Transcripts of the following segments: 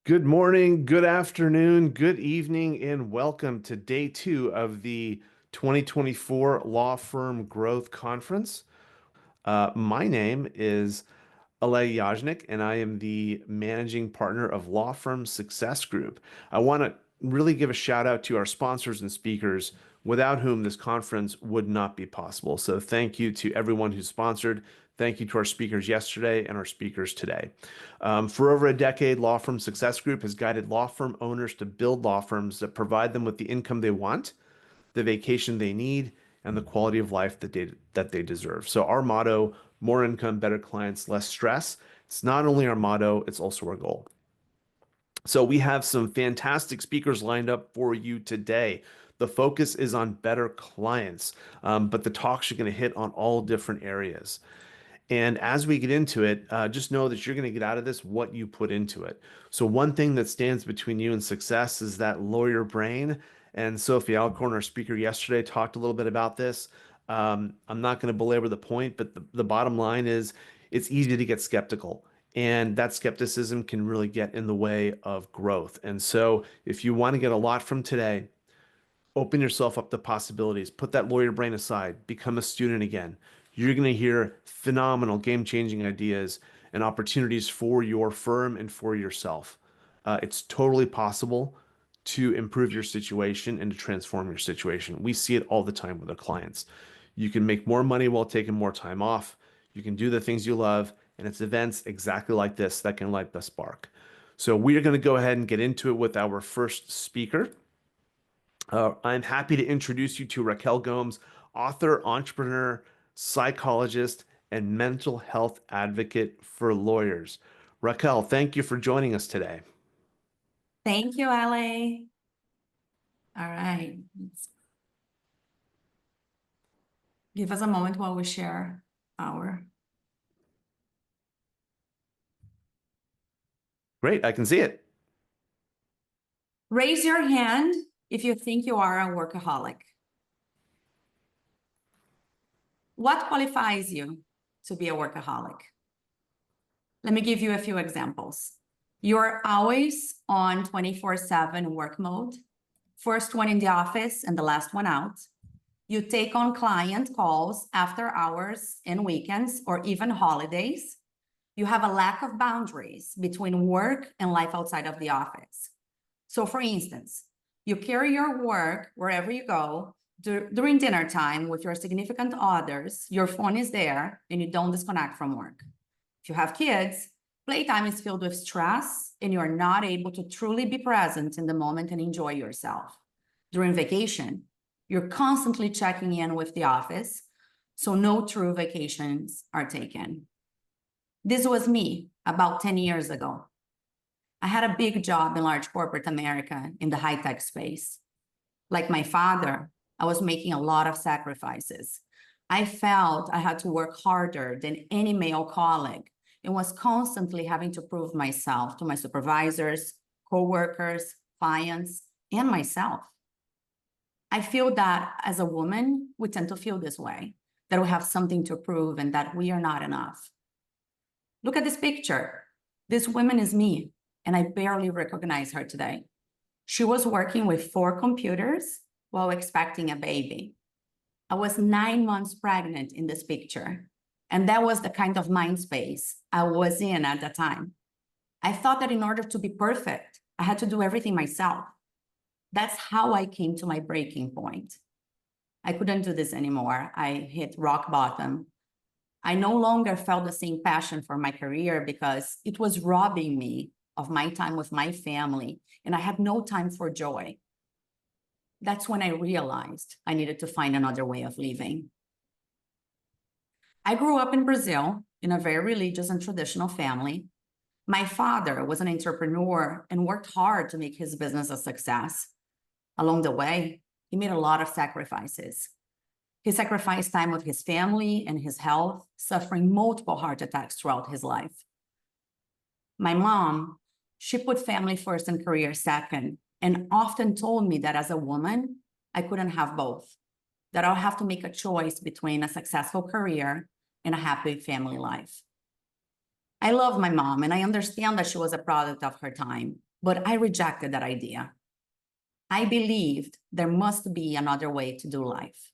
Good morning, good afternoon, good evening, and welcome to day two of the 2024 Law Firm Growth Conference. My name is Alay Yajnik, and I am the managing partner of Law Firm Success Group. I want to really give a shout out to our sponsors and speakers, without whom this conference would not be possible. So thank you to everyone who sponsored. Thank you to our speakers yesterday and our speakers today. For over a decade, Law Firm Success Group has guided law firm owners to build law firms that provide them with the income they want, the vacation they need, and the quality of life that they deserve. So our motto, more income, better clients, less stress. It's not only our motto, it's also our goal. So we have some fantastic speakers lined up for you today. The focus is on better clients, but the talks are going to hit on all different areas. And as we get into it, just know that you're going to get out of this what you put into it. So one thing that stands between you and success is that lawyer brain. And Sophie Alcorn, our speaker yesterday, talked a little bit about this. I'm not going to belabor the point, but the bottom line is it's easy to get skeptical. And that skepticism can really get in the way of growth. And so if you want to get a lot from today, open yourself up to possibilities. Put that lawyer brain aside. Become a student again. You're going to hear phenomenal game-changing ideas and opportunities for your firm and for yourself. It's totally possible to improve your situation and to transform your situation. We see it all the time with our clients. You can make more money while taking more time off. You can do the things you love, and it's events exactly like this that can light the spark. So we are going to go ahead and get into it with our first speaker. I'm happy to introduce you to Raquel Gomes, author, entrepreneur, psychologist, and mental health advocate for lawyers. Raquel, thank you for joining us today. Thank you, Ale. All right. Give us a moment while we share our. Great, I can see it. Raise your hand if you think you are a workaholic. What qualifies you to be a workaholic? Let me give you a few examples. You're always on 24/7 work mode, first one in the office and the last one out. You take on client calls after hours and weekends or even holidays. You have a lack of boundaries between work and life outside of the office. So for instance, you carry your work wherever you go. During dinner time with your significant others, your phone is there and you don't disconnect from work. If you have kids, playtime is filled with stress and you're not able to truly be present in the moment and enjoy yourself. During vacation, you're constantly checking in with the office, so no true vacations are taken. This was me about 10 years ago. I had a big job in large corporate America in the high-tech space. Like my father, I was making a lot of sacrifices. I felt I had to work harder than any male colleague and was constantly having to prove myself to my supervisors, coworkers, clients, and myself. I feel that as a woman, we tend to feel this way, that we have something to prove and that we are not enough. Look at this picture. This woman is me, and I barely recognize her today. She was working with 4 computers while expecting a baby. I was 9 months pregnant in this picture, and that was the kind of mind space I was in at the time. I thought that in order to be perfect, I had to do everything myself. That's how I came to my breaking point. I couldn't do this anymore. I hit rock bottom. I no longer felt the same passion for my career because it was robbing me of my time with my family, and I had no time for joy. That's when I realized I needed to find another way of living. I grew up in Brazil in a very religious and traditional family. My father was an entrepreneur and worked hard to make his business a success. Along the way, he made a lot of sacrifices. He sacrificed time with his family and his health, suffering multiple heart attacks throughout his life. My mom, she put family first and career second, and often told me that as a woman, I couldn't have both, that I'll have to make a choice between a successful career and a happy family life. I love my mom, and I understand that she was a product of her time. but I rejected that idea. I believed there must be another way to do life.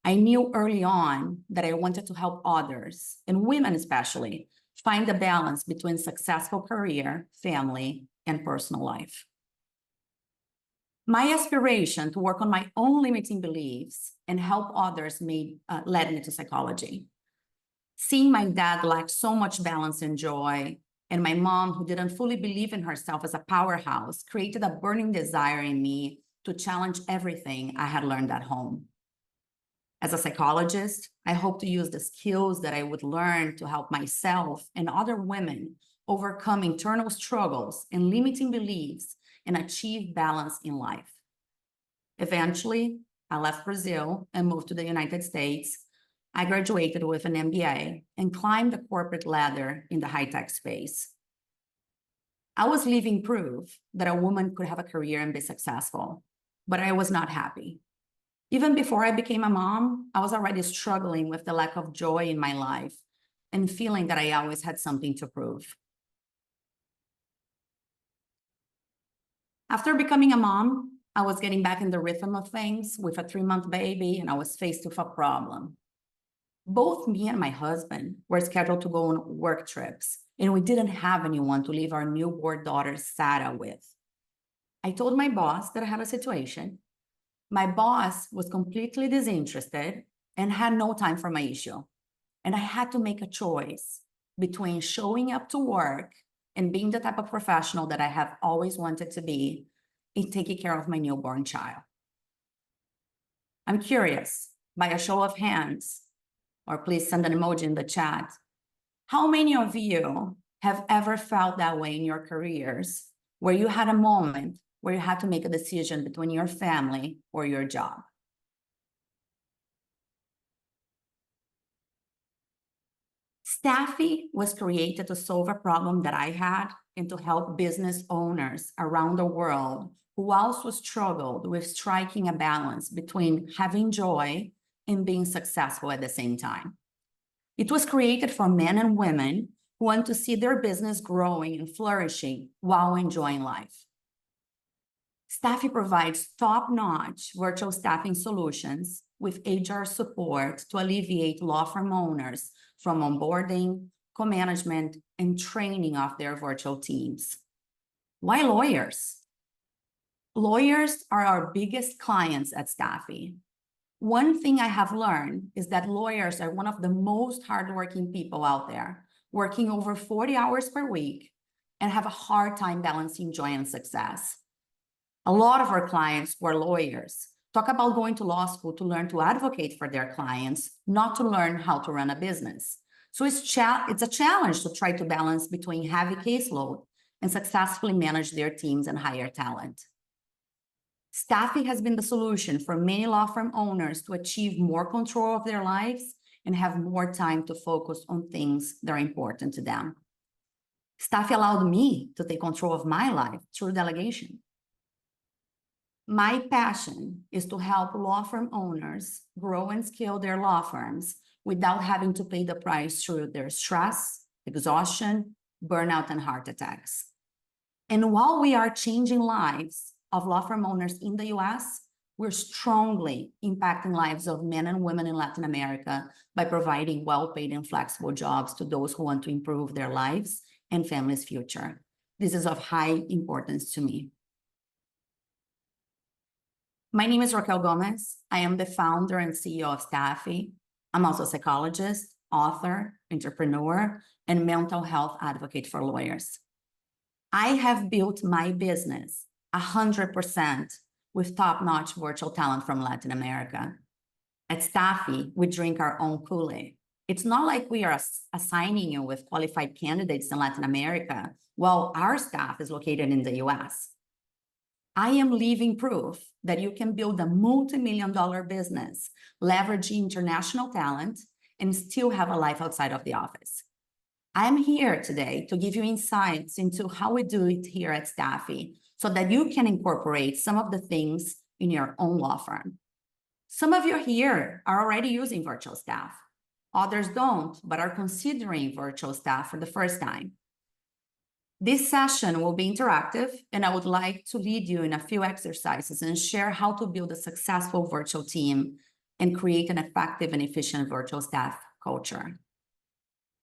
I knew early on that I wanted to help others, and women especially, find the balance between successful career, family, and personal life. My aspiration to work on my own limiting beliefs and help others led me to psychology. Seeing my dad lack so much balance and joy, and my mom, who didn't fully believe in herself as a powerhouse, created a burning desire in me to challenge everything I had learned at home. As a psychologist, I hope to use the skills that I would learn to help myself and other women overcome internal struggles and limiting beliefs and achieve balance in life. Eventually, I left Brazil and moved to the United States. I graduated with an MBA and climbed the corporate ladder in the high-tech space. I was living proof that a woman could have a career and be successful, but I was not happy. Even before I became a mom, I was already struggling with the lack of joy in my life and feeling that I always had something to prove. After becoming a mom, I was getting back in the rhythm of things with a 3-month baby, and I was faced with a problem. Both me and my husband were scheduled to go on work trips, and we didn't have anyone to leave our newborn daughter Sarah with. I told my boss that I had a situation. My boss was completely disinterested and had no time for my issue. And I had to make a choice between showing up to work and being the type of professional that I have always wanted to be and taking care of my newborn child. I'm curious, by a show of hands, or please send an emoji in the chat, how many of you have ever felt that way in your careers, where you had a moment where you had to make a decision between your family or your job? Staffy was created to solve a problem that I had and to help business owners around the world who also struggled with striking a balance between having joy and being successful at the same time. It was created for men and women who want to see their business growing and flourishing while enjoying life. Staffy provides top-notch virtual staffing solutions with HR support to alleviate law firm owners from onboarding, co-management, and training of their virtual teams. Why lawyers? Lawyers are our biggest clients at Staffy. One thing I have learned is that lawyers are one of the most hardworking people out there, working over 40 hours per week and have a hard time balancing joy and success. A lot of our clients who are lawyers talk about going to law school to learn to advocate for their clients, not to learn how to run a business. So it's a challenge to try to balance between heavy caseload and successfully manage their teams and hire talent. Staffing has been the solution for many law firm owners to achieve more control of their lives and have more time to focus on things that are important to them. Staffing allowed me to take control of my life through delegation. My passion is to help law firm owners grow and scale their law firms without having to pay the price through their stress, exhaustion, burnout, and heart attacks. And while we are changing lives of law firm owners in the US, we're strongly impacting lives of men and women in Latin America by providing well-paid and flexible jobs to those who want to improve their lives and families' future. This is of high importance to me. My name is Raquel Gomes. I am the founder and CEO of Staffy. I'm also a psychologist, author, entrepreneur, and mental health advocate for lawyers. I have built my business 100% with top-notch virtual talent from Latin America. At Staffy, we drink our own Kool-Aid. It's not like we are assigning you with qualified candidates in Latin America while our staff is located in the US. I am living proof that you can build a multi-million-dollar business, leveraging international talent, and still have a life outside of the office. I'm here today to give you insights into how we do it here at Staffy so that you can incorporate some of the things in your own law firm. Some of you here are already using virtual staff. Others don't, but are considering virtual staff for the first time. This session will be interactive, and I would like to lead you in a few exercises and share how to build a successful virtual team and create an effective and efficient virtual staff culture.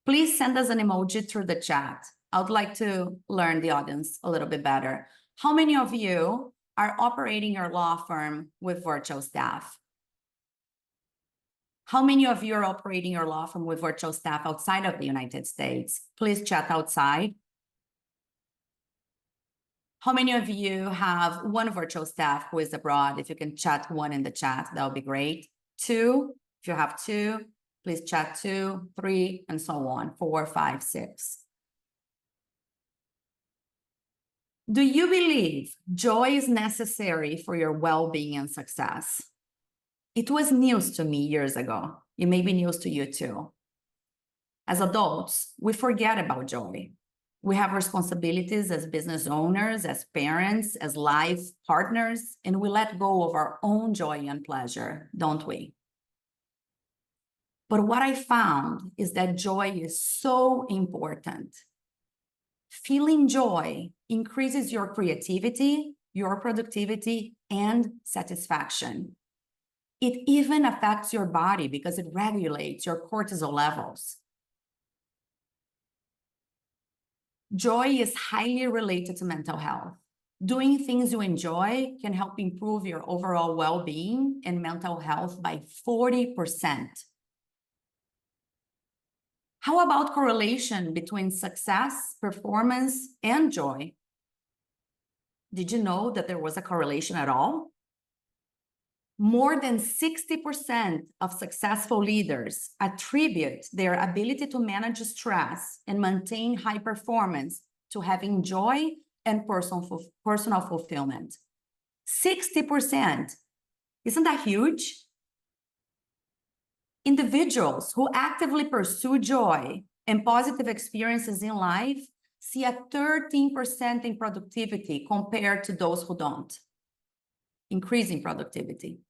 Please send us an emoji through the chat. I would like to learn the audience a little bit better. How many of you are operating your law firm with virtual staff? How many of you are operating your law firm with virtual staff outside of the United States? Please chat outside. How many of you have one virtual staff who is abroad? If you can chat one in the chat, that would be great. Two, if you have two, please chat two, three, and so on, 4, 5, 6. Do you believe joy is necessary for your well-being and success? It was news to me years ago. It may be news to you too. As adults, we forget about joy. We have responsibilities as business owners, as parents, as life partners, and we let go of our own joy and pleasure, don't we? But what I found is that joy is so important. Feeling joy increases your creativity, your productivity, and satisfaction. It even affects your body because it regulates your cortisol levels. Joy is highly related to mental health. Doing things you enjoy can help improve your overall well-being and mental health by 40%. How about correlation between success, performance, and joy? Did you know that there was a correlation at all? More than 60% of successful leaders attribute their ability to manage stress and maintain high performance to having joy and personal fulfillment. 60%. Isn't that huge? Individuals who actively pursue joy and positive experiences in life see a 13% in productivity compared to those who don't. Increasing productivity.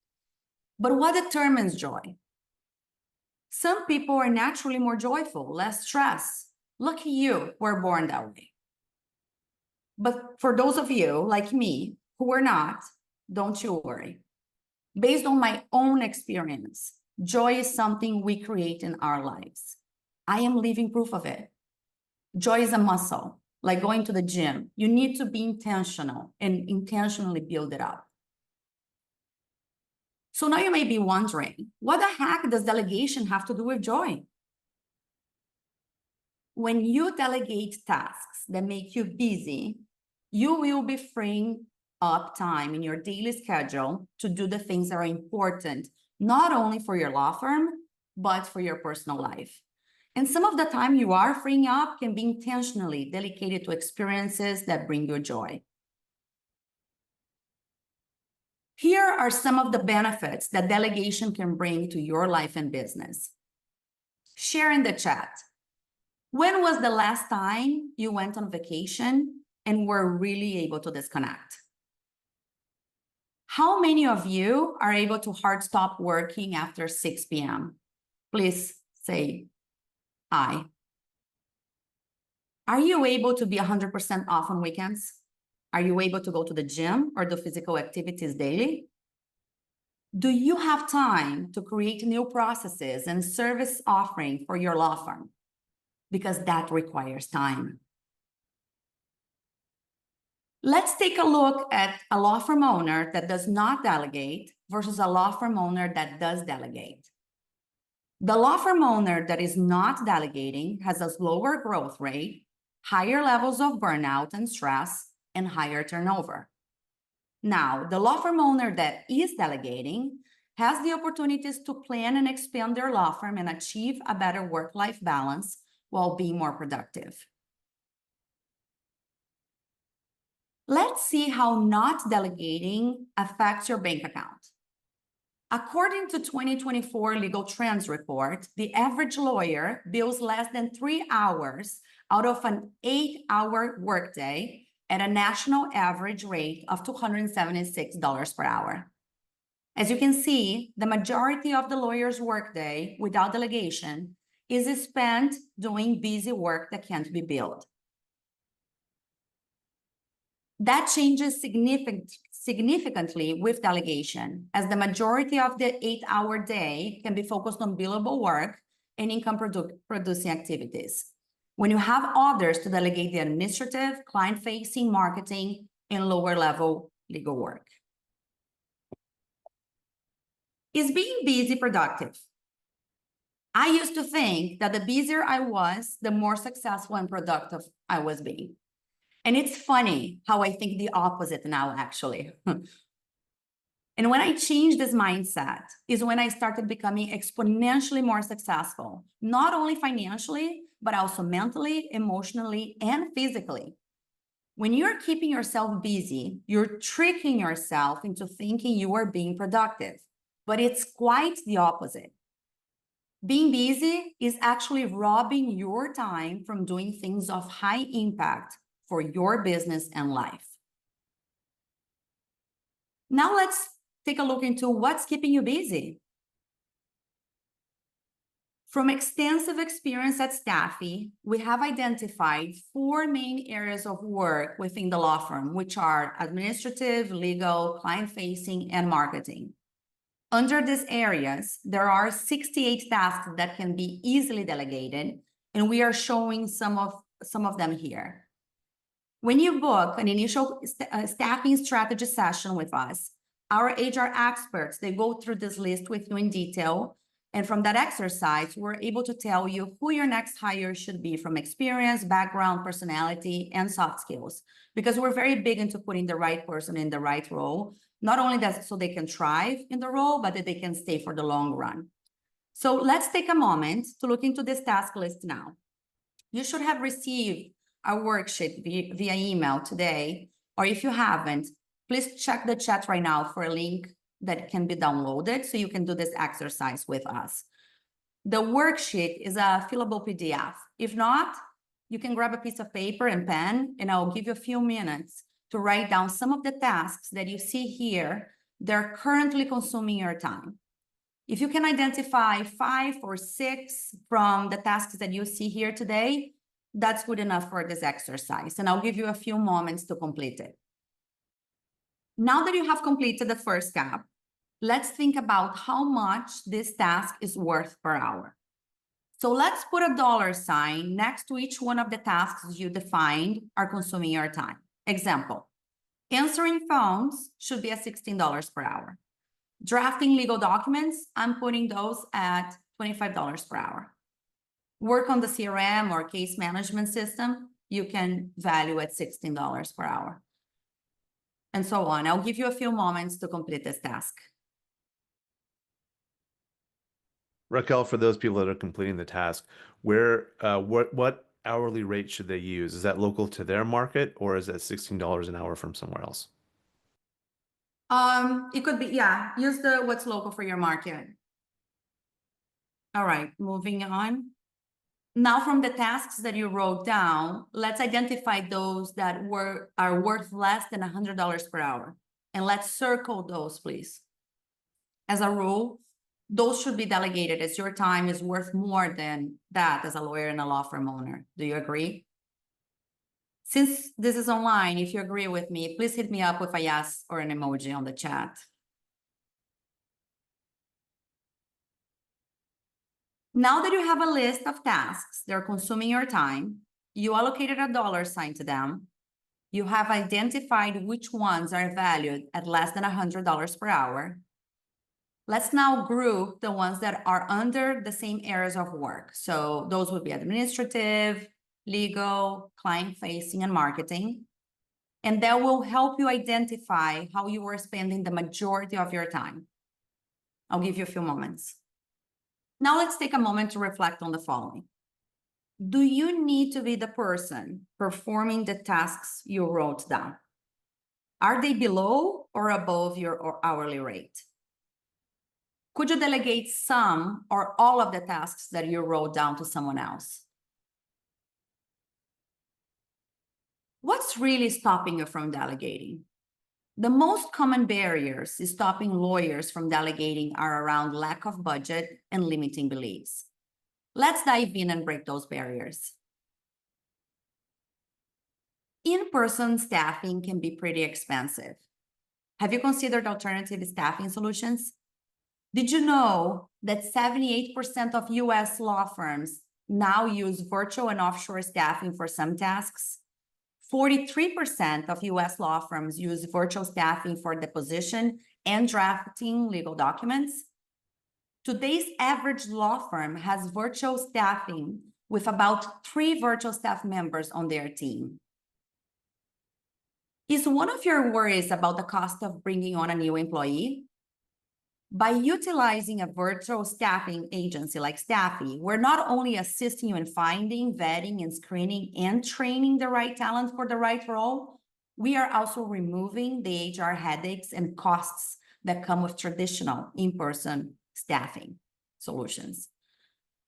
But what determines joy? Some people are naturally more joyful, less stressed. Lucky you were born that way. But for those of you like me who are not, don't you worry. Based on my own experience, joy is something we create in our lives. I am living proof of it. Joy is a muscle, like going to the gym. You need to be intentional and intentionally build it up. So now you may be wondering, what the heck does delegation have to do with joy? When you delegate tasks that make you busy, you will be freeing up time in your daily schedule to do the things that are important, not only for your law firm, but for your personal life. And some of the time you are freeing up can be intentionally dedicated to experiences that bring you joy. Here are some of the benefits that delegation can bring to your life and business. Share in the chat. When was the last time you went on vacation and were really able to disconnect? How many of you are able to hard stop working after 6 p.m.? Please say aye. Are you able to be 100% off on weekends? Are you able to go to the gym or do physical activities daily? Do you have time to create new processes and service offering for your law firm? Because that requires time. Let's take a look at a law firm owner that does not delegate versus a law firm owner that does delegate. The law firm owner that is not delegating has a slower growth rate, higher levels of burnout and stress, and higher turnover. Now, the law firm owner that is delegating has the opportunities to plan and expand their law firm and achieve a better work-life balance while being more productive. Let's see how not delegating affects your bank account. According to 2024 Legal Trends Report, the average lawyer bills less than 3 hours out of an 8-hour workday at a national average rate of $276 per hour. As you can see, the majority of the lawyer's workday without delegation is spent doing busy work that can't be billed. That changes significantly with delegation, as the majority of the 8-hour day can be focused on billable work and income-producing activities. When you have others to delegate the administrative, client-facing, marketing, and lower-level legal work. Is being busy productive? I used to think that the busier I was, the more successful and productive I was being. And it's funny how I think the opposite now, actually. And when I changed this mindset is when I started becoming exponentially more successful, not only financially, but also mentally, emotionally, and physically. When you're keeping yourself busy, you're tricking yourself into thinking you are being productive, but it's quite the opposite. Being busy is actually robbing your time from doing things of high impact for your business and life. Now let's take a look into what's keeping you busy. From extensive experience at Staffy, we have identified 4 main areas of work within the law firm, which are administrative, legal, client-facing, and marketing. Under these areas, there are 68 tasks that can be easily delegated, and we are showing some of them here. When you book an initial staffing strategy session with us, our HR experts, they go through this list with you in detail. And from that exercise, we're able to tell you who your next hire should be from experience, background, personality, and soft skills. Because we're very big into putting the right person in the right role. Not only that so they can thrive in the role, but that they can stay for the long run. So let's take a moment to look into this task list now. You should have received a worksheet via email today, or if you haven't, please check the chat right now for a link that can be downloaded so you can do this exercise with us. The worksheet is a fillable PDF. If not, you can grab a piece of paper and pen, and I'll give you a few minutes to write down some of the tasks that you see here that are currently consuming your time. If you can identify 5 or 6 from the tasks that you see here today, that's good enough for this exercise, and I'll give you a few moments to complete it. Now that you have completed the first step, let's think about how much this task is worth per hour. So let's put a $sign next to each one of the tasks you defined are consuming your time. Example, answering phones should be at $16 per hour. Drafting legal documents, I'm putting those at $25 per hour. Work on the CRM or case management system, you can value at $16 per hour. And so on. I'll give you a few moments to complete this task. Raquel, for those people that are completing the task, what hourly rate should they use? Is that local to their market, or is that $16 an hour from somewhere else? It could be, yeah, use what's local for your market. All right, moving on. Now from the tasks that you wrote down, let's identify those that are worth less than $100 per hour. And let's circle those, please. As a rule, those should be delegated as your time is worth more than that as a lawyer and a law firm owner. Do you agree? Since this is online, if you agree with me, please hit me up with a yes or an emoji on the chat. Now that you have a list of tasks that are consuming your time, you allocated a $sign to them, you have identified which ones are valued at less than $100 per hour. Let's now group the ones that are under the same areas of work. So those would be administrative, legal, client-facing, and marketing. And that will help you identify how you are spending the majority of your time. I'll give you a few moments. Now let's take a moment to reflect on the following. Do you need to be the person performing the tasks you wrote down? Are they below or above your hourly rate? Could you delegate some or all of the tasks that you wrote down to someone else? What's really stopping you from delegating? The most common barriers stopping lawyers from delegating are around lack of budget and limiting beliefs. Let's dive in and break those barriers. In-person staffing can be pretty expensive. Have you considered alternative staffing solutions? Did you know that 78% of US law firms now use virtual and offshore staffing for some tasks? 43% of US law firms use virtual staffing for deposition and drafting legal documents. Today's average law firm has virtual staffing with about 3 virtual staff members on their team. Is one of your worries about the cost of bringing on a new employee? By utilizing a virtual staffing agency like Staffy, we're not only assisting you in finding, vetting, and screening and training the right talent for the right role, we are also removing the HR headaches and costs that come with traditional in-person staffing solutions.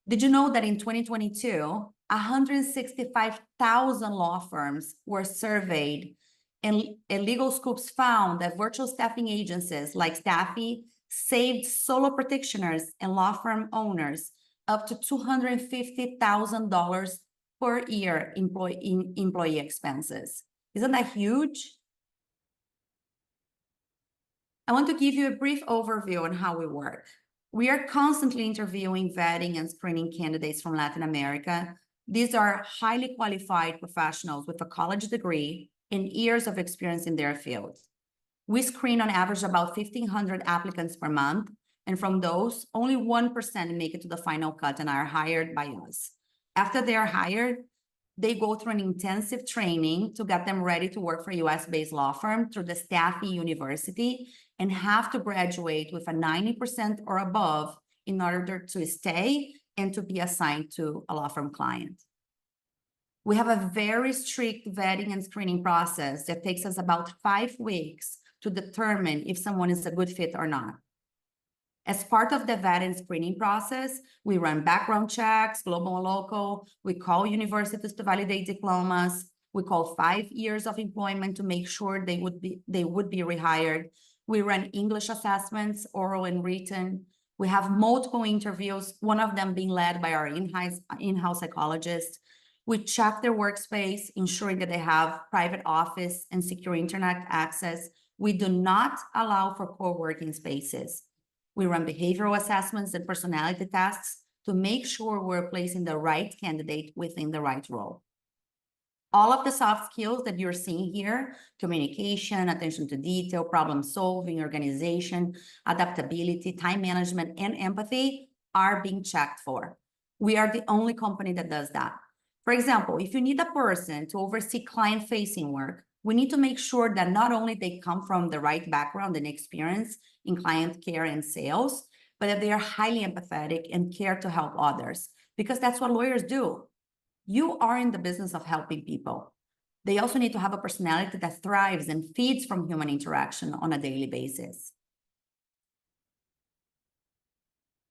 Did you know that in 2022, 165,000 law firms were surveyed, and Legal Scoops found that virtual staffing agencies like Staffy saved solo practitioners and law firm owners up to $250,000 per year in employee expenses. Isn't that huge? I want to give you a brief overview on how we work. We are constantly interviewing, vetting, and screening candidates from Latin America. These are highly qualified professionals with a college degree and years of experience in their fields. We screen on average about 1,500 applicants per month, and from those, only 1% make it to the final cut and are hired by us. After they are hired, they go through an intensive training to get them ready to work for a US-based law firm through the Staffy University and have to graduate with a 90% or above in order to stay and to be assigned to a law firm client. We have a very strict vetting and screening process that takes us about 5 weeks to determine if someone is a good fit or not. As part of the vet and screening process, we run background checks, global and local. We call universities to validate diplomas. We call 5 years of employment to make sure they would be rehired. We run English assessments, oral and written. We have multiple interviews, one of them being led by our in-house psychologist. We check their workspace, ensuring that they have private office and secure internet access. We do not allow for co-working spaces. We run behavioral assessments and personality tests to make sure we're placing the right candidate within the right role. All of the soft skills that you're seeing here, communication, attention to detail, problem solving, organization, adaptability, time management, and empathy are being checked for. We are the only company that does that. For example, if you need a person to oversee client-facing work, we need to make sure that not only they come from the right background and experience in client care and sales, but that they are highly empathetic and care to help others, because that's what lawyers do. You are in the business of helping people. They also need to have a personality that thrives and feeds from human interaction on a daily basis.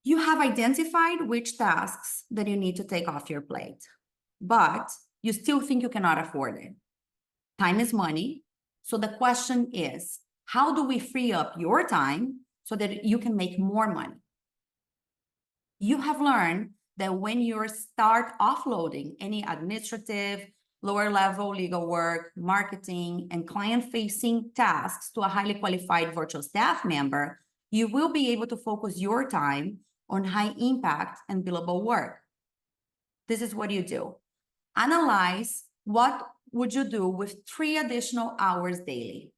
You have identified which tasks that you need to take off your plate, but you still think you cannot afford it. Time is money. So the question is, how do we free up your time so that you can make more money? You have learned that when you start offloading any administrative, lower level legal work, marketing, and client-facing tasks to a highly qualified virtual staff member, you will be able to focus your time on high impact and billable work. This is what you do. Analyze what would you do with 3 additional hours daily.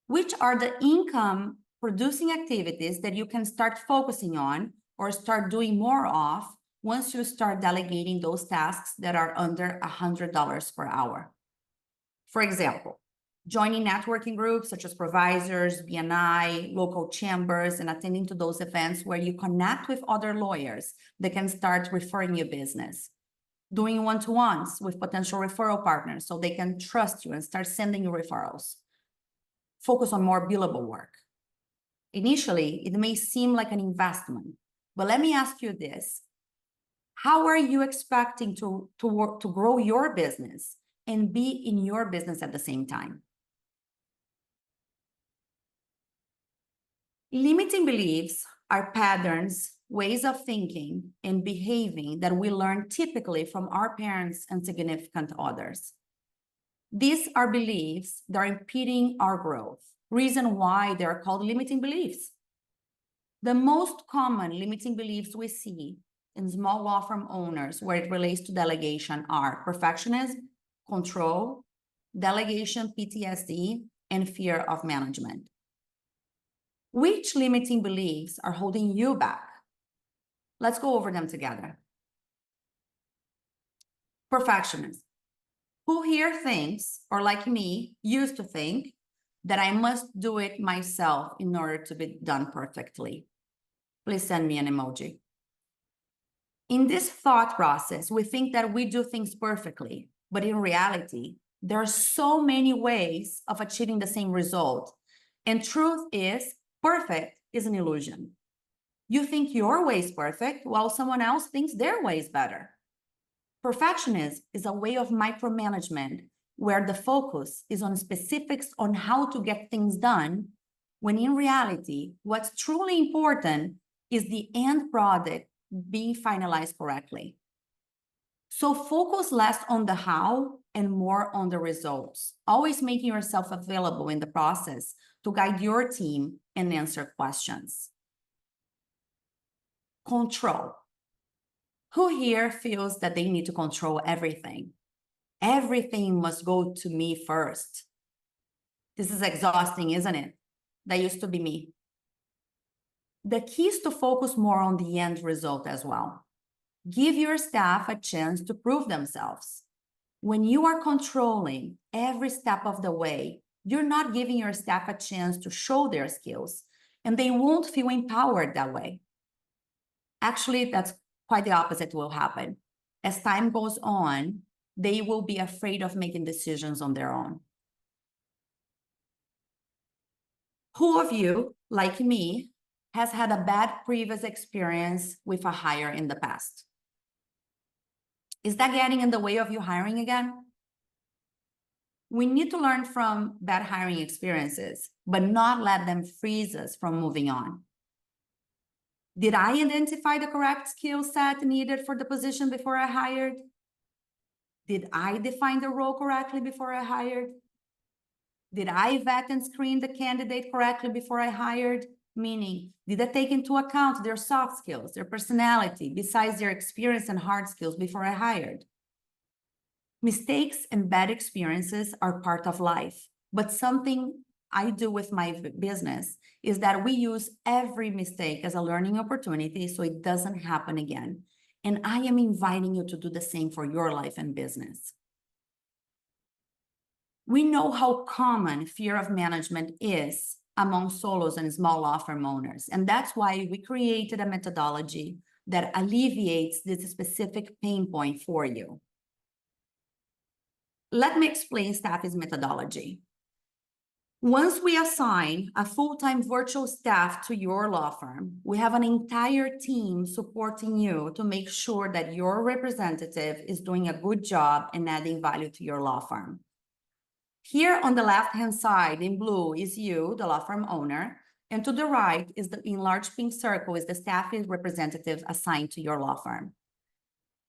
Which are the income producing activities that you can start focusing on or start doing more of once you start delegating those tasks that are under $100 per hour? For example, joining networking groups such as provisors, BNI, local chambers, and attending to those events where you connect with other lawyers that can start referring you business. Doing one-to-ones with potential referral partners so they can trust you and start sending you referrals. Focus on more billable work. Initially, it may seem like an investment, but let me ask you this. How are you expecting to grow your business and be in your business at the same time? Limiting beliefs are patterns, ways of thinking and behaving that we learn typically from our parents and significant others. These are beliefs that are impeding our growth. Reason why they're called limiting beliefs. The most common limiting beliefs we see in small law firm owners where it relates to delegation are perfectionism, control, delegation PTSD, and fear of management. Which limiting beliefs are holding you back? Let's go over them together. Perfectionism. Who here thinks, or like me, used to think, that I must do it myself in order to be done perfectly? Please send me an emoji. In this thought process, we think that we do things perfectly, but in reality, there are so many ways of achieving the same result. And truth is, perfect is an illusion. You think your way is perfect while someone else thinks their way is better. Perfectionism is a way of micromanagement where the focus is on specifics on how to get things done, when in reality, what's truly important is the end product being finalized correctly. So focus less on the how and more on the results, always making yourself available in the process to guide your team and answer questions. Control. Who here feels that they need to control everything? Everything must go to me first. This is exhausting, isn't it? That used to be me. The key is to focus more on the end result as well. Give your staff a chance to prove themselves. When you are controlling every step of the way, you're not giving your staff a chance to show their skills, and they won't feel empowered that way. Actually, that's quite the opposite will happen. As time goes on, they will be afraid of making decisions on their own. Who of you, like me, has had a bad previous experience with a hire in the past? Is that getting in the way of you hiring again? We need to learn from bad hiring experiences, but not let them freeze us from moving on. Did I identify the correct skill set needed for the position before I hired? Did I define the role correctly before I hired? Did I vet and screen the candidate correctly before I hired? Meaning, did I take into account their soft skills, their personality, besides their experience and hard skills before I hired? Mistakes and bad experiences are part of life, but something I do with my business is that we use every mistake as a learning opportunity so it doesn't happen again. And I am inviting you to do the same for your life and business. We know how common fear of management is among solos and small law firm owners. And that's why we created a methodology that alleviates this specific pain point for you. Let me explain staff's methodology. Once we assign a full-time virtual staff to your law firm, we have an entire team supporting you to make sure that your representative is doing a good job and adding value to your law firm. Here on the left-hand side in blue is you, the law firm owner, and to the right is the enlarged pink circle is the staff representative assigned to your law firm.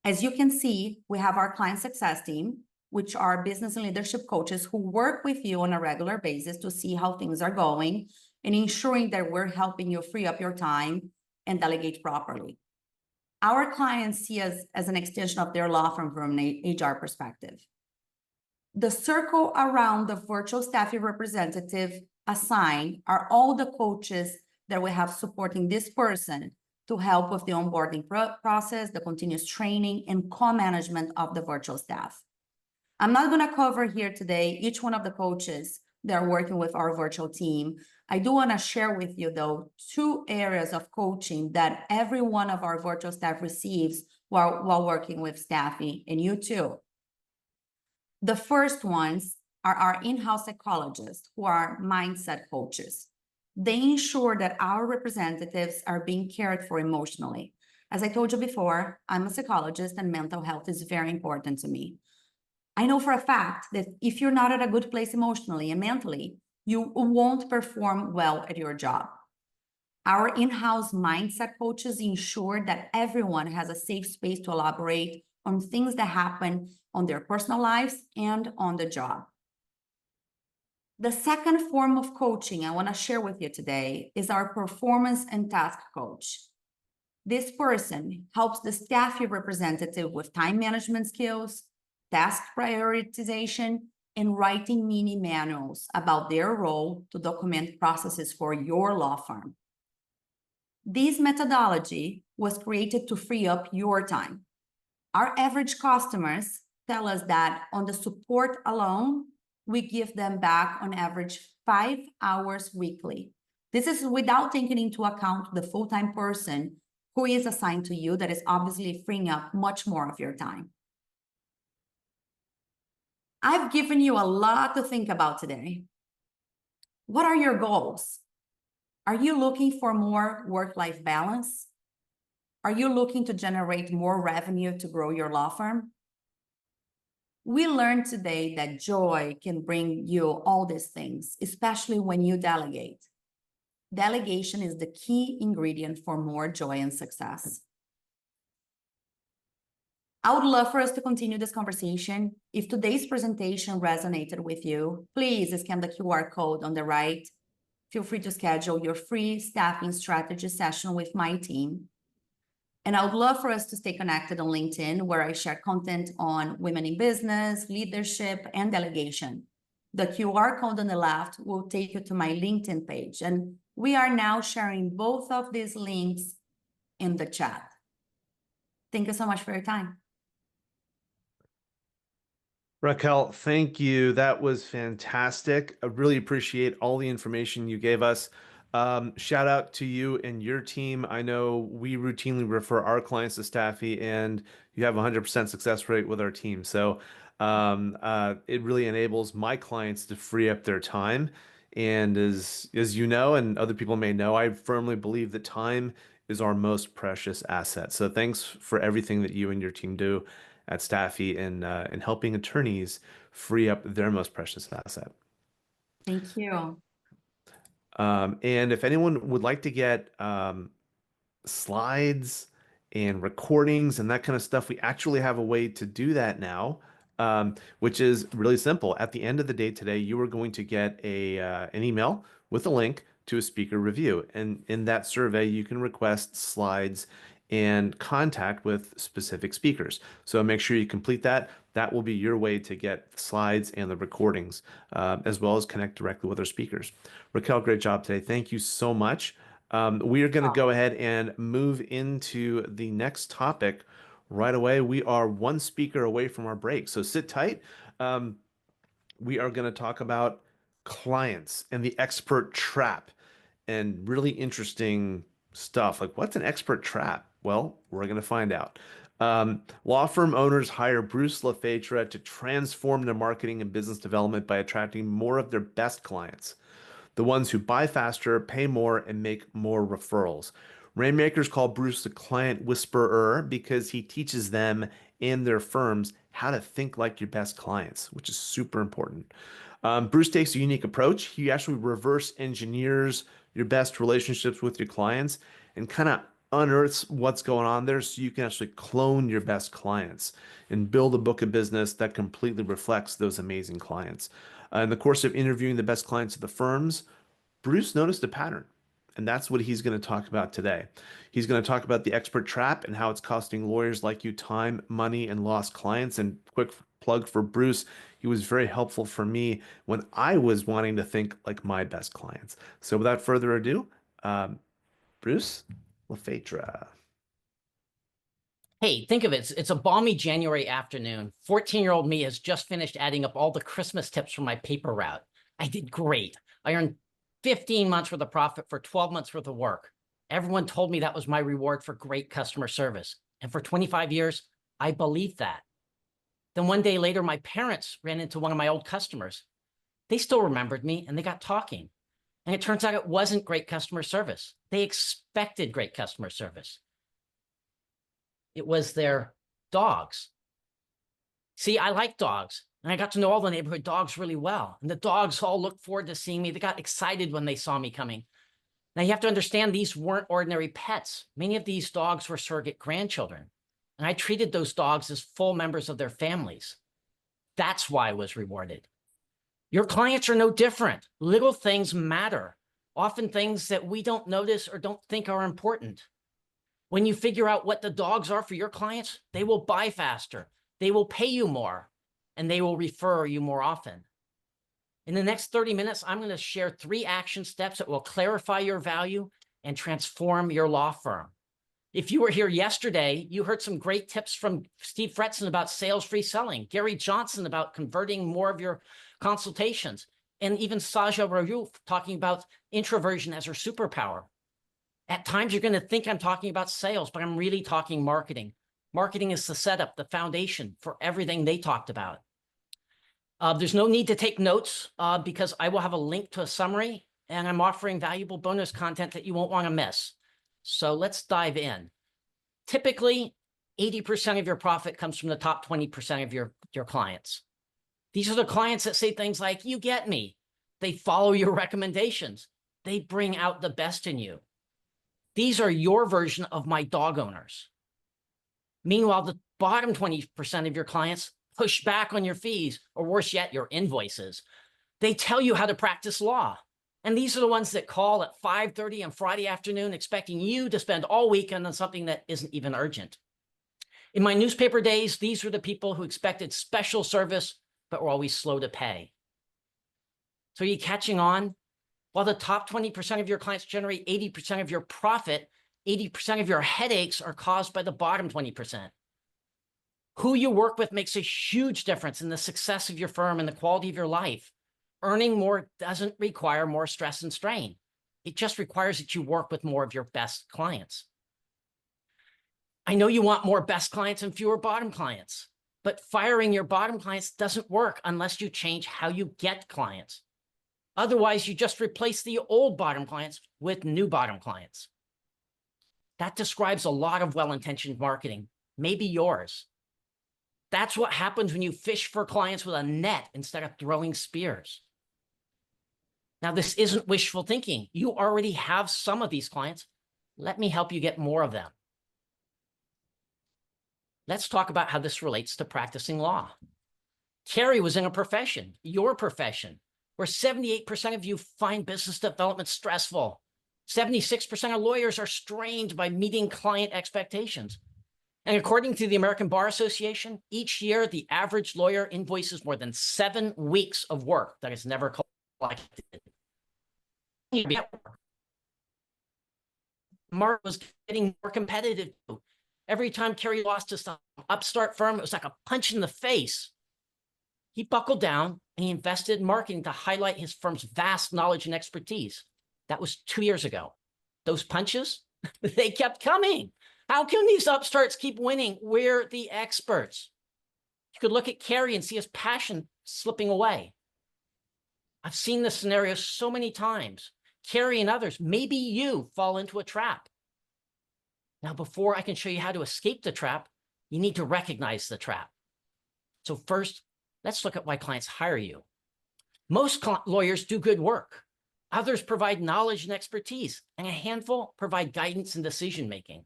As you can see, we have our client success team, which are business and leadership coaches who work with you on a regular basis to see how things are going and ensuring that we're helping you free up your time and delegate properly. Our clients see us as an extension of their law firm from an HR perspective. The circle around the virtual staff representative assigned are all the coaches that we have supporting this person to help with the onboarding process, the continuous training, and co-management of the virtual staff. I'm not going to cover here today each one of the coaches that are working with our virtual team. I do want to share with you, though, 2 areas of coaching that every one of our virtual staff receives while working with staffing, and you too. The first ones are our in-house psychologists, who are mindset coaches. They ensure that our representatives are being cared for emotionally. As I told you before, I'm a psychologist and mental health is very important to me. I know for a fact that if you're not at a good place emotionally and mentally, you won't perform well at your job. Our in-house mindset coaches ensure that everyone has a safe space to elaborate on things that happen on their personal lives and on the job. The second form of coaching I want to share with you today is our performance and task coach. This person helps the staffing representative with time management skills, task prioritization, and writing mini manuals about their role to document processes for your law firm. This methodology was created to free up your time. Our average customers tell us that on the support alone, we give them back on average 5 hours weekly. This is without taking into account the full-time person who is assigned to you that is obviously freeing up much more of your time. I've given you a lot to think about today. What are your goals? Are you looking for more work-life balance? Are you looking to generate more revenue to grow your law firm? We learned today that joy can bring you all these things, especially when you delegate. Delegation is the key ingredient for more joy and success. I would love for us to continue this conversation. If today's presentation resonated with you, please scan the QR code on the right. Feel free to schedule your free staffing strategy session with my team. And I would love for us to stay connected on LinkedIn, where I share content on women in business, leadership, and delegation. The QR code on the left will take you to my LinkedIn page. And we are now sharing both of these links in the chat. Thank you so much for your time. Raquel, thank you. That was fantastic. I really appreciate all the information you gave us. Shout out to you and your team. I know we routinely refer our clients to Staffy, and you have a 100% success rate with our team. So it really enables my clients to free up their time. And as you know, and other people may know, I firmly believe that time is our most precious asset. So thanks for everything that you and your team do at Staffy and helping attorneys free up their most precious asset. Thank you. And if anyone would like to get slides and recordings and that kind of stuff, we actually have a way to do that now, which is really simple. At the end of the day today, you are going to get an email with a link to a speaker review. And in that survey, you can request slides and contact with specific speakers. So make sure you complete that. That will be your way to get the slides and the recordings, as well as connect directly with our speakers. Raquel, great job today. Thank you so much. We are going to go ahead and move into the next topic right away. We are one speaker away from our break, so sit tight. We are going to talk about clients and the expert trap and really interesting stuff. Like, what's an expert trap? Well, we're going to find out. Law firm owners hire Bruce LaFetra to transform their marketing and business development by attracting more of their best clients, the ones who buy faster, pay more, and make more referrals. Rainmakers call Bruce the client whisperer because he teaches them and their firms how to think like your best clients, which is super important. Bruce takes a unique approach. He actually reverse engineers your best relationships with your clients and kind of unearths what's going on there so you can actually clone your best clients and build a book of business that completely reflects those amazing clients. In the course of interviewing the best clients of the firms, Bruce noticed a pattern, and that's what he's going to talk about today. He's going to talk about the expert trap and how it's costing lawyers like you time, money, and lost clients. And quick plug for Bruce, he was very helpful for me when I was wanting to think like my best clients. So without further ado, Bruce LaFetra. Hey, think of it. It's a balmy January afternoon. 14-year-old me has just finished adding up all the Christmas tips from my paper route. I did great. I earned 15 months worth of profit for 12 months worth of work. Everyone told me that was my reward for great customer service. And for 25 years, I believed that. Then one day later, my parents ran into one of my old customers. They still remembered me and they got talking. And it turns out it wasn't great customer service. They expected great customer service. It was their dogs. See, I like dogs. And I got to know all the neighborhood dogs really well. And the dogs all looked forward to seeing me. They got excited when they saw me coming. Now, you have to understand, these weren't ordinary pets. Many of these dogs were surrogate grandchildren. And I treated those dogs as full members of their families. That's why I was rewarded. Your clients are no different. Little things matter, often things that we don't notice or don't think are important. When you figure out what the dogs are for your clients, they will buy faster, they will pay you more, and they will refer you more often. In the next 30 minutes, I'm going to share 3 action steps that will clarify your value and transform your law firm. If you were here yesterday, you heard some great tips from Steve Fretson about sales-free selling, Gary Johnson about converting more of your consultations, and even Saja Rayu talking about introversion as her superpower. At times, you're going to think I'm talking about sales, but I'm really talking marketing. Marketing is the setup, the foundation for everything they talked about. There's no need to take notes because I will have a link to a summary, and I'm offering valuable bonus content that you won't want to miss. So let's dive in. Typically, 80% of your profit comes from the top 20% of your clients. These are the clients that say things like, you get me. They follow your recommendations. They bring out the best in you. These are your version of my dog owners. Meanwhile, the bottom 20% of your clients push back on your fees, or worse yet, your invoices. They tell you how to practice law. And these are the ones that call at 5:30 on Friday afternoon, expecting you to spend all weekend on something that isn't even urgent. In my newspaper days, these were the people who expected special service, but were always slow to pay. So are you catching on? While the top 20% of your clients generate 80% of your profit, 80% of your headaches are caused by the bottom 20%. Who you work with makes a huge difference in the success of your firm and the quality of your life. Earning more doesn't require more stress and strain. It just requires that you work with more of your best clients. I know you want more best clients and fewer bottom clients, but firing your bottom clients doesn't work unless you change how you get clients. Otherwise, you just replace the old bottom clients with new bottom clients. That describes a lot of well-intentioned marketing, maybe yours. That's what happens when you fish for clients with a net instead of throwing spears. Now, this isn't wishful thinking. You already have some of these clients. Let me help you get more of them. Let's talk about how this relates to practicing law. Carrie was in a profession, your profession, where 78% of you find business development stressful. 76% of lawyers are strained by meeting client expectations. And according to the American Bar Association, each year, the average lawyer invoices more than 7 weeks of work that is never collected. Mark was getting more competitive. Every time Kerry lost to some upstart firm, it was like a punch in the face. He buckled down and he invested in marketing to highlight his firm's vast knowledge and expertise. That was 2 years ago. Those punches, they kept coming. How can these upstarts keep winning? We're the experts. You could look at Kerry and see his passion slipping away. I've seen this scenario so many times. Kerry and others, maybe you fall into a trap. Now, before I can show you how to escape the trap, you need to recognize the trap. So first, let's look at why clients hire you. Most lawyers do good work. Others provide knowledge and expertise, and a handful provide guidance and decision-making.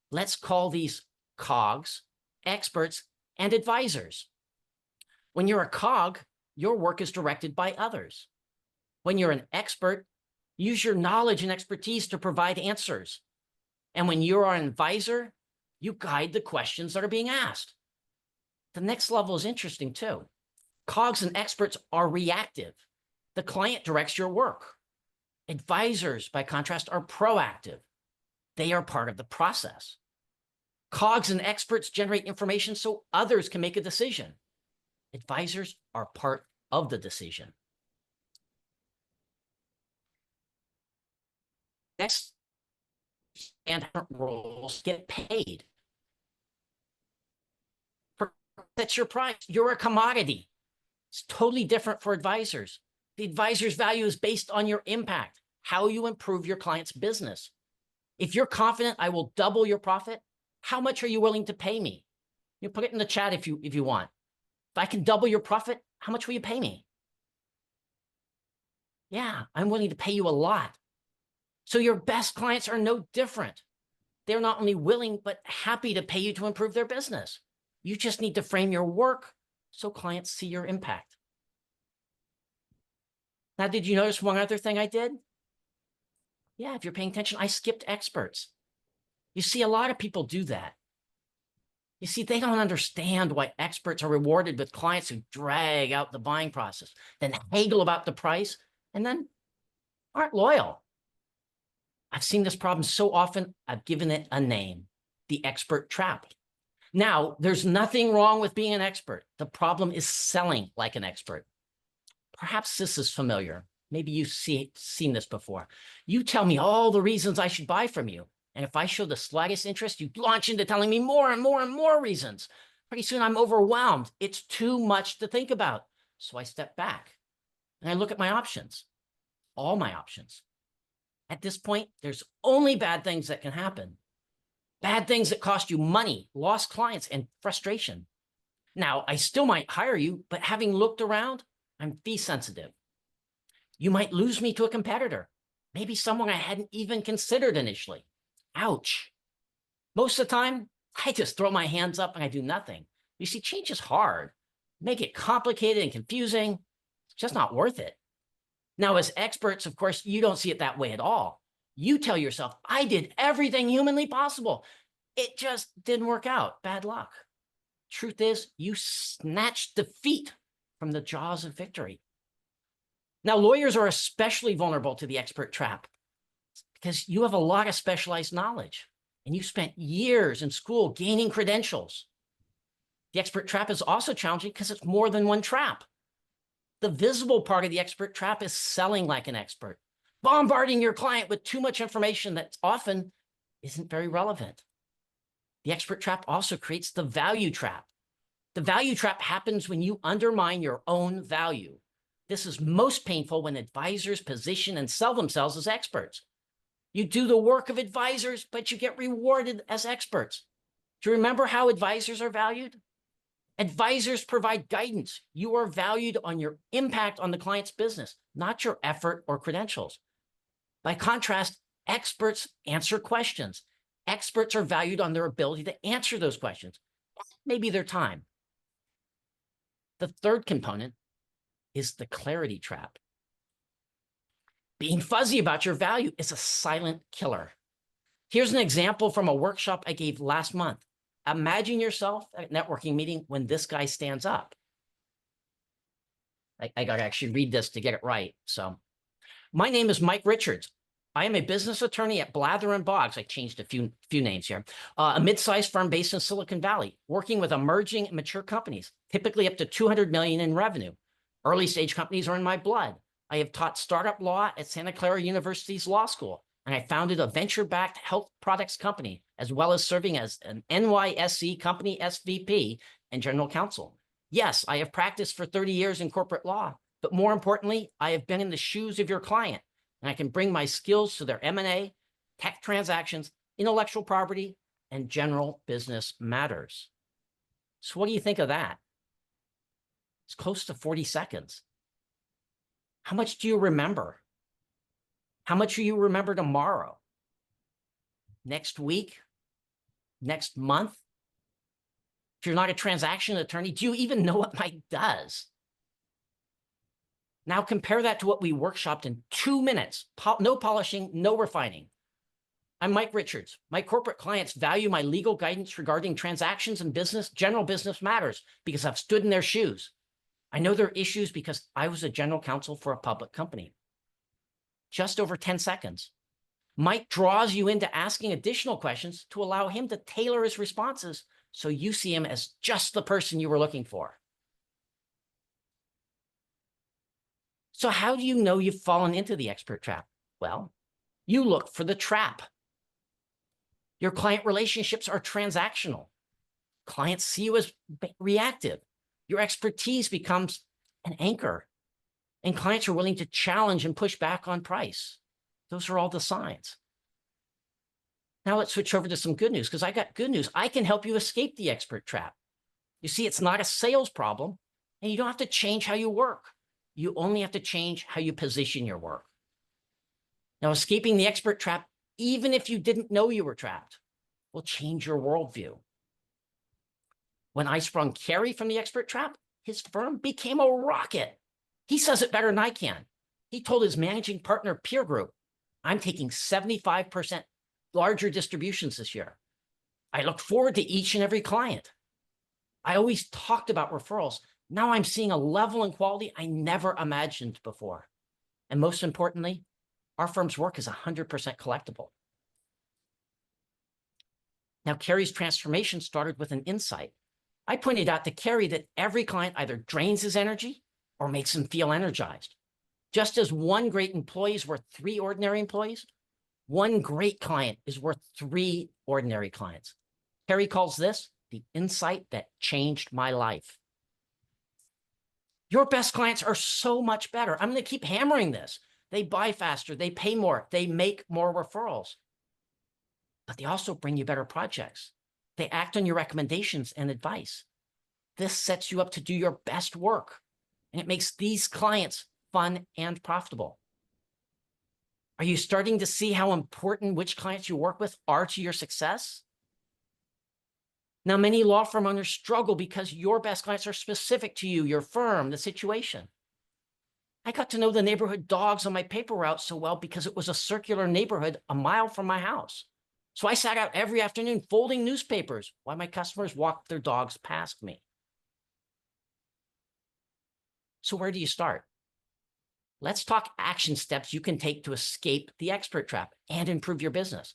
Let's call these cogs, experts, and advisors. When you're a cog, your work is directed by others. When you're an expert, use your knowledge and expertise to provide answers. And when you're an advisor, you guide the questions that are being asked. The next level is interesting too. Cogs and experts are reactive. The client directs your work. Advisors, by contrast, are proactive. They are part of the process. Cogs and experts generate information so others can make a decision. Advisors are part of the decision. Next, and roles get paid. That's your price. You're a commodity. It's totally different for advisors. The advisor's value is based on your impact, how you improve your client's business. If you're confident I will double your profit, how much are you willing to pay me? You put it in the chat if you want. If I can double your profit, how much will you pay me? Yeah, I'm willing to pay you a lot. So your best clients are no different. They're not only willing, but happy to pay you to improve their business. You just need to frame your work so clients see your impact. Now, did you notice one other thing I did? Yeah, if you're paying attention, I skipped experts. You see, a lot of people do that. You see, they don't understand why experts are rewarded with clients who drag out the buying process, then haggle about the price, and then aren't loyal. I've seen this problem so often, I've given it a name, the expert trap. Now, there's nothing wrong with being an expert. The problem is selling like an expert. Perhaps this is familiar. Maybe you've seen this before. You tell me all the reasons I should buy from you. And if I show the slightest interest, you launch into telling me more and more and more reasons. Pretty soon I'm overwhelmed. It's too much to think about. So I step back and I look at my options, all my options. At this point, there's only bad things that can happen. Bad things that cost you money, lost clients, and frustration. Now, I still might hire you, but having looked around, I'm fee sensitive. You might lose me to a competitor, maybe someone I hadn't even considered initially. Ouch. Most of the time, I just throw my hands up and I do nothing. You see, change is hard. Make it complicated and confusing. It's just not worth it. Now, as experts, of course, you don't see it that way at all. You tell yourself, I did everything humanly possible. It just didn't work out. Bad luck. Truth is, you snatched defeat from the jaws of victory. Now, lawyers are especially vulnerable to the expert trap because you have a lot of specialized knowledge and you spent years in school gaining credentials. The expert trap is also challenging because it's more than one trap. The visible part of the expert trap is selling like an expert, bombarding your client with too much information that often isn't very relevant. The expert trap also creates the value trap. The value trap happens when you undermine your own value. This is most painful when advisors position and sell themselves as experts. You do the work of advisors, but you get rewarded as experts. Do you remember how advisors are valued? Advisors provide guidance. You are valued on your impact on the client's business, not your effort or credentials. By contrast, experts answer questions. Experts are valued on their ability to answer those questions, maybe their time. The third component is the clarity trap. Being fuzzy about your value is a silent killer. Here's an example from a workshop I gave last month. Imagine yourself at a networking meeting when this guy stands up. I got to actually read this to get it right. So, my name is Mike Richards. I am a business attorney at Blather and Boggs. I changed a few names here. A mid-sized firm based in Silicon Valley, working with emerging and mature companies, typically up to 200 million in revenue. Early stage companies are in my blood. I have taught startup law at Santa Clara University's law school, and I founded a venture-backed health products company, as well as serving as an NYSE company SVP and general counsel. Yes, I have practiced for 30 years in corporate law, but more importantly, I have been in the shoes of your client, and I can bring my skills to their M&A, tech transactions, intellectual property, and general business matters. So what do you think of that? It's close to 40 seconds. How much do you remember? How much will you remember tomorrow? Next week? Next month? If you're not a transaction attorney, do you even know what Mike does? Now compare that to what we workshopped in 2 minutes. No polishing, no refining. I'm Mike Richards. My corporate clients value my legal guidance regarding transactions and business, general business matters, because I've stood in their shoes. I know their issues because I was a general counsel for a public company. Just over 10 seconds. Mike draws you into asking additional questions to allow him to tailor his responses so you see him as just the person you were looking for. So how do you know you've fallen into the expert trap? Well, you look for the trap. Your client relationships are transactional. Clients see you as reactive. Your expertise becomes an anchor, and clients are willing to challenge and push back on price. Those are all the signs. Now let's switch over to some good news, because I got good news. I can help you escape the expert trap. You see, it's not a sales problem, and you don't have to change how you work. You only have to change how you position your work. Now, escaping the expert trap, even if you didn't know you were trapped, will change your worldview. When I sprung Kerry from the expert trap, his firm became a rocket. He says it better than I can. He told his managing partner peer group, I'm taking 75% larger distributions this year. I look forward to each and every client. I always talked about referrals. Now I'm seeing a level and quality I never imagined before. And most importantly, our firm's work is 100% collectible. Now, Carrie's transformation started with an insight. I pointed out to Carrie that every client either drains his energy or makes him feel energized. Just as one great employee is worth 3 ordinary employees, one great client is worth 3 ordinary clients. Carrie calls this the insight that changed my life. Your best clients are so much better. I'm going to keep hammering this. They buy faster, they pay more, they make more referrals. But they also bring you better projects. They act on your recommendations and advice. This sets you up to do your best work, and it makes these clients fun and profitable. Are you starting to see how important which clients you work with are to your success? Now, many law firm owners struggle because your best clients are specific to you, your firm, the situation. I got to know the neighborhood dogs on my paper route so well because it was a circular neighborhood a mile from my house. So I sat out every afternoon folding newspapers while my customers walked their dogs past me. So where do you start? Let's talk action steps you can take to escape the expert trap and improve your business.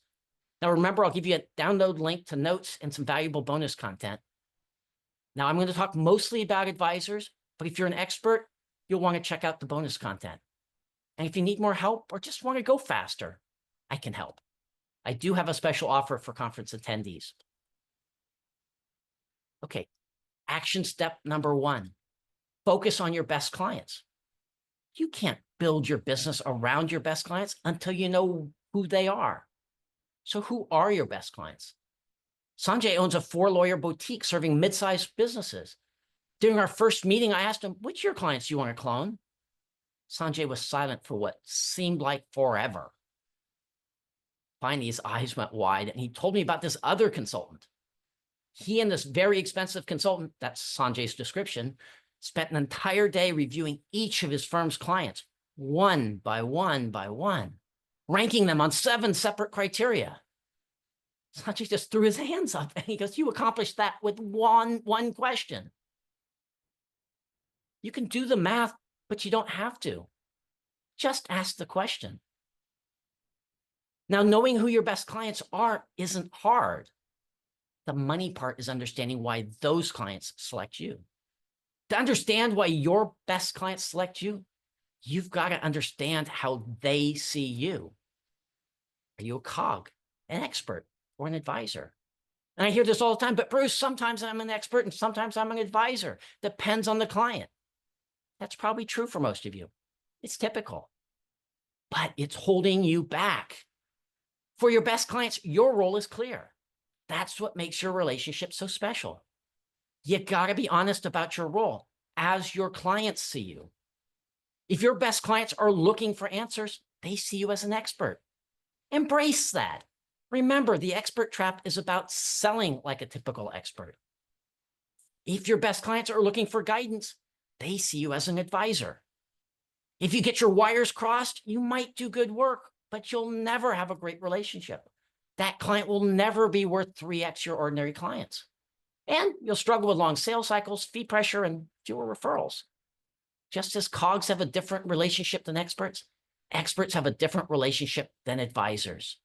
Now, remember, I'll give you a download link to notes and some valuable bonus content. Now, I'm going to talk mostly about advisors, but if you're an expert, you'll want to check out the bonus content. And if you need more help or just want to go faster, I can help. I do have a special offer for conference attendees. Okay, action step number 1, focus on your best clients. You can't build your business around your best clients until you know who they are. So who are your best clients? Sanjay owns a 4-lawyer boutique serving mid-sized businesses. During our first meeting, I asked him, which of your clients do you want to clone? Sanjay was silent for what seemed like forever. Finally, his eyes went wide, and he told me about this other consultant. He and this very expensive consultant, that's Sanjay's description, spent an entire day reviewing each of his firm's clients, one by one by one, ranking them on 7 separate criteria. Sanjay just threw his hands up, and he goes, you accomplished that with one question. You can do the math, but you don't have to. Just ask the question. Now, knowing who your best clients are isn't hard. The money part is understanding why those clients select you. To understand why your best clients select you, you've got to understand how they see you. Are you a cog, an expert, or an advisor? And I hear this all the time, but Bruce, sometimes I'm an expert and sometimes I'm an advisor. Depends on the client. That's probably true for most of you. It's typical, but it's holding you back. For your best clients, your role is clear. That's what makes your relationship so special. You got to be honest about your role as your clients see you. If your best clients are looking for answers, they see you as an expert. Embrace that. Remember, the expert trap is about selling like a typical expert. If your best clients are looking for guidance, they see you as an advisor. If you get your wires crossed, you might do good work, but you'll never have a great relationship. That client will never be worth 3x your ordinary clients. And you'll struggle with long sales cycles, fee pressure, and fewer referrals. Just as cogs have a different relationship than experts, experts have a different relationship than advisors.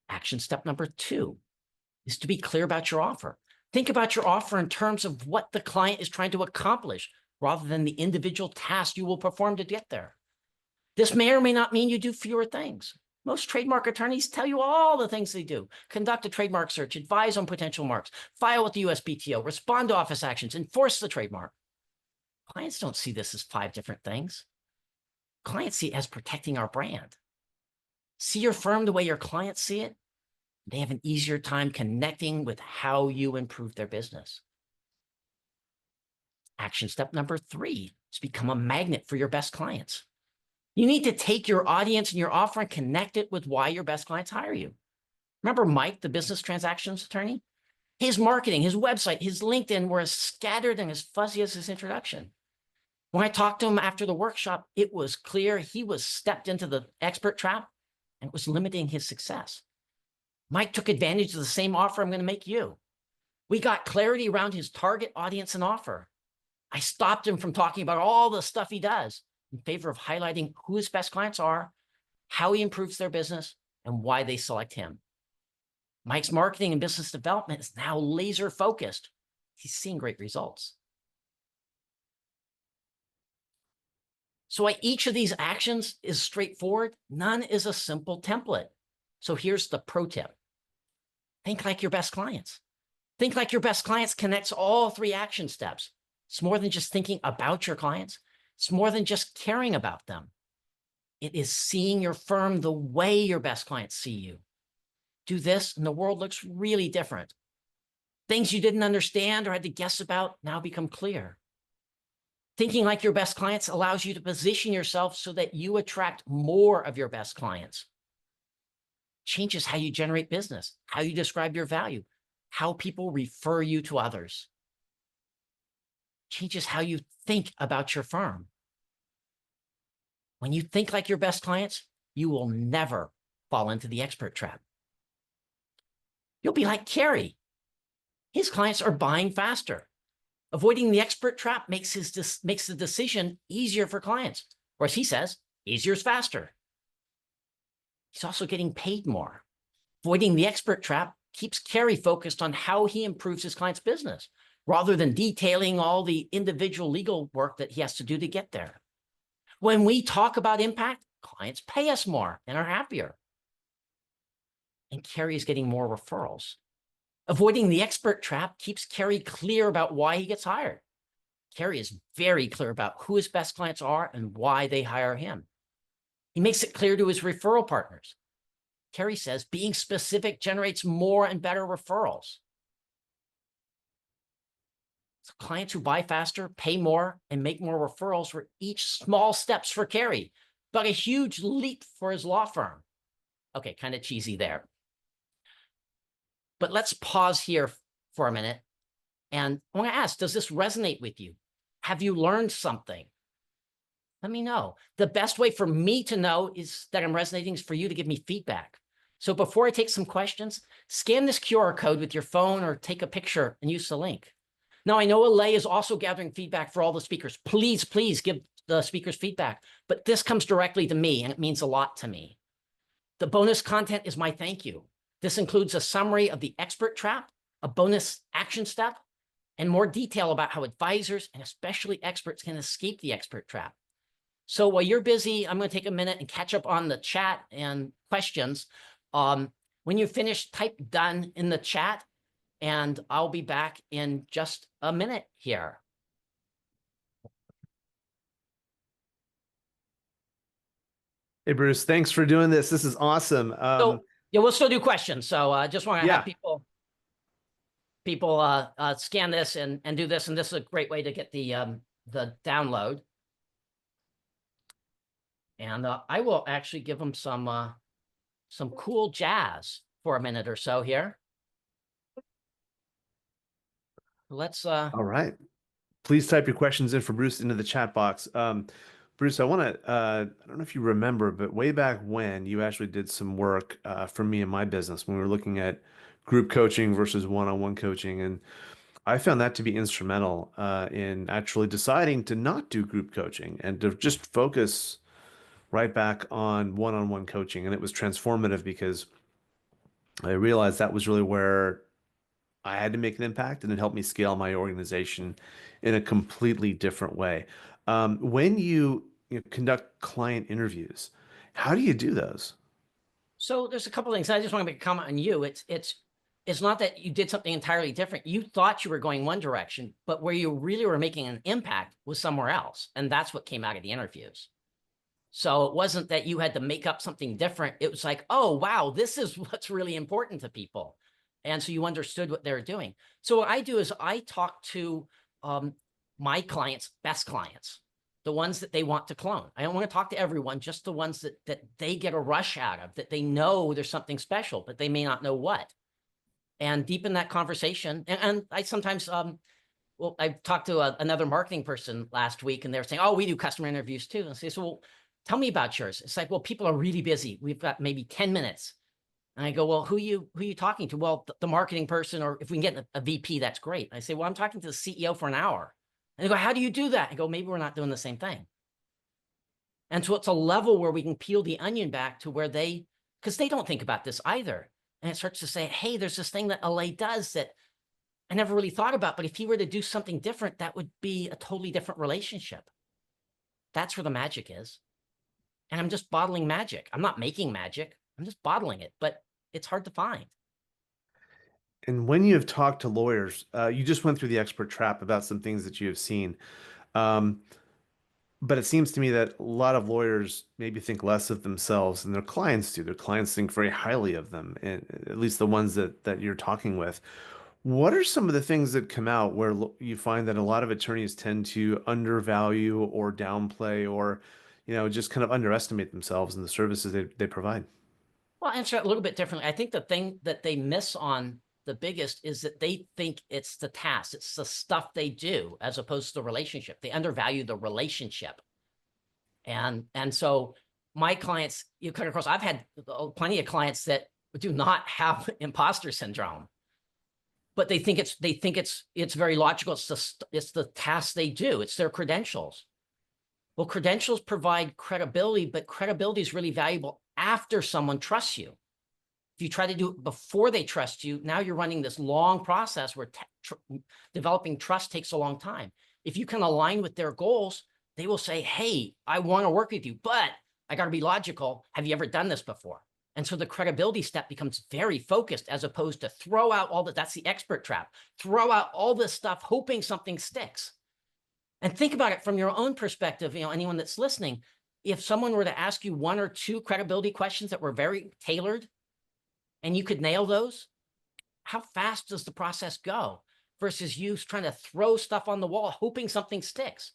Action step number 2 is to be clear about your offer. Think about your offer in terms of what the client is trying to accomplish rather than the individual task you will perform to get there. This may or may not mean you do fewer things. Most trademark attorneys tell you all the things they do: conduct a trademark search, advise on potential marks, file with the USPTO, respond to office actions, enforce the trademark. Clients don't see this as 5 different things. Clients see it as protecting our brand. See your firm the way your clients see it. They have an easier time connecting with how you improve their business. Action step number 3 is become a magnet for your best clients. You need to take your audience and your offer and connect it with why your best clients hire you. Remember Mike, the business transactions attorney? His marketing, his website, his LinkedIn were as scattered and as fuzzy as his introduction. When I talked to him after the workshop, it was clear he was stepped into the expert trap and it was limiting his success. Mike took advantage of the same offer I'm going to make you. We got clarity around his target audience and offer. I stopped him from talking about all the stuff he does in favor of highlighting who his best clients are, how he improves their business, and why they select him. Mike's marketing and business development is now laser focused. He's seeing great results. So each of these actions is straightforward. None is a simple template. So here's the pro tip. Think like your best clients. Think like your best clients connects all 3 action steps. It's more than just thinking about your clients. It's more than just caring about them. It is seeing your firm the way your best clients see you. Do this and the world looks really different. Things you didn't understand or had to guess about now become clear. Thinking like your best clients allows you to position yourself so that you attract more of your best clients. Changes how you generate business, how you describe your value, how people refer you to others. Changes how you think about your firm. When you think like your best clients, you will never fall into the expert trap. You'll be like Kerry. His clients are buying faster. Avoiding the expert trap makes the decision easier for clients. Or as he says, easier is faster. He's also getting paid more. Avoiding the expert trap keeps Kerry focused on how he improves his client's business, rather than detailing all the individual legal work that he has to do to get there. When we talk about impact, clients pay us more and are happier. And Kerry is getting more referrals. Avoiding the expert trap keeps Kerry clear about why he gets hired. Kerry is very clear about who his best clients are and why they hire him. He makes it clear to his referral partners. Kerry says being specific generates more and better referrals. So clients who buy faster, pay more, and make more referrals were each small steps for Kerry, but a huge leap for his law firm. Okay, kind of cheesy there. But let's pause here for a minute. And I want to ask, does this resonate with you? Have you learned something? Let me know. The best way for me to know is that I'm resonating is for you to give me feedback. So before I take some questions, scan this QR code with your phone or take a picture and use the link. Now, I know Alay is also gathering feedback for all the speakers. Please, please give the speakers feedback. But this comes directly to me, and it means a lot to me. The bonus content is my thank you. This includes a summary of the expert trap, a bonus action step, and more detail about how advisors and especially experts can escape the expert trap. So while you're busy, I'm going to take a minute and catch up on the chat and questions. When you finish, type done in the chat, and I'll be back in just a minute here. Hey, Bruce, thanks for doing this. This is awesome. So yeah, we'll still do questions. So I just want to have people scan this and do this, and this is a great way to get the download. And I will actually give them some cool jazz for a minute or so here. Let's all right. Please type your questions in for Bruce into the chat box. Bruce, I want to, I don't know if you remember, but way back when you actually did some work for me in my business when we were looking at group coaching versus one-on-one coaching. And I found that to be instrumental in actually deciding to not do group coaching and to just focus right back on one-on-one coaching. And it was transformative because I realized that was really where I had to make an impact, and it helped me scale my organization in a completely different way. When you conduct client interviews, how do you do those? So there's a couple of things. I just want to make a comment on you. It's not that you did something entirely different. You thought you were going one direction, but where you really were making an impact was somewhere else. And that's what came out of the interviews. So it wasn't that you had to make up something different. It was like, oh, wow, this is what's really important to people. And so you understood what they were doing. So what I do is I talk to my clients' best clients, the ones that they want to clone. I don't want to talk to everyone, just the ones that they get a rush out of, that they know there's something special, but they may not know what. And deepen that conversation. And I sometimes well, I talked to another marketing person last week, and they were saying, "Oh, we do customer interviews too." And I say, "So, well, tell me about yours." It's like, "Well, people are really busy. We've got maybe 10 minutes." And I go, "Well, who you talking to?" "Well, the marketing person, or if we can get a VP, that's great." I say, "Well, I'm talking to the CEO for an hour." And they go, "How do you do that?" I go, "Maybe we're not doing the same thing." And so it's a level where we can peel the onion back to where because they don't think about this either. And it starts to say, hey, there's this thing that LA does that I never really thought about, but if he were to do something different, that would be a totally different relationship. That's where the magic is. And I'm just bottling magic. I'm not making magic. I'm just bottling it, but it's hard to find. And when you have talked to lawyers, you just went through the expert trap about some things that you have seen. Um, but it seems to me that a lot of lawyers maybe think less of themselves than their clients do. Their clients think very highly of them, and at least the ones that you're talking with. What are some of the things that come out where you find that a lot of attorneys tend to undervalue or downplay or, just kind of underestimate themselves and the services they provide? Well, I'll answer it a little bit differently. I think the thing that they miss on the biggest is that they think it's the task, it's the stuff they do, as opposed to the relationship. They undervalue the relationship. And so my clients, you come across, I've had plenty of clients that do not have imposter syndrome, but they think it's very logical. It's the task they do. It's their credentials. Well, credentials provide credibility, but credibility is really valuable after someone trusts you. If you try to do it before they trust you, now you're running this long process where developing trust takes a long time. If you can align with their goals, they will say, hey, I want to work with you, but I got to be logical. Have you ever done this before? And so the credibility step becomes very focused, as opposed to throw out all that. That's the expert trap. Throw out all this stuff, hoping something sticks. And think about it from your own perspective, anyone that's listening. If someone were to ask you one or two credibility questions that were very tailored and you could nail those, how fast does the process go versus you trying to throw stuff on the wall, hoping something sticks?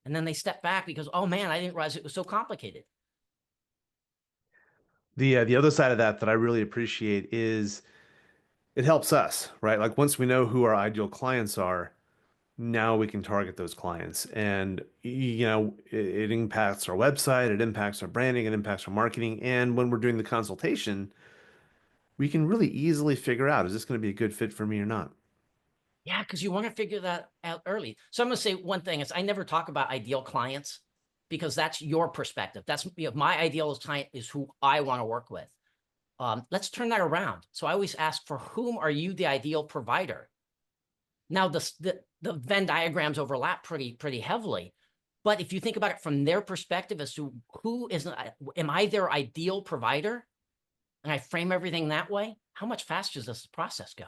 And then they step back because, oh man, I didn't realize it was so complicated. The other side of that I really appreciate is it helps us, right? Like once we know who our ideal clients are, now we can target those clients. And, it impacts our website, it impacts our branding, it impacts our marketing. And when we're doing the consultation, we can really easily figure out, is this going to be a good fit for me or not? Yeah, because you want to figure that out early. So I'm going to say one thing is I never talk about ideal clients because that's your perspective. That's my ideal client is who I want to work with. Let's turn that around. So I always ask, for whom are you the ideal provider? Now the Venn diagrams overlap pretty heavily, but if you think about it from their perspective as to am I their ideal provider, and I frame everything that way, how much faster does the process go?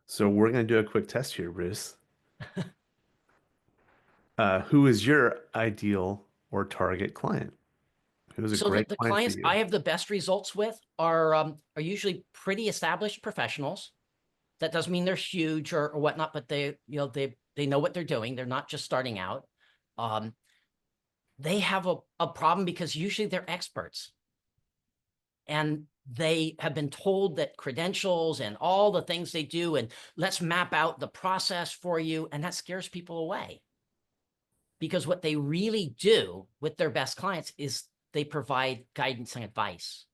So we're going to do a quick test here, Bruce. Who is your ideal or target client? Who is a So great the client for clients you? I have the best results with are usually pretty established professionals. That doesn't mean they're huge or whatnot, but they know what they're doing. They're not just starting out. They have a problem because usually they're experts. And they have been told that credentials and all the things they do, and let's map out the process for you. And that scares people away. Because what they really do with their best clients is they provide guidance and advice.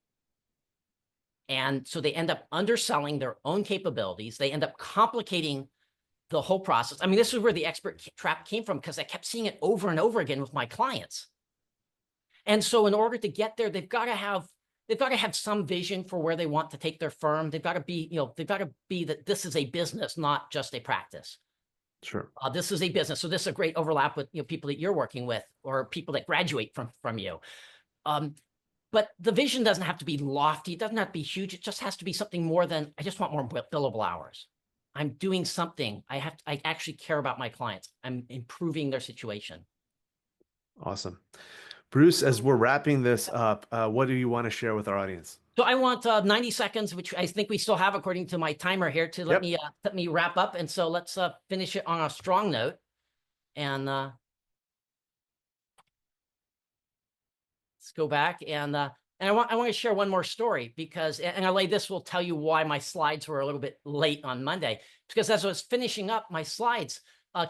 And so they end up underselling their own capabilities. They end up complicating the whole process. I mean, this is where the expert trap came from, because I kept seeing it over and over again with my clients. And so in order to get there, they've got to have some vision for where they want to take their firm. They've got to be that this is a business, not just a practice. Sure. This is a business. So this is a great overlap with people that you're working with or people that graduate from you. But the vision doesn't have to be lofty. It doesn't have to be huge. It just has to be something more than, I just want more billable hours. I'm doing something. I actually care about my clients. I'm improving their situation. Awesome. Bruce, as we're wrapping this up, what do you want to share with our audience? So I want 90 seconds, which I think we still have according to my timer here, to let me wrap up. And so let's finish it on a strong note. And let's go back. And And I want to share one more story because, and LA, this will tell you why my slides were a little bit late on Monday. Because as I was finishing up my slides,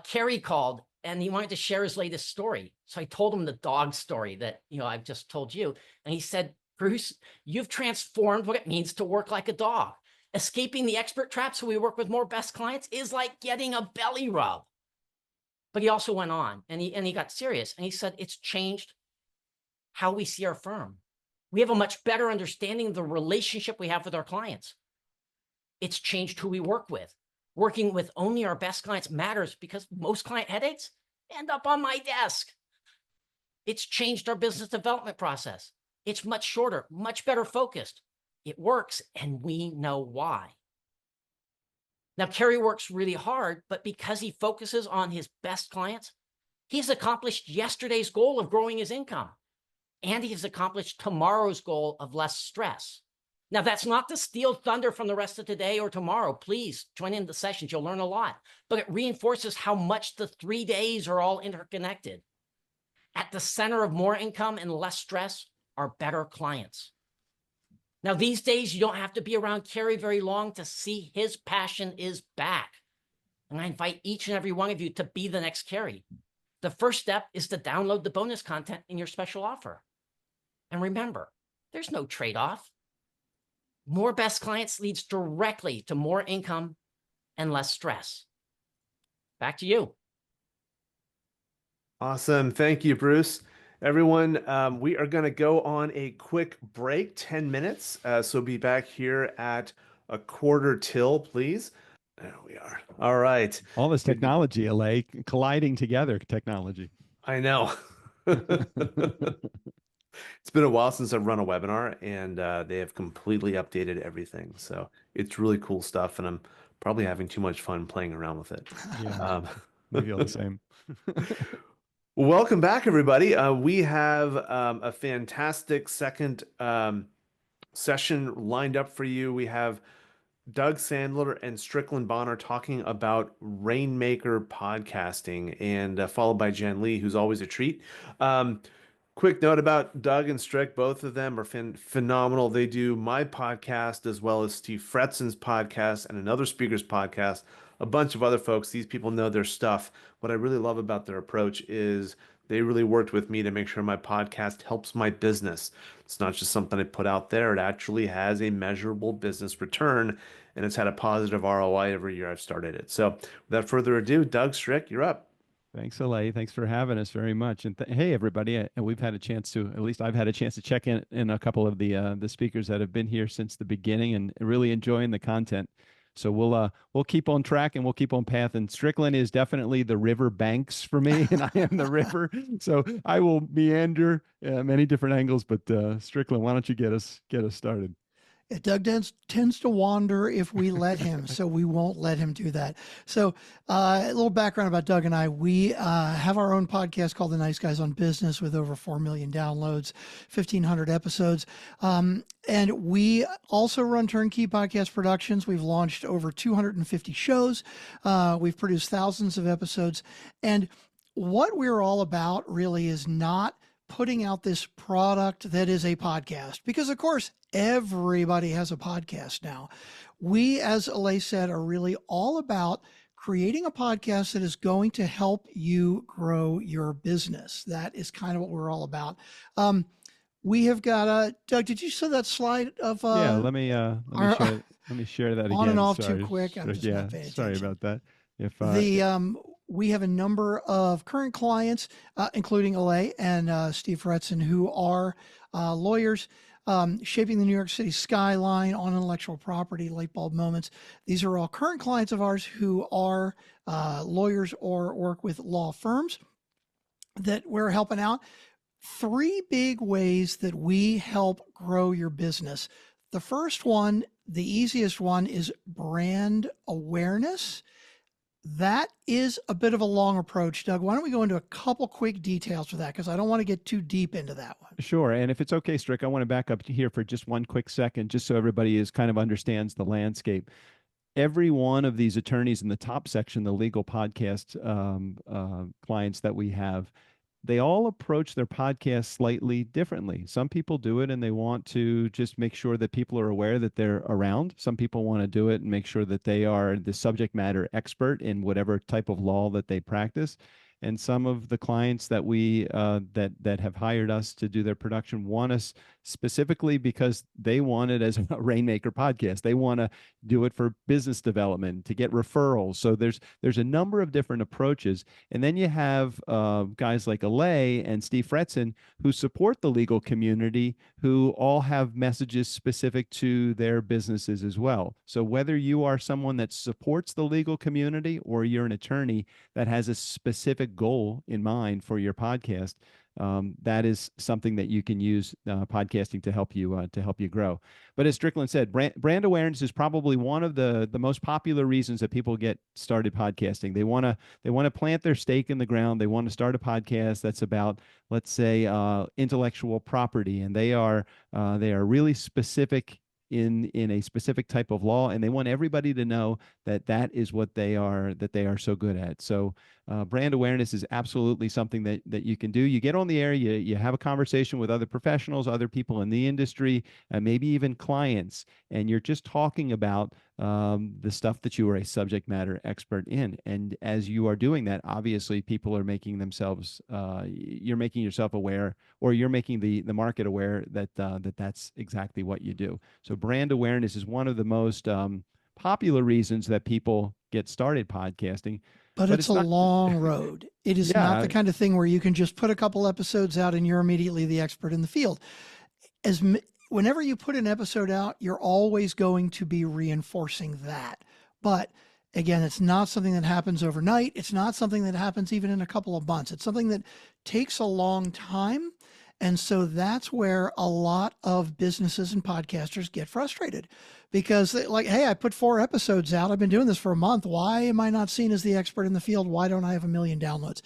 Kerry called and he wanted to share his latest story. So I told him the dog story that, I've just told you. And he said, Bruce, you've transformed what it means to work like a dog. Escaping the expert trap so we work with more best clients is like getting a belly rub. But he also went on and he got serious and he said, it's changed how we see our firm. We have a much better understanding of the relationship we have with our clients. It's changed who we work with. Working with only our best clients matters because most client headaches end up on my desk. It's changed our business development process. It's much shorter, much better focused. It works, and we know why. Now, Kerry works really hard, but because he focuses on his best clients, he's accomplished yesterday's goal of growing his income. And he's accomplished tomorrow's goal of less stress. Now, that's not to steal thunder from the rest of today or tomorrow. Please join in the sessions. You'll learn a lot. But it reinforces how much the 3 days are all interconnected. At the center of more income and less stress are better clients. Now, these days, you don't have to be around Kerry very long to see his passion is back. And I invite each and every one of you to be the next Kerry. The first step is to download the bonus content in your special offer. And remember, there's no trade-off. More best clients leads directly to more income and less stress. Back to you. Awesome. Thank you, Bruce. Everyone, we are going to go on a quick break, 10 minutes. So be back here at a quarter till, please. There we are. All right. All this technology, LA, colliding together technology. I know. It's been a while since I've run a webinar, and they have completely updated everything. So it's really cool stuff, and I'm probably having too much fun playing around with it. Yeah, I feel the same. Welcome back, everybody. We have a fantastic second session lined up for you. We have Doug Sandler and Strickland Bonner talking about Rainmaker podcasting, and followed by Jen Lee, who's always a treat. Quick note about Doug and Strick. Both of them are phenomenal. They do my podcast as well as Steve Fretson's podcast and another speaker's podcast, a bunch of other folks. These people know their stuff. What I really love about their approach is they really worked with me to make sure my podcast helps my business. It's not just something I put out there. It actually has a measurable business return, and it's had a positive ROI every year I've started it. So without further ado, Doug, Strick, you're up. Thanks, LA. Thanks for having us very much. And hey, everybody, we've had a chance to, at least I've had a chance to check in a couple of the speakers that have been here since the beginning and really enjoying the content. So we'll keep on track and we'll keep on path. And Strickland is definitely the river banks for me, and I am the river. So I will meander many different angles. But Strickland, why don't you get us started? Doug tends to wander if we let him, so we won't let him do that. So a little background about Doug and I. We have our own podcast called The Nice Guys on Business with over 4 million downloads, 1,500 episodes. And we also run Turnkey Podcast Productions. We've launched over 250 shows. We've produced thousands of episodes. And what we're all about really is not putting out this product that is a podcast, because of course everybody has a podcast now. We, as Alay said, are really all about creating a podcast that is going to help you grow your business. That is kind of what we're all about. We have got Doug, did you show that slide of yeah, let me share that again. On and off sorry. too quick. I'm just not paying sorry attention. about that. If we have a number of current clients, including Alay and Steve Fretson, who are lawyers shaping the New York City skyline on intellectual property, light bulb moments. These are all current clients of ours who are lawyers or work with law firms that we're helping out. 3 big ways that we help grow your business. The first one, the easiest one, is brand awareness. That is a bit of a long approach. Doug, why don't we go into a couple quick details for that? Because I don't want to get too deep into that one. Sure. And if it's okay, Strick, I want to back up here for just one quick second, just so everybody is kind of understands the landscape. Every one of these attorneys in the top section, the legal podcast clients that we have, they all approach their podcast slightly differently. Some people do it and they want to just make sure that people are aware that they're around. Some people want to do it and make sure that they are the subject matter expert in whatever type of law that they practice. And some of the clients that we that have hired us to do their production want us specifically because they want it as a Rainmaker podcast. They want to do it for business development, to get referrals. So there's a number of different approaches. And then you have guys like Alay and Steve Fretson who support the legal community, who all have messages specific to their businesses as well. So whether you are someone that supports the legal community or you're an attorney that has a specific goal in mind for your podcast, that is something that you can use podcasting to help you grow. But as Strickland said, brand awareness is probably one of the most popular reasons that people get started podcasting. They want to plant their stake in the ground. They want to start a podcast that's about, let's say, intellectual property, and they are really specific in a specific type of law, and they want everybody to know that is what they are so good at. So brand awareness is absolutely something that you can do. You get on the air, you have a conversation with other professionals, other people in the industry, maybe even clients, and you're just talking about the stuff that you are a subject matter expert in. And as you are doing that, obviously people are making themselves, you're making yourself aware, or you're making the market aware that that's exactly what you do. So brand awareness is one of the most popular reasons that people get started podcasting. But it's a not, long road. It is not the kind of thing where you can just put a couple episodes out and you're immediately the expert in the field. Whenever you put an episode out, you're always going to be reinforcing that. But again, it's not something that happens overnight. It's not something that happens even in a couple of months. It's something that takes a long time. And so that's where a lot of businesses and podcasters get frustrated because like, hey, I put 4 episodes out. I've been doing this for a month. Why am I not seen as the expert in the field? Why don't I have 1 million downloads?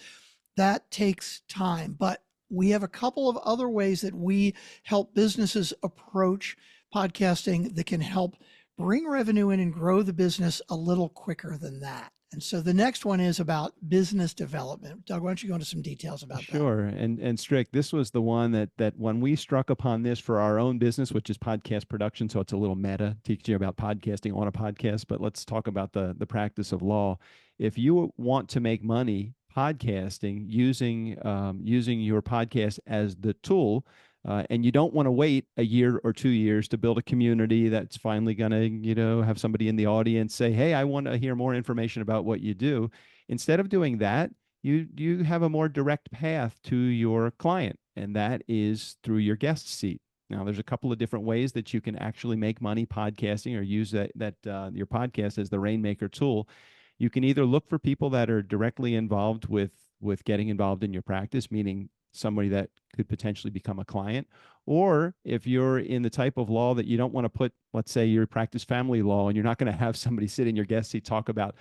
That takes time. But we have a couple of other ways that we help businesses approach podcasting that can help bring revenue in and grow the business a little quicker than that. And so the next one is about business development. Doug, why don't you go into some details about that? Sure. And Strick, this was the one that when we struck upon this for our own business, which is podcast production, so it's a little meta, teaching you about podcasting on a podcast, but let's talk about the practice of law. If you want to make money podcasting using your podcast as the tool, and you don't want to wait a year or 2 years to build a community that's finally going to, have somebody in the audience say, hey, I want to hear more information about what you do. Instead of doing that, you have a more direct path to your client, and that is through your guest seat. Now, there's a couple of different ways that you can actually make money podcasting or use your podcast as the Rainmaker tool. You can either look for people that are directly involved with getting involved in your practice, meaning somebody that could potentially become a client. Or if you're in the type of law that you don't want to put, let's say you practice family law and you're not going to have somebody sit in your guest seat talk about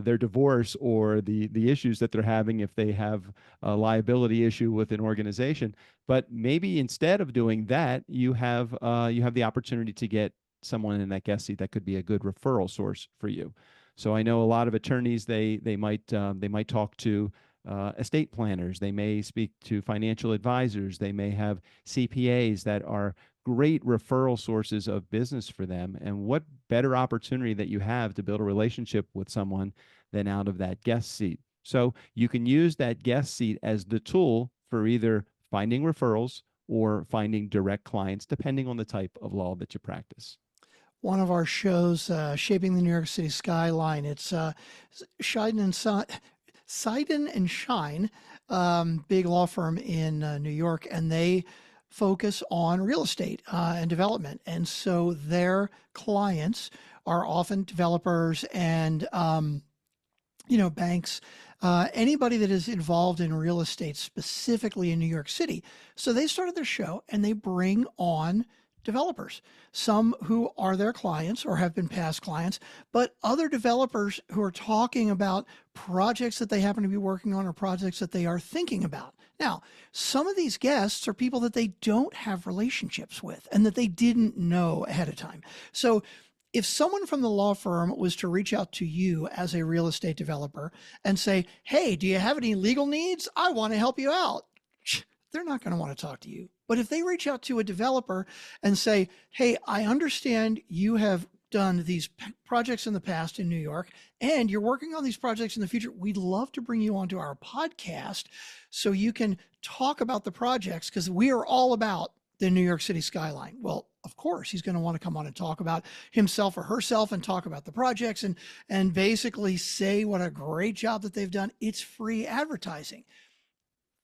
their divorce or the issues that they're having if they have a liability issue with an organization. But maybe instead of doing that, you have the opportunity to get someone in that guest seat that could be a good referral source for you. So I know a lot of attorneys, they might talk to estate planners. They may speak to financial advisors. They may have CPAs that are great referral sources of business for them. And what better opportunity that you have to build a relationship with someone than out of that guest seat. So you can use that guest seat as the tool for either finding referrals or finding direct clients, depending on the type of law that you practice. One of our shows, Shaping the New York City Skyline, it's Seiden and Shine, big law firm in New York, and they focus on real estate and development. And so their clients are often developers and, banks, anybody that is involved in real estate, specifically in New York City. So they started their show and they bring on developers, some who are their clients or have been past clients, but other developers who are talking about projects that they happen to be working on or projects that they are thinking about. Now, some of these guests are people that they don't have relationships with and that they didn't know ahead of time. So if someone from the law firm was to reach out to you as a real estate developer and say, hey, do you have any legal needs? I want to help you out. they're not going to want to talk to you. But if they reach out to a developer and say, hey, I understand you have done these projects in the past in New York, and you're working on these projects in the future, we'd love to bring you onto our podcast so you can talk about the projects, because we are all about the New York City skyline. Well, of course, he's going to want to come on and talk about himself or herself and talk about the projects and basically say what a great job that they've done. It's free advertising.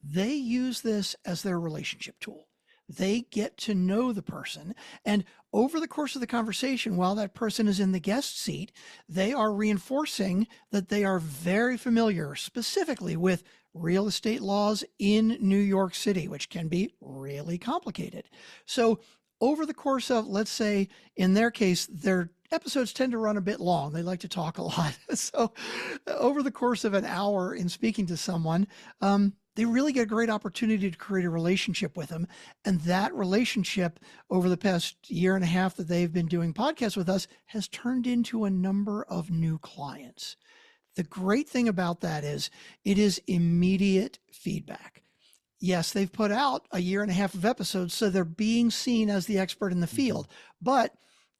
They use this as their relationship tool. They get to know the person. And over the course of the conversation, while that person is in the guest seat, they are reinforcing that they are very familiar specifically with real estate laws in New York City, which can be really complicated. So over the course of, let's say, in their case, their episodes tend to run a bit long. They like to talk a lot. So over the course of an hour in speaking to someone, they really get a great opportunity to create a relationship with them. And that relationship over the past year and a half that they've been doing podcasts with us has turned into a number of new clients. The great thing about that is it is immediate feedback. Yes, they've put out a year and a half of episodes, so they're being seen as the expert in the field. But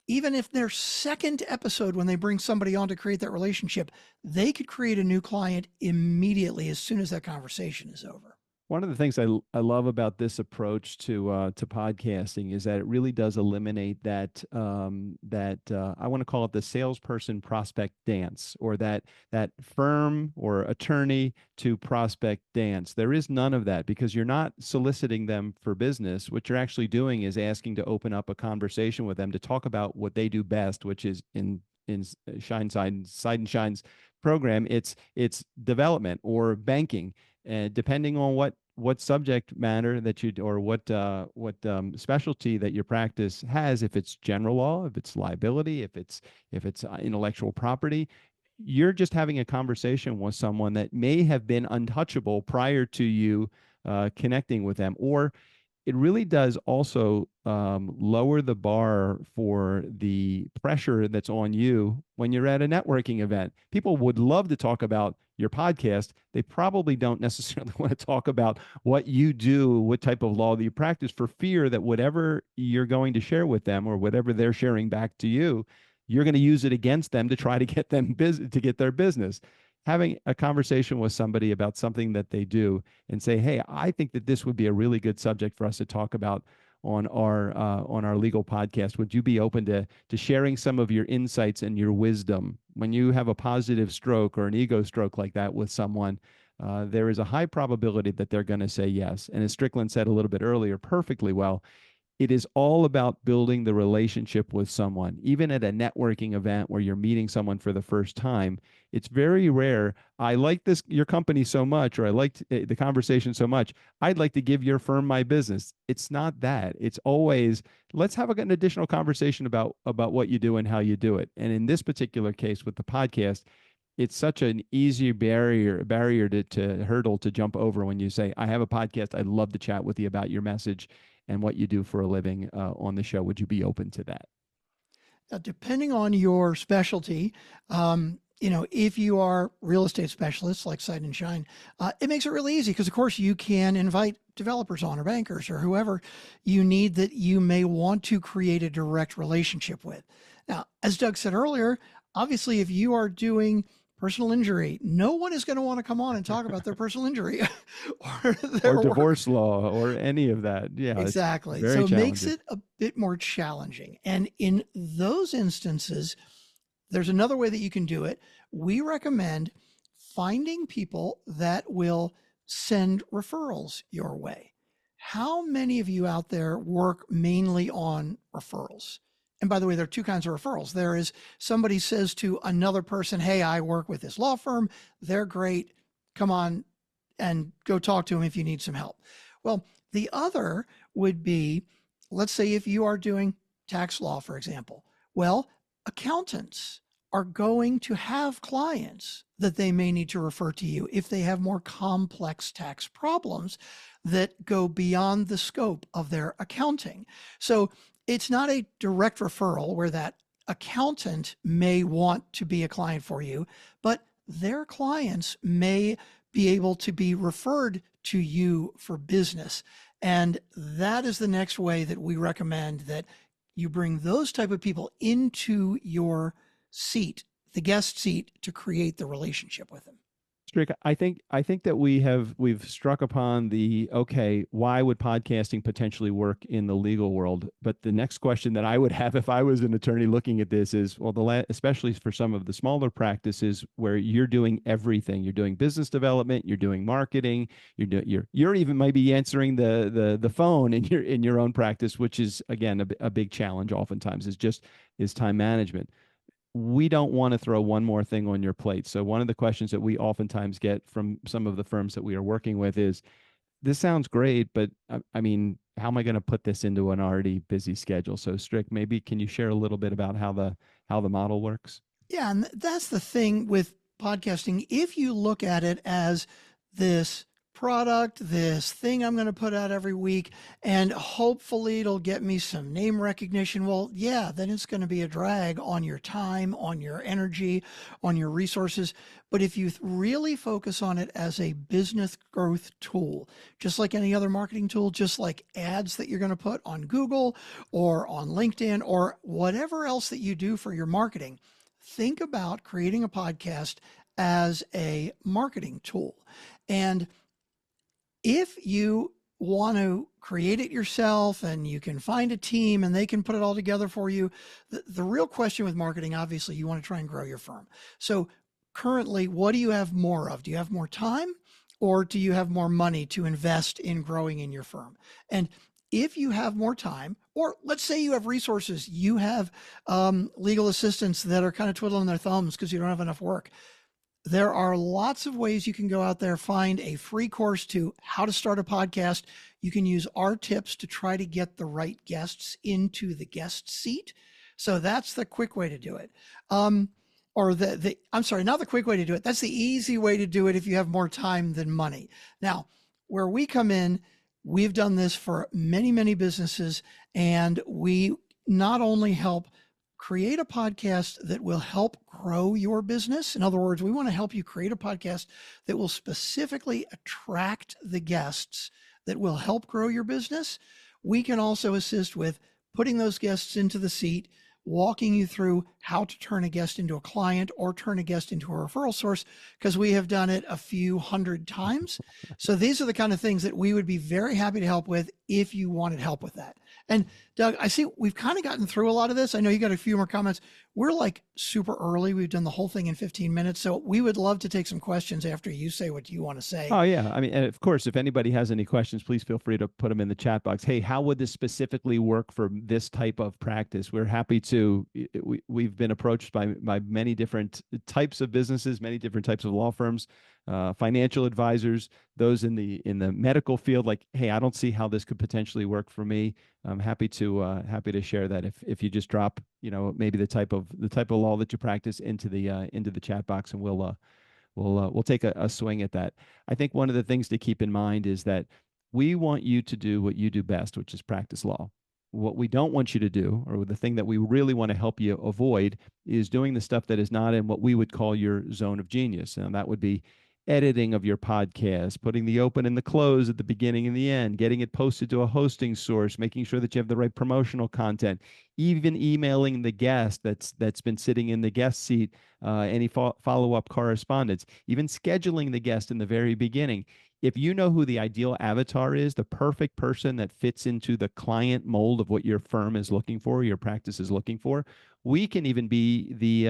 even if their second episode, when they bring somebody on to create that relationship, they could create a new client immediately as soon as that conversation is over. One of the things I love about this approach to podcasting is that it really does eliminate that I want to call it the salesperson prospect dance, or that firm or attorney to prospect dance. There is none of that, because you're not soliciting them for business. What you're actually doing is asking to open up a conversation with them to talk about what they do best, which is in Side and Shine's program, it's development or banking. Depending on what subject matter that you, or what specialty that your practice has, if it's general law, if it's liability, if it's intellectual property, you're just having a conversation with someone that may have been untouchable prior to you connecting with them. Or it really does also lower the bar for the pressure that's on you when you're at a networking event. People would love to talk about your podcast. They probably don't necessarily want to talk about what you do, what type of law that you practice, for fear that whatever you're going to share with them, or whatever they're sharing back to you, you're going to use it against them to try to get them to get their business. Having a conversation with somebody about something that they do and say, hey, I think that this would be a really good subject for us to talk about on our legal podcast. Would you be open to sharing some of your insights and your wisdom? When you have a positive stroke or an ego stroke like that with someone, there is a high probability that they're going to say yes. And as Strickland said a little bit earlier, perfectly well, it is all about building the relationship with someone. Even at a networking event where you're meeting someone for the first time, it's very rare. I like your company so much, or I liked the conversation so much, I'd like to give your firm my business. It's not that. It's always, let's have an additional conversation about what you do and how you do it. And in this particular case with the podcast, it's such an easy barrier to hurdle to jump over when you say, I have a podcast. I'd love to chat with you about your message and what you do for a living on the show. Would you be open to that? Depending on your specialty, if you are real estate specialists like Side and Shine, it makes it really easy, because of course you can invite developers on, or bankers, or whoever you need that you may want to create a direct relationship with. Now, as Doug said earlier, obviously if you are doing personal injury, no one is going to want to come on and talk about their personal injury or divorce law or any of that. Yeah, exactly. So it makes it a bit more challenging. And in those instances, there's another way that you can do it. We recommend finding people that will send referrals your way. How many of you out there work mainly on referrals? And by the way, there are two kinds of referrals. There is somebody says to another person, hey, I work with this law firm. They're great. Come on and go talk to them if you need some help. Well, the other would be, let's say if you are doing tax law, for example. Well, accountants are going to have clients that they may need to refer to you if they have more complex tax problems that go beyond the scope of their accounting. So it's not a direct referral where that accountant may want to be a client for you, but their clients may be able to be referred to you for business. And that is the next way that we recommend that you bring those type of people into your seat, the guest seat, to create the relationship with them. Strick, I think that we've struck upon the, okay, why would podcasting potentially work in the legal world? But the next question that I would have if I was an attorney looking at this is, well, especially for some of the smaller practices where you're doing everything, you're doing business development, you're doing marketing, you're even maybe answering the phone in your own practice, which is again a big challenge. Oftentimes is time management. We don't want to throw one more thing on your plate. So one of the questions that we oftentimes get from some of the firms that we are working with is, this sounds great, but I mean, how am I going to put this into an already busy schedule? So Strick, maybe can you share a little bit about how the model works? Yeah, and that's the thing with podcasting. If you look at it as this product, this thing I'm going to put out every week, and hopefully it'll get me some name recognition, well, yeah, then it's going to be a drag on your time, on your energy, on your resources. But if you really focus on it as a business growth tool, just like any other marketing tool, just like ads that you're going to put on Google or on LinkedIn or whatever else that you do for your marketing, think about creating a podcast as a marketing tool. And if you want to create it yourself and you can find a team and they can put it all together for you, the real question with marketing, obviously, you want to try and grow your firm. So currently, what do you have more of? Do you have more time, or do you have more money to invest in growing in your firm? And if you have more time, or let's say you have resources, you have legal assistants that are kind of twiddling their thumbs because you don't have enough work. There are lots of ways you can go out there, find a free course to how to start a podcast. You can use our tips to try to get the right guests into the guest seat. So that's the quick way to do it. I'm sorry, not the quick way to do it. That's the easy way to do it if you have more time than money. Now, where we come in, we've done this for many, many businesses, and we not only help create a podcast that will help grow your business. In other words, we want to help you create a podcast that will specifically attract the guests that will help grow your business. We can also assist with putting those guests into the seat, walking you through how to turn a guest into a client or turn a guest into a referral source, because we have done it a few hundred times. So these are the kind of things that we would be very happy to help with if you wanted help with that. And Doug, I see we've kind of gotten through a lot of this. I know you got a few more comments. We're like super early. We've done the whole thing in 15 minutes. So we would love to take some questions after you say what you want to say. Oh, yeah. I mean, and of course, if anybody has any questions, please feel free to put them in the chat box. Hey, how would this specifically work for this type of practice? We're happy to, we've been approached by many different types of businesses, many different types of law firms, financial advisors, those in the medical field, like, hey, I don't see how this could potentially work for me. I'm happy to share that if you just drop, maybe the type of law that you practice into the chat box, and we'll take a swing at that. I think one of the things to keep in mind is that we want you to do what you do best, which is practice law. What we don't want you to do, or the thing that we really want to help you avoid, is doing the stuff that is not in what we would call your zone of genius. And that would be editing of your podcast, putting the open and the close at the beginning and the end, getting it posted to a hosting source, making sure that you have the right promotional content, even emailing the guest that's been sitting in the guest seat, any follow-up correspondence, even scheduling the guest in the very beginning. If you know who the ideal avatar is, the perfect person that fits into the client mold of what your firm is looking for, your practice is looking for, we can even be the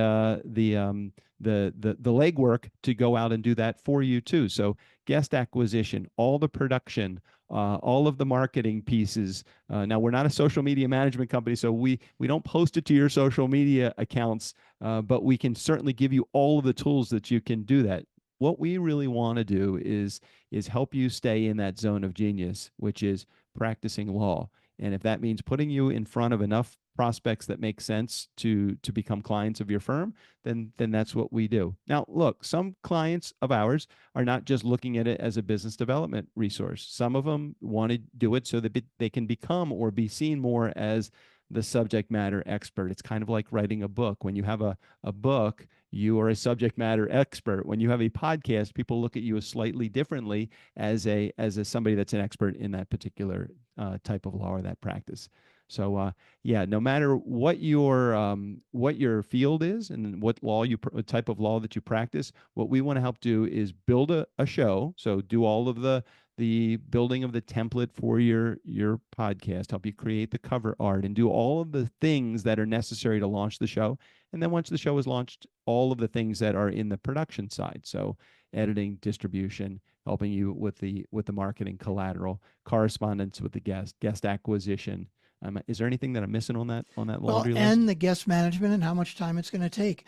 legwork to go out and do that for you too. So guest acquisition, all the production, all of the marketing pieces. Now, we're not a social media management company, so we don't post it to your social media accounts, but we can certainly give you all of the tools that you can do that. What we really want to do is help you stay in that zone of genius, which is practicing law. And if that means putting you in front of enough prospects that make sense to become clients of your firm, then that's what we do. Now, look, some clients of ours are not just looking at it as a business development resource. Some of them want to do it so that they can become or be seen more as the subject matter expert. It's kind of like writing a book. When you have a book, you are a subject matter expert. When you have a podcast, people look at you slightly differently as a somebody that's an expert in that particular type of law or that practice. So yeah, no matter what your field is and what what type of law that you practice, what we want to help do is build a show. So do all of the building of the template for your podcast, help you create the cover art, and do all of the things that are necessary to launch the show. And then once the show is launched, all of the things that are in the production side. So editing, distribution, helping you with the marketing collateral, correspondence with the guest acquisition. Is there anything that I'm missing on that laundry list? And the guest management and how much time it's going to take.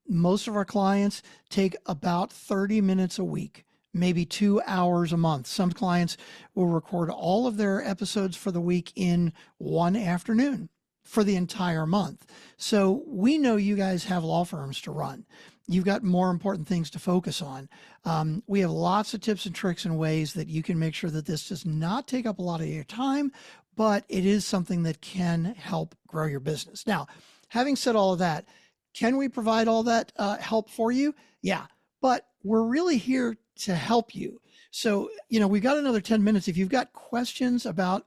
Most of our clients take about 30 minutes a week, maybe 2 hours a month. Some clients will record all of their episodes for the week in one afternoon for the entire month. So we know you guys have law firms to run. You've got more important things to focus on. We have lots of tips and tricks and ways that you can make sure that this does not take up a lot of your time, but it is something that can help grow your business. Now, having said all of that, can we provide all that help for you? Yeah, but we're really here to help you. So, we've got another 10 minutes. If you've got questions about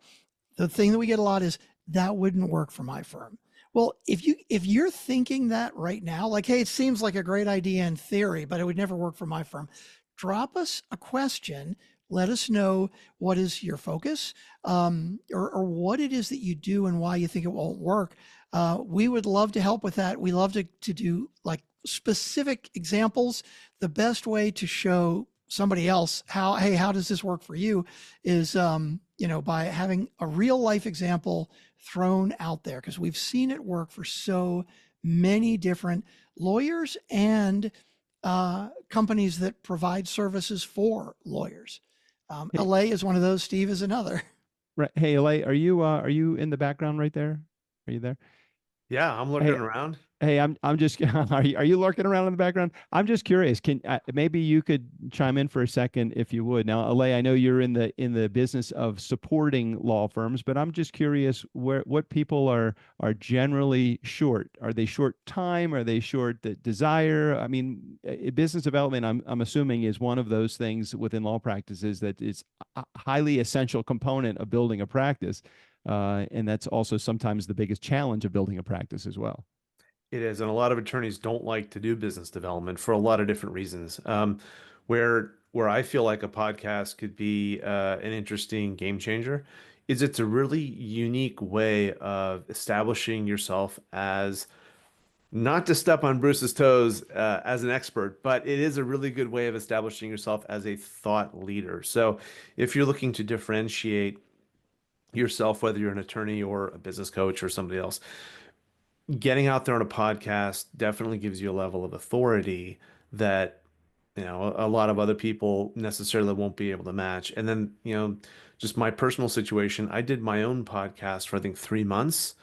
the thing that we get a lot is, that wouldn't work for my firm. Well, if you're thinking that right now, like, hey, it seems like a great idea in theory, but it would never work for my firm, drop us a question. Let us know what is your focus, or what it is that you do and why you think it won't work. We would love to help with that. We love to do like specific examples. The best way to show somebody else how does this work for you is, by having a real life example thrown out there, because we've seen it work for so many different lawyers and companies that provide services for lawyers. LA is one of those. Steve is another. Right. Hey, LA, are you in the background right there? Are you there? Yeah, I'm looking around. Hey, I'm just are you lurking around in the background? I'm just curious. Can maybe you could chime in for a second if you would. Now, Alay, I know you're in the business of supporting law firms, but I'm just curious what people are generally short. Are they short time? Are they short the desire? I mean, business development, I'm assuming, is one of those things within law practices that is a highly essential component of building a practice, and that's also sometimes the biggest challenge of building a practice as well. It is, and a lot of attorneys don't like to do business development for a lot of different reasons. Where I feel like a podcast could be an interesting game changer is it's a really unique way of establishing yourself as, not to step on Bruce's toes as an expert, but it is a really good way of establishing yourself as a thought leader. So if you're looking to differentiate yourself, whether you're an attorney or a business coach or somebody else, getting out there on a podcast definitely gives you a level of authority that, a lot of other people necessarily won't be able to match. And then, just my personal situation, I did my own podcast for I think 3 months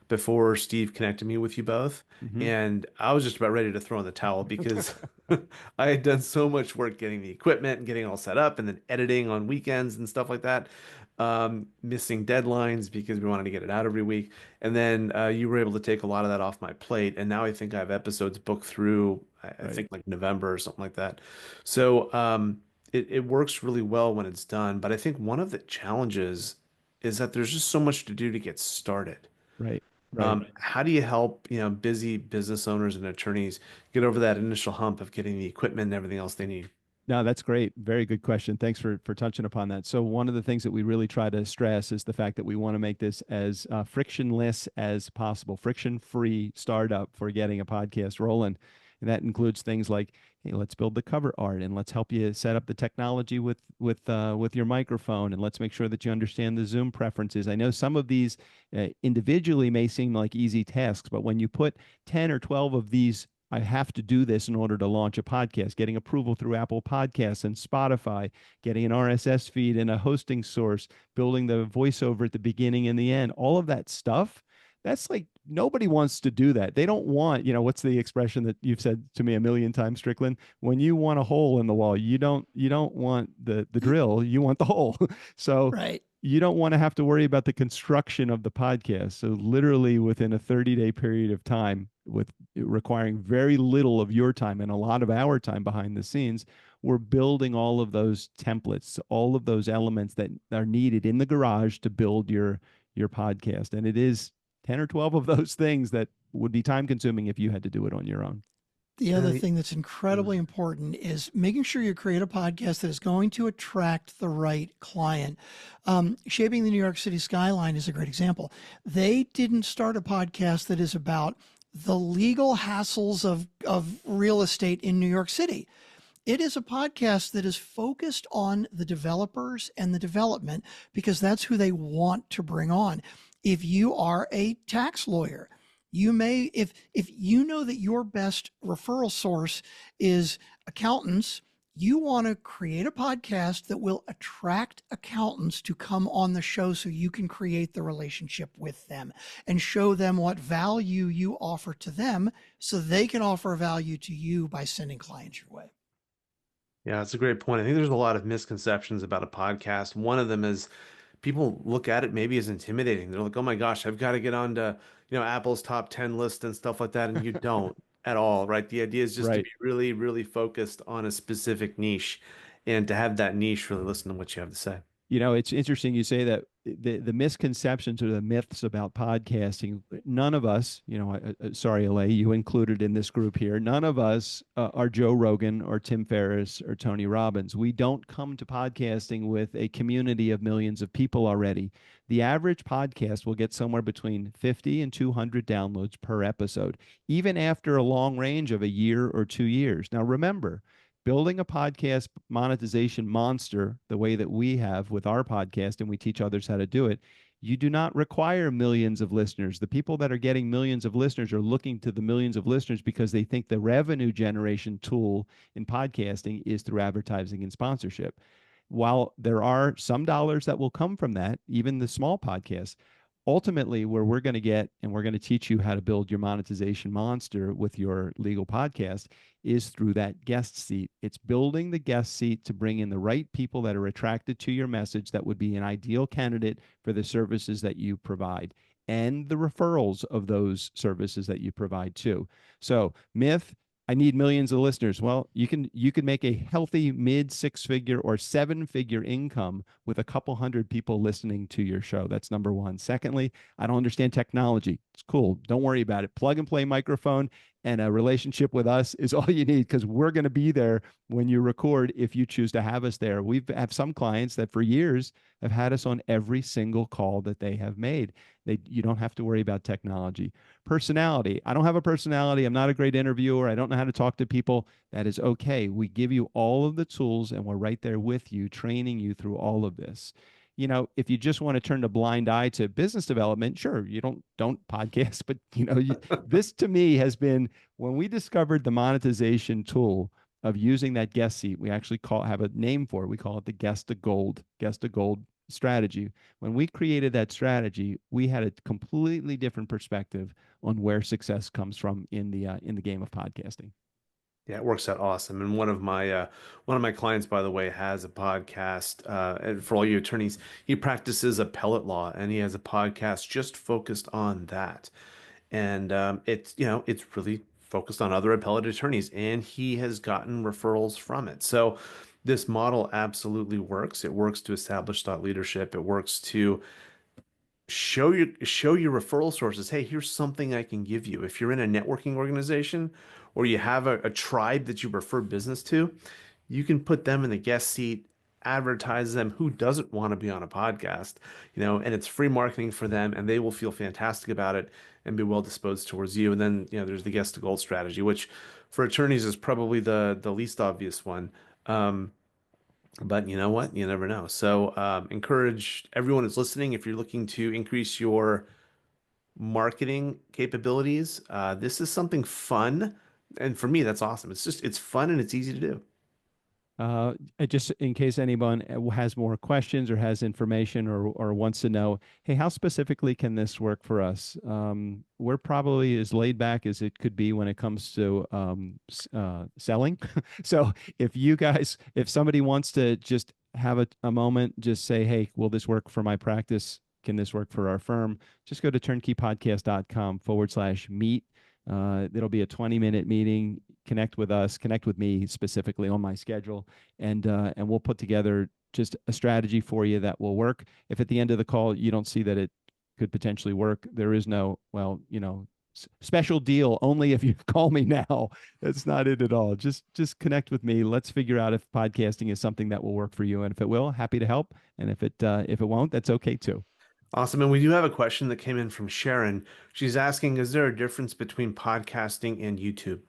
before Steve connected me with you both. Mm-hmm. And I was just about ready to throw in the towel because I had done so much work getting the equipment and getting all set up and then editing on weekends and stuff like that. Missing deadlines because we wanted to get it out every week. And then you were able to take a lot of that off my plate. And now I think I have episodes booked through, I think like November or something like that. So it works really well when it's done. But I think one of the challenges is that there's just so much to do to get started. Right. Right. How do you help, busy business owners and attorneys get over that initial hump of getting the equipment and everything else they need? No, that's great. Very good question. Thanks for touching upon that. So one of the things that we really try to stress is the fact that we want to make this as frictionless as possible, friction-free startup for getting a podcast rolling. And that includes things like, hey, let's build the cover art and let's help you set up the technology with your microphone, and let's make sure that you understand the Zoom preferences. I know some of these individually may seem like easy tasks, but when you put 10 or 12 of these, I have to do this in order to launch a podcast, getting approval through Apple Podcasts and Spotify, getting an RSS feed and a hosting source, building the voiceover at the beginning and the end, all of that stuff. That's like, nobody wants to do that. They don't want, what's the expression that you've said to me a million times, Strickland? When you want a hole in the wall, you don't want the drill, you want the hole. So right. you don't want to have to worry about the construction of the podcast. So literally within a 30-day period of time, with requiring very little of your time and a lot of our time behind the scenes, we're building all of those templates, all of those elements that are needed in the garage to build your podcast. And it is 10 or 12 of those things that would be time consuming if you had to do it on your own. The other Right. thing that's incredibly important is making sure you create a podcast that is going to attract the right client. Shaping the New York City Skyline is a great example. They didn't start a podcast that is about the legal hassles of real estate in New York City. It is a podcast that is focused on the developers and the development because that's who they want to bring on. If you are a tax lawyer, you may, if you know that your best referral source is accountants, you want to create a podcast that will attract accountants to come on the show so you can create the relationship with them and show them what value you offer to them so they can offer value to you by sending clients your way. Yeah, that's a great point. I think there's a lot of misconceptions about a podcast. One of them is people look at it maybe as intimidating. They're like, "Oh my gosh, I've got to get onto, Apple's top 10 list and stuff like that." And you don't at all, right? The idea is just to Right. be really, really focused on a specific niche and to have that niche really listen to what you have to say. It's interesting you say that the misconceptions or the myths about podcasting, none of us, sorry, LA, you included in this group here, none of us are Joe Rogan or Tim Ferriss or Tony Robbins. We don't come to podcasting with a community of millions of people already. The average podcast will get somewhere between 50 and 200 downloads per episode, even after a long range of a year or 2 years. Now, remember, building a podcast monetization monster the way that we have with our podcast, and we teach others how to do it, you do not require millions of listeners. The people that are getting millions of listeners are looking to the millions of listeners because they think the revenue generation tool in podcasting is through advertising and sponsorship. While there are some dollars that will come from that, even the small podcasts, ultimately where we're going to get and we're going to teach you how to build your monetization monster with your legal podcast is through that guest seat. It's building the guest seat to bring in the right people that are attracted to your message that would be an ideal candidate for the services that you provide and the referrals of those services that you provide too. So myth, I need millions of listeners. Well, you can make a healthy mid 6-figure or 7-figure income with a couple hundred people listening to your show. That's number one. Secondly, I don't understand technology. It's cool. Don't worry about it. Plug and play microphone and a relationship with us is all you need because we're going to be there when you record if you choose to have us there. We have some clients that for years have had us on every single call that they have made. You don't have to worry about technology. Personality. I don't have a personality. I'm not a great interviewer. I don't know how to talk to people. That is okay. We give you all of the tools and we're right there with you, training you through all of this. If you just want to turn a blind eye to business development, sure, you don't podcast, but this to me has been when we discovered the monetization tool of using that guest seat. We actually have a name for it. We call it the guest to gold strategy. When we created that strategy, we had a completely different perspective on where success comes from in the game of podcasting. Yeah, it works out awesome. And one of my clients, by the way, has a podcast. And for all you attorneys, he practices appellate law, and he has a podcast just focused on that. And it's really focused on other appellate attorneys, and he has gotten referrals from it. So this model absolutely works. It works to establish thought leadership. It works to show your referral sources. Hey, here's something I can give you. If you're in a networking organization or you have a tribe that you refer business to, you can put them in the guest seat, advertise them. Who doesn't want to be on a podcast? And it's free marketing for them, and they will feel fantastic about it and be well disposed towards you. And then, there's the guest to gold strategy, which for attorneys is probably the least obvious one. But you know what? You never know. So encourage everyone who's listening, if you're looking to increase your marketing capabilities, this is something fun. And for me, that's awesome. It's fun and it's easy to do. Just in case anyone has more questions or has information or wants to know, hey, how specifically can this work for us? We're probably as laid back as it could be when it comes to selling. So if somebody wants to just have a moment, just say, hey, will this work for my practice? Can this work for our firm? Just go to turnkeypodcast.com/meet. It'll be a 20-minute meeting. Connect with us, connect with me specifically on my schedule, and we'll put together just a strategy for you that will work. If at the end of the call you don't see that it could potentially work, there is no, well, special deal only if you call me now. That's not it at all. Just connect with me. Let's figure out if podcasting is something that will work for you. And if it will, happy to help. And if it won't, that's okay too. Awesome. And we do have a question that came in from Sharon. She's asking, is there a difference between podcasting and YouTube?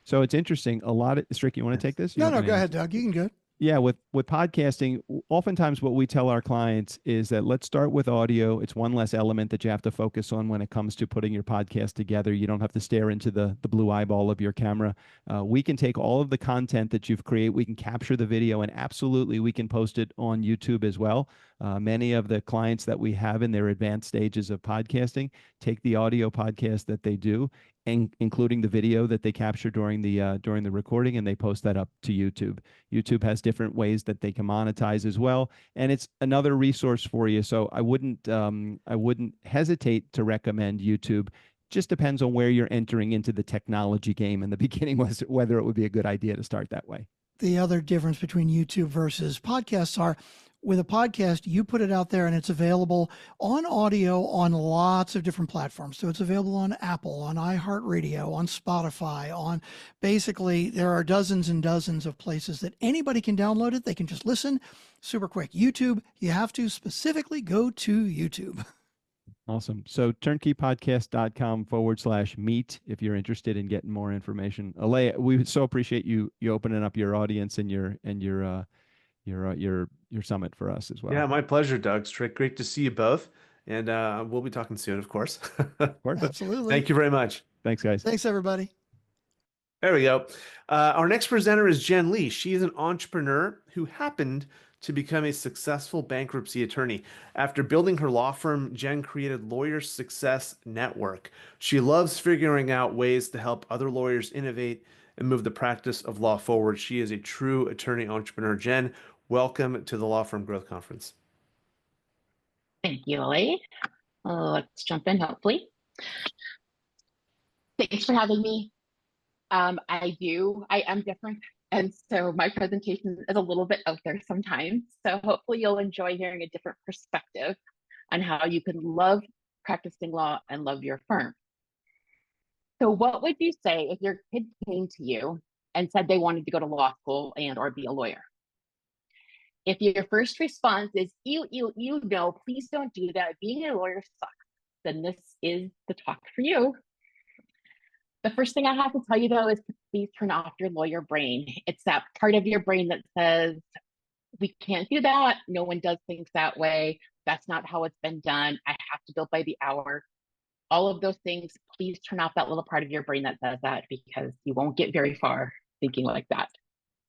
So it's interesting. A lot of Strick, you want to take this? You No, want no, me go to ahead, Doug. You can go. Yeah, with podcasting, oftentimes what we tell our clients is that let's start with audio. It's one less element that you have to focus on when it comes to putting your podcast together. You don't have to stare into the blue eyeball of your camera. We can take all of the content that you've created, we can capture the video, and absolutely we can post it on YouTube as well. Many of the clients that we have in their advanced stages of podcasting take the audio podcast that they do, and including the video that they capture during the recording, and they post that up to YouTube. YouTube has different ways that they can monetize as well, and it's another resource for you. So I wouldn't hesitate to recommend YouTube. Just depends on where you're entering into the technology game in the beginning, was whether it would be a good idea to start that way. The other difference between YouTube versus podcasts are, with a podcast, you put it out there and it's available on audio on lots of different platforms. So it's available on Apple, on iHeartRadio, on Spotify, on basically there are dozens and dozens of places that anybody can download it. They can just listen super quick. YouTube, you have to specifically go to YouTube. Awesome. So turnkeypodcast.com/meet if you're interested in getting more information. Alea, we so appreciate you opening up your audience and your summit for us as well. Yeah, my pleasure, Doug. Strick, great to see you both. And we'll be talking soon, of course. Of course. Absolutely. Thank you very much. Thanks, guys. Thanks, everybody. There we go. Our next presenter is Jen Lee. She is an entrepreneur who happened to become a successful bankruptcy attorney. After building her law firm, Jen created Lawyer Success Network. She loves figuring out ways to help other lawyers innovate and move the practice of law forward. She is a true attorney entrepreneur. Jen, welcome to the Law Firm Growth Conference. Thank you, Ollie. Let's jump in, hopefully. Thanks for having me. I am different. And so my presentation is a little bit out there sometimes. So hopefully you'll enjoy hearing a different perspective on how you can love practicing law and love your firm. So what would you say if your kid came to you and said they wanted to go to law school and or be a lawyer? If your first response is, no, please don't do that, being a lawyer sucks, then this is the talk for you. The first thing I have to tell you, though, is to please turn off your lawyer brain. It's that part of your brain that says, we can't do that. No one does things that way. That's not how it's been done. I have to bill by the hour. All of those things, please turn off that little part of your brain that says that, because you won't get very far thinking like that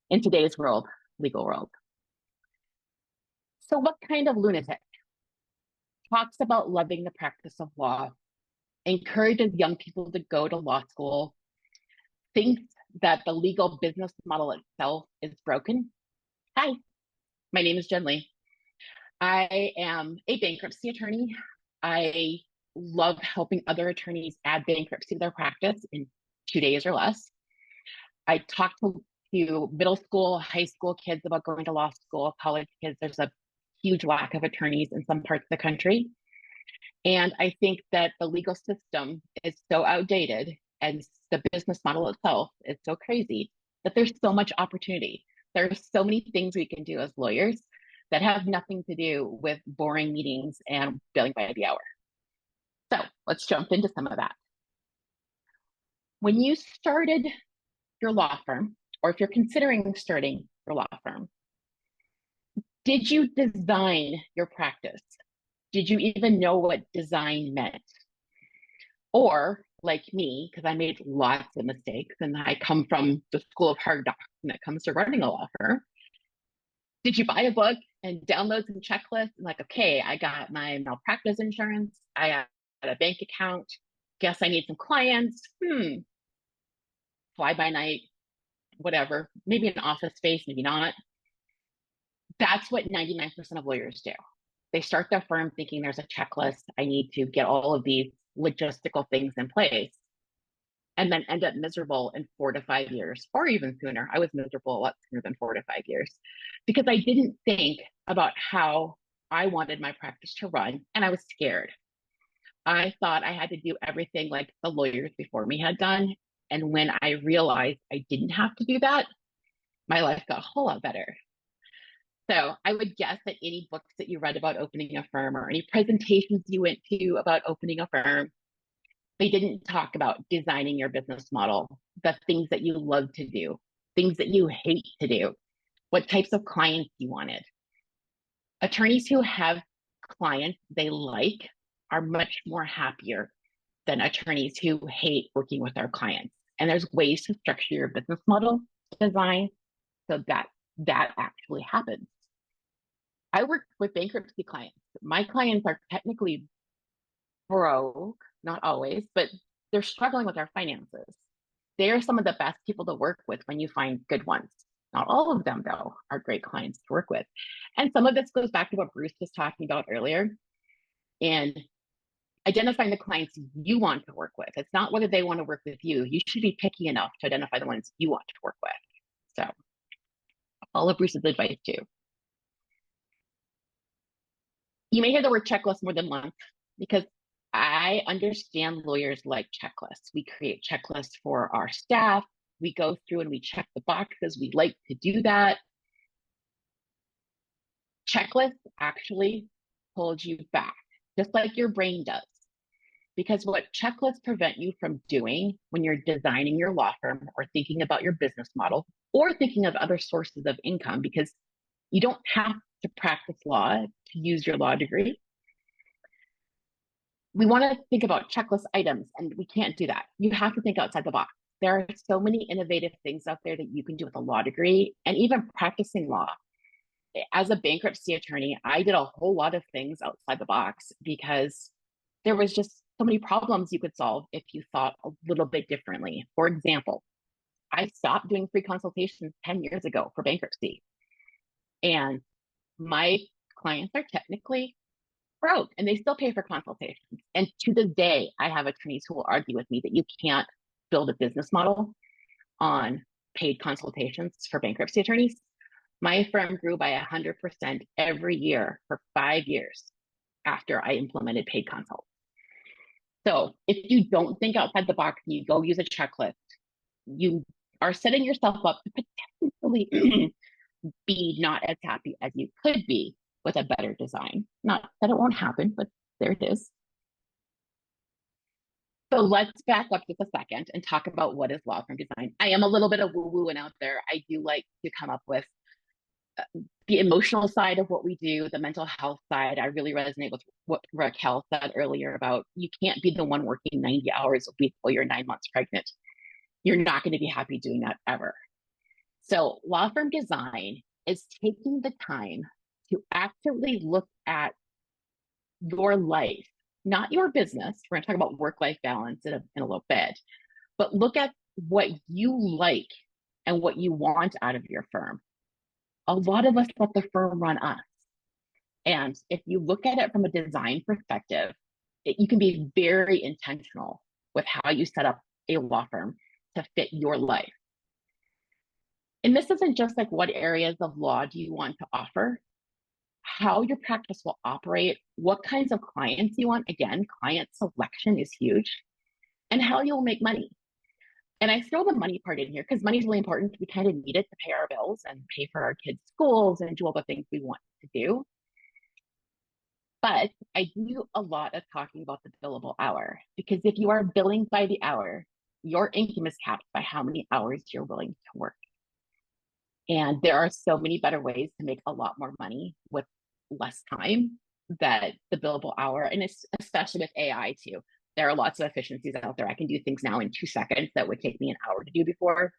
in today's world, legal world. So what kind of lunatic talks about loving the practice of law, encourages young people to go to law school, thinks that the legal business model itself is broken? Hi, my name is Jen Lee. I am a bankruptcy attorney. I love helping other attorneys add bankruptcy to their practice in 2 days or less. I talk to middle school, high school kids about going to law school, college kids. There's a huge lack of attorneys in some parts of the country. And I think that the legal system is so outdated and the business model itself is so crazy that there's so much opportunity. There's so many things we can do as lawyers that have nothing to do with boring meetings and billing by the hour. So let's jump into some of that. When you started your law firm, or if you're considering starting your law firm, did you design your practice? Did you even know what design meant? Or like me, because I made lots of mistakes and I come from the school of hard knocks when it comes to running a law firm, did you buy a book and download some checklists and like, okay, I got my malpractice insurance, I got a bank account, guess I need some clients, fly by night, whatever, maybe an office space, maybe not. That's what 99% of lawyers do. They start their firm thinking there's a checklist. I need to get all of these logistical things in place, and then end up miserable in 4 to 5 years, or even sooner. I was miserable a lot sooner than 4 to 5 years because I didn't think about how I wanted my practice to run, and I was scared. I thought I had to do everything like the lawyers before me had done. And when I realized I didn't have to do that, my life got a whole lot better. So I would guess that any books that you read about opening a firm or any presentations you went to about opening a firm, they didn't talk about designing your business model, the things that you love to do, things that you hate to do, what types of clients you wanted. Attorneys who have clients they like are much more happier than attorneys who hate working with their clients. And there's ways to structure your business model design so that that actually happens. I work with bankruptcy clients. My clients are technically broke, not always, but they're struggling with their finances. They're some of the best people to work with when you find good ones. Not all of them, though, are great clients to work with. And some of this goes back to what Bruce was talking about earlier. And identifying the clients you want to work with. It's not whether they want to work with you. You should be picky enough to identify the ones you want to work with. So all of Bruce's advice too. You may hear the word checklist more than once because I understand lawyers like checklists. We create checklists for our staff. We go through and we check the boxes. We like to do that. Checklists actually hold you back, just like your brain does. Because what checklists prevent you from doing when you're designing your law firm or thinking about your business model or thinking of other sources of income, because you don't have to practice law to use your law degree. We want to think about checklist items, and we can't do that. You have to think outside the box. There are so many innovative things out there that you can do with a law degree and even practicing law. As a bankruptcy attorney, I did a whole lot of things outside the box because there was just so many problems you could solve if you thought a little bit differently. For example, I stopped doing free consultations 10 years ago for bankruptcy. And my clients are technically broke and they still pay for consultations. And to this day, I have attorneys who will argue with me that you can't build a business model on paid consultations for bankruptcy attorneys. My firm grew by 100% every year for 5 years after I implemented paid consults. So if you don't think outside the box and you go use a checklist, you are setting yourself up to potentially be not as happy as you could be with a better design. Not that it won't happen, but there it is. So let's back up just a second and talk about what is law firm design. I am a little bit of woo-woo and out there. I do like to come up with the emotional side of what we do, the mental health side. I really resonate with what Raquel said earlier about you can't be the one working 90 hours a week while you're 9 months pregnant. You're not going to be happy doing that ever. So law firm design is taking the time to actively look at your life, not your business. We're going to talk about work-life balance in a little bit, but look at what you like and what you want out of your firm. A lot of us let the firm run us. And if you look at it from a design perspective, you can be very intentional with how you set up a law firm to fit your life. And this isn't just like what areas of law do you want to offer, how your practice will operate, what kinds of clients you want. Again, client selection is huge, and how you'll make money. And I throw the money part in here because money is really important. We kind of need it to pay our bills and pay for our kids' schools and do all the things we want to do. But I do a lot of talking about the billable hour, because if you are billing by the hour, your income is capped by how many hours you're willing to work. And there are so many better ways to make a lot more money with less time that the billable hour, and it's especially with AI too. There are lots of efficiencies out there. I can do things now in 2 seconds that would take me an hour to do before.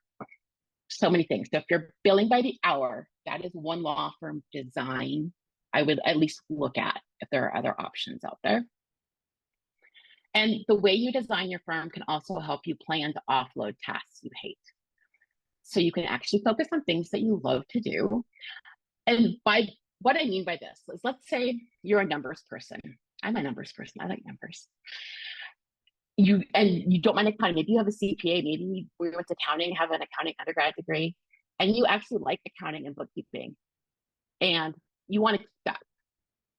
So many things. So if you're billing by the hour, that is one law firm design I would at least look at if there are other options out there. And the way you design your firm can also help you plan to offload tasks you hate. So you can actually focus on things that you love to do. And by what I mean by this is, let's say you're a numbers person. I'm a numbers person. I like numbers. You don't mind accounting. Maybe you have a CPA. Maybe we went to accounting, have an accounting undergrad degree, and you actually like accounting and bookkeeping, and you want to keep that.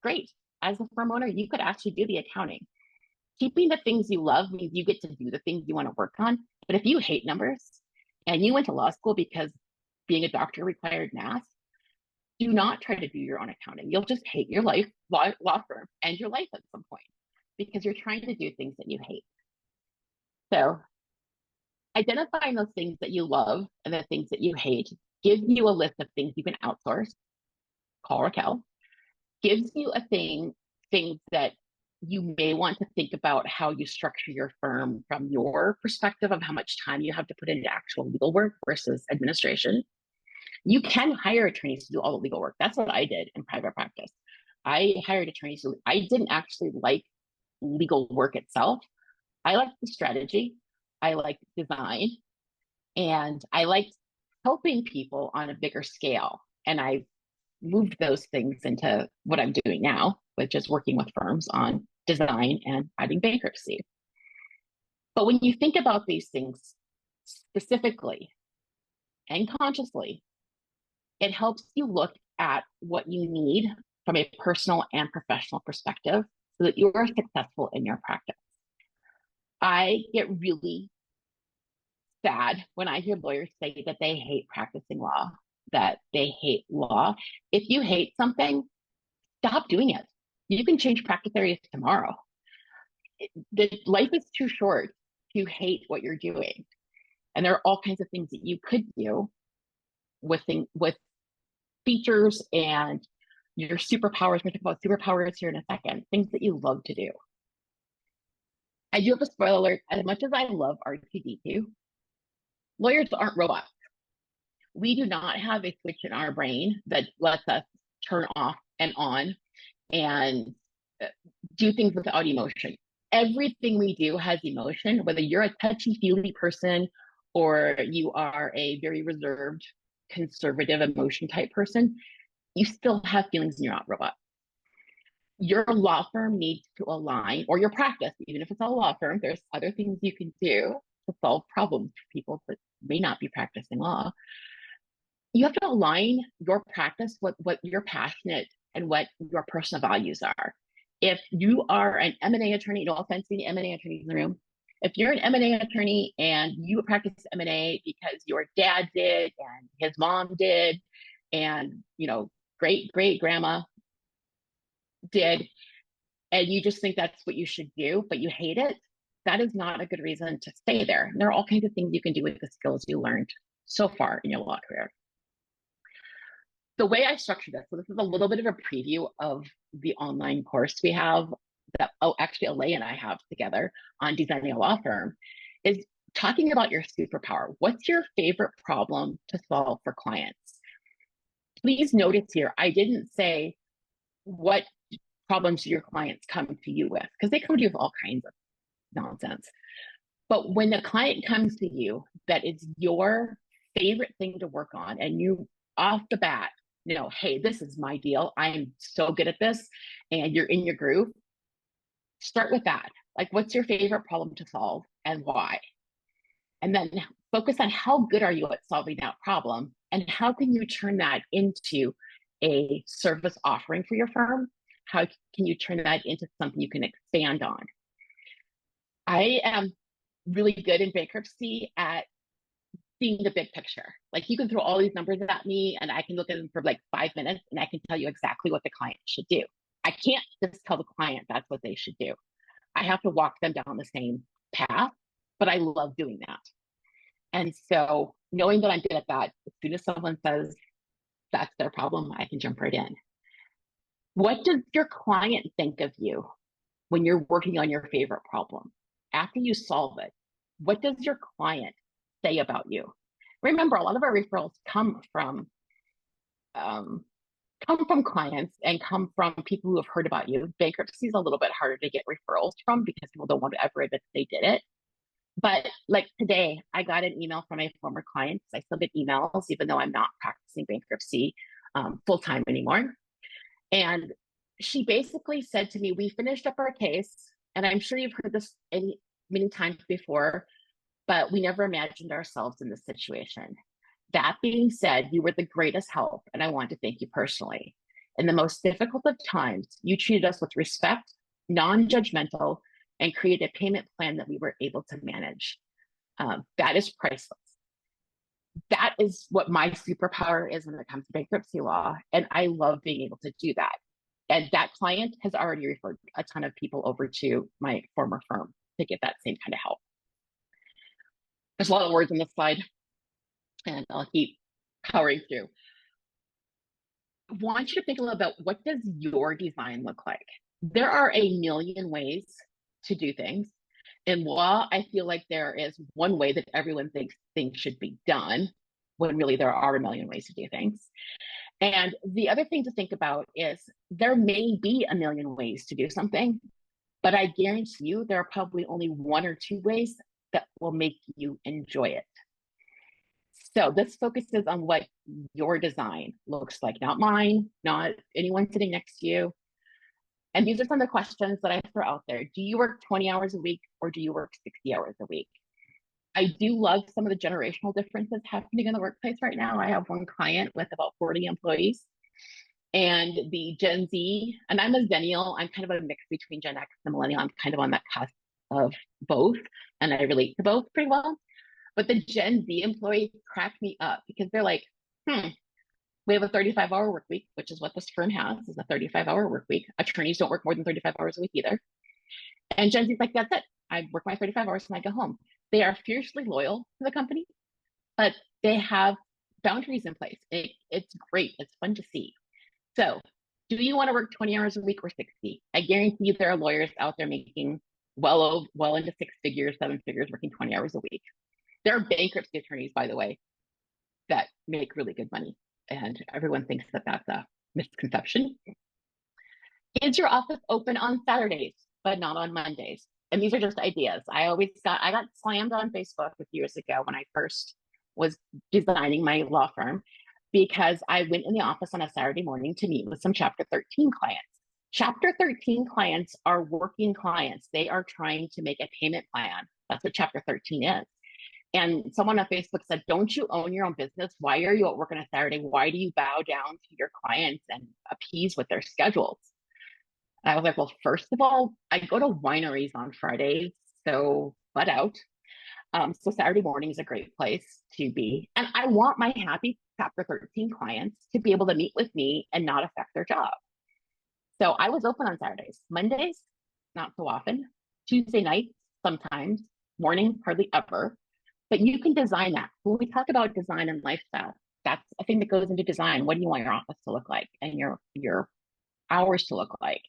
Great. As a firm owner, you could actually do the accounting. Keeping the things you love means you get to do the things you want to work on. But if you hate numbers and you went to law school because being a doctor required math, do not try to do your own accounting. You'll just hate your life, law firm, and your life at some point because you're trying to do things that you hate. So identifying those things that you love and the things that you hate gives you a list of things you can outsource. Call Raquel. Gives you things that you may want to think about how you structure your firm from your perspective of how much time you have to put into actual legal work versus administration. You can hire attorneys to do all the legal work. That's what I did in private practice. I hired attorneys. I didn't actually like legal work itself. I liked the strategy. I liked design. And I liked helping people on a bigger scale. And I moved those things into what I'm doing now, which is working with firms on design and fighting bankruptcy. But when you think about these things specifically and consciously, it helps you look at what you need from a personal and professional perspective so that you are successful in your practice. I get really sad when I hear lawyers say that they hate practicing law, that they hate law. If you hate something, stop doing it. You can change practice areas tomorrow. Life is too short to hate what you're doing. And there are all kinds of things that you could do with features and your superpowers. We're going to talk about superpowers here in a second, things that you love to do. I do have a spoiler alert. As much as I love R2D2, lawyers aren't robots. We do not have a switch in our brain that lets us turn off and on and do things without emotion. Everything we do has emotion, whether you're a touchy-feely person or you are a very reserved, conservative, emotion type person, you still have feelings and you're not a robot. Your law firm needs to align, or your practice, even if it's a law firm, there's other things you can do to solve problems for people that may not be practicing law. You have to align your practice with what you're passionate and what your personal values are. If you are an M&A attorney, no offense to any M&A attorneys in the room, if you're an M&A attorney and you practice M&A because your dad did and his mom did and great grandma did, and you just think that's what you should do, but you hate it, that is not a good reason to stay there. And there are all kinds of things you can do with the skills you learned so far in your law career. The way I structure this, so this is a little bit of a preview of the online course we have that, actually Alay and I have together on designing a law firm, is talking about your superpower. What's your favorite problem to solve for clients? Please notice here, I didn't say what problems your clients come to you with, because they come to you with all kinds of nonsense. But when the client comes to you, that is your favorite thing to work on, and you off the bat, hey, this is my deal. I'm so good at this, and you're in your groove. Start with that. Like, what's your favorite problem to solve and why? And then focus on how good are you at solving that problem, and how can you turn that into a service offering for your firm? How can you turn that into something you can expand on? I am really good in bankruptcy at seeing the big picture. Like, you can throw all these numbers at me and I can look at them for like 5 minutes and I can tell you exactly what the client should do. I can't just tell the client that's what they should do. I have to walk them down the same path, but I love doing that. And so knowing that I'm good at that, as soon as someone says that's their problem, I can jump right in. What does your client think of you when you're working on your favorite problem? After you solve it, what does your client say about you? Remember, a lot of our referrals come from clients and come from people who have heard about you. Bankruptcy is a little bit harder to get referrals from because people don't want to ever admit they did it. But like today, I got an email from a former client. I still get emails, even though I'm not practicing bankruptcy. full-time anymore. And she basically said to me, we finished up our case, and I'm sure you've heard this many times before, but we never imagined ourselves in this situation. That being said, you were the greatest help, and I want to thank you personally. In the most difficult of times, you treated us with respect, non-judgmental, and created a payment plan that we were able to manage. That is priceless. That is what my superpower is when it comes to bankruptcy law, and I love being able to do that. And that client has already referred a ton of people over to my former firm to get that same kind of help. There's a lot of words on this slide, and I'll keep powering through. I want you to think a little about, what does your design look like? There are a million ways to do things. In law, I feel like there is one way that everyone thinks things should be done, when really there are a million ways to do things. And the other thing to think about is, there may be a million ways to do something, but I guarantee you there are probably only one or two ways that will make you enjoy it. So this focuses on what your design looks like, not mine, not anyone sitting next to you. And these are some of the questions that I throw out there. Do you work 20 hours a week, or do you work 60 hours a week? I do love some of the generational differences happening in the workplace right now. I have one client with about 40 employees, and the Gen Z, and I'm a Zennial, I'm kind of a mix between Gen X and Millennial. I'm kind of on that cusp of both, and I relate to both pretty well. But the Gen Z employees crack me up, because they're like, we have a 35-hour work week, which is what this firm has, is a 35-hour work week. Attorneys don't work more than 35 hours a week either. And Gen Z's like, that's it. I work my 35 hours and I go home. They are fiercely loyal to the company, but they have boundaries in place. It's great. It's fun to see. So do you want to work 20 hours a week or 60? I guarantee you there are lawyers out there making well into 6 figures, 7 figures, working 20 hours a week. There are bankruptcy attorneys, by the way, that make really good money, and everyone thinks that that's a misconception. Is your office open on Saturdays, but not on Mondays? And these are just ideas. I got slammed on Facebook a few years ago when I first was designing my law firm, because I went in the office on a Saturday morning to meet with some Chapter 13 clients. Chapter 13 clients are working clients. They are trying to make a payment plan. That's what Chapter 13 is. And someone on Facebook said, don't you own your own business? Why are you at work on a Saturday? Why do you bow down to your clients and appease with their schedules? And I was like, well, first of all, I go to wineries on Fridays, so butt out. So Saturday morning is a great place to be. And I want my happy Chapter 13 clients to be able to meet with me and not affect their job. So I was open on Saturdays. Mondays, not so often. Tuesday nights, sometimes. Morning, hardly ever. But you can design that. When we talk about design and lifestyle, that's a thing that goes into design. What do you want your office to look like and your hours to look like?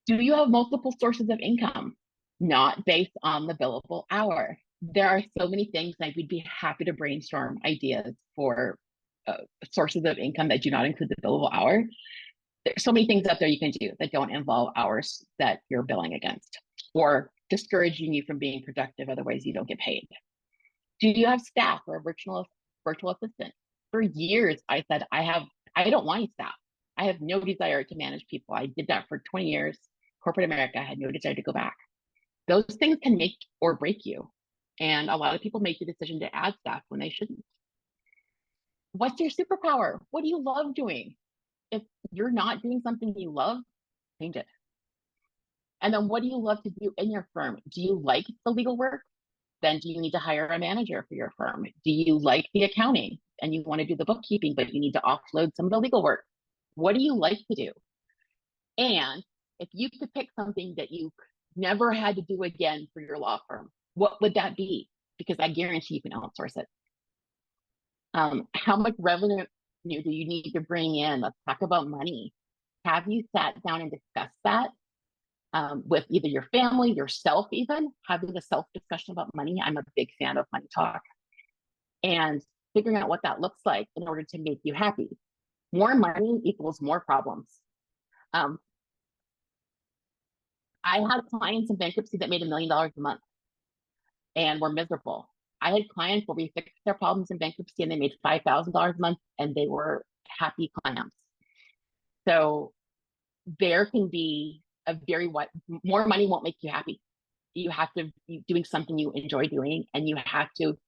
Do you have multiple sources of income? Not based on the billable hour. There are so many things that we'd be happy to brainstorm ideas for sources of income that do not include the billable hour. There's so many things out there you can do that don't involve hours that you're billing against, or discouraging you from being productive, otherwise you don't get paid. Do you have staff or a virtual assistant? For years, I said, I don't want staff. I have no desire to manage people. I did that for 20 years. Corporate America, I had no desire to go back. Those things can make or break you. And a lot of people make the decision to add staff when they shouldn't. What's your superpower? What do you love doing? If you're not doing something you love, change it. And then what do you love to do in your firm? Do you like the legal work? Then do you need to hire a manager for your firm? Do you like the accounting and you want to do the bookkeeping, but you need to offload some of the legal work? What do you like to do? And if you could pick something that you never had to do again for your law firm, what would that be? Because I guarantee you can outsource it. How much revenue do you need to bring in? Let's talk about money. Have you sat down and discussed that with either your family, yourself, even having a self-discussion about money? I'm a big fan of money talk, and figuring out what that looks like in order to make you happy. More money equals more problems. I had clients in bankruptcy that made $1 million a month and were miserable. I had clients where we fixed their problems in bankruptcy and they made $5,000 a month and they were happy clients. So there can be a very what more money won't make you happy. You have to be doing something you enjoy doing, and you have to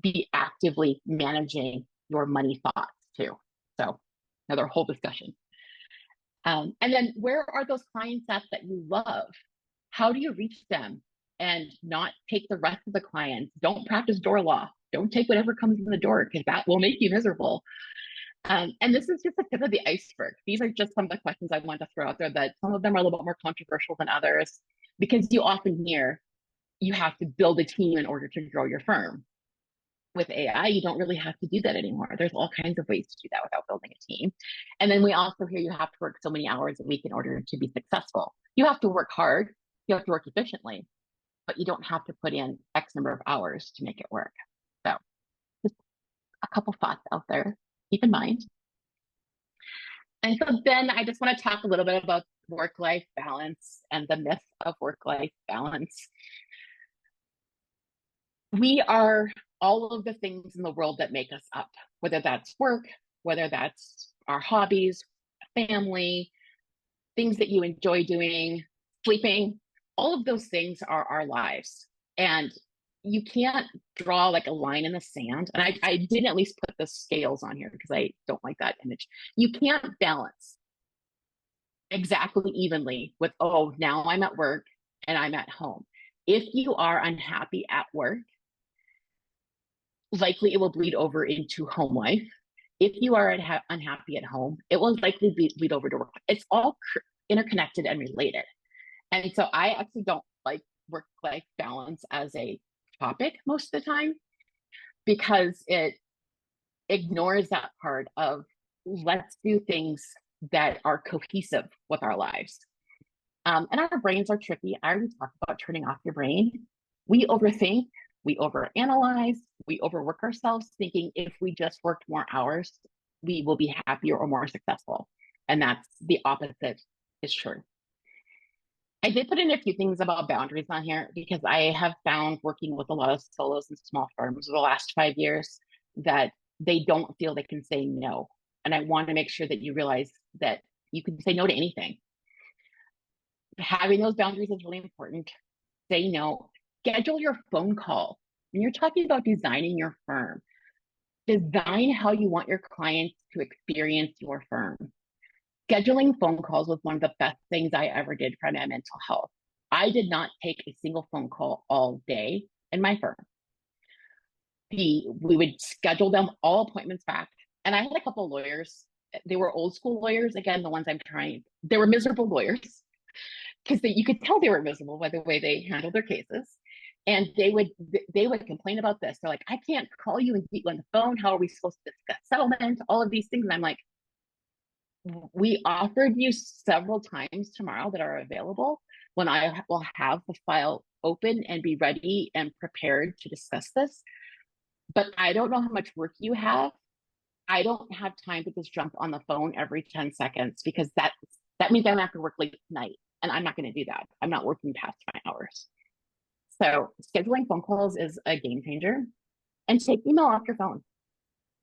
be actively managing your money thoughts too. So another whole discussion. And then where are those clients at that you love? How do you reach them and not take the rest of the clients? Don't practice door law. Don't take whatever comes in the door, because that will make you miserable. And this is just the tip of the iceberg. These are just some of the questions I want to throw out there, that some of them are a little bit more controversial than others, because you often hear you have to build a team in order to grow your firm. With AI, you don't really have to do that anymore. There's all kinds of ways to do that without building a team. And then we also hear you have to work so many hours a week in order to be successful. You have to work hard, you have to work efficiently, but you don't have to put in X number of hours to make it work. So just a couple thoughts out there, keep in mind. And so then I just want to talk a little bit about work-life balance and the myth of work-life balance. We are all of the things in the world that make us up, whether that's work, whether that's our hobbies, family, things that you enjoy doing, sleeping, all of those things are our lives. And you can't draw like a line in the sand. And I didn't at least put the scales on here because I don't like that image. You can't balance exactly evenly with, oh, now I'm at work and I'm at home. If you are unhappy at work, likely it will bleed over into home life. If you are unhappy at home, it will likely bleed over to work. It's all interconnected and related. And so I actually don't like work-life balance as a topic most of the time, because it ignores that part of let's do things that are cohesive with our lives. And our brains are tricky. I already talked about turning off your brain. We overthink, we overanalyze, we overwork ourselves, thinking if we just worked more hours, we will be happier or more successful. And that's the opposite is true. I did put in a few things about boundaries on here, because I have found working with a lot of solos and small firms over the last 5 years that they don't feel they can say no. And I want to make sure that you realize that you can say no to anything. Having those boundaries is really important. Say no. Schedule your phone call. When you're talking about designing your firm, design how you want your clients to experience your firm. Scheduling phone calls was one of the best things I ever did for my mental health. I did not take a single phone call all day in my firm. We would schedule them all appointments back. And I had a couple of lawyers. They were old school lawyers. Again, the ones I'm trying, they were miserable lawyers, because you could tell they were miserable by the way they handled their cases. And they would complain about this. They're like, I can't call you and get you on the phone. How are we supposed to discuss settlement? All of these things. And I'm like, we offered you several times tomorrow that are available when I will have the file open and be ready and prepared to discuss this. But I don't know how much work you have. I don't have time to just jump on the phone every 10 seconds, because that means I'm gonna have to work late tonight, and I'm not going to do that. I'm not working past my hours. So scheduling phone calls is a game changer. And take email off your phone.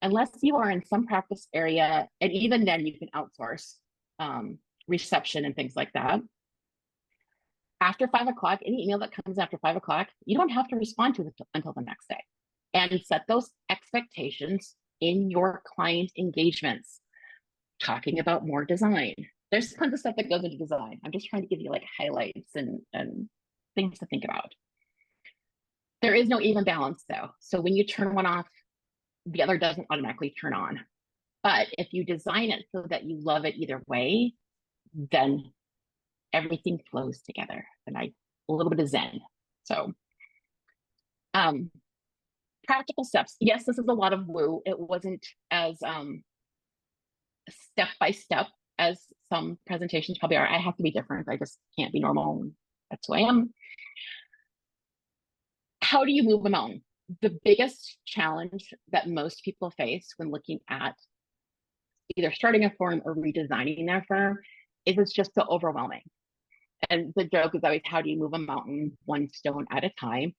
Unless you are in some practice area, and even then you can outsource reception and things like that. After 5 o'clock, any email that comes after 5 o'clock, you don't have to respond to it until the next day. And set those expectations in your client engagements. Talking about more design. There's tons of stuff that goes into design. I'm just trying to give you like highlights and things to think about. There is no even balance though. So when you turn one off, the other doesn't automatically turn on. But if you design it so that you love it either way, then everything flows together. And a little bit of Zen. So practical steps. Yes, this is a lot of woo. It wasn't as step by step as some presentations probably are. I have to be different. I just can't be normal. That's who I am. How do you move a mountain? The biggest challenge that most people face when looking at either starting a firm or redesigning their firm is it's just so overwhelming. And the joke is always, how do you move a mountain one stone at a time?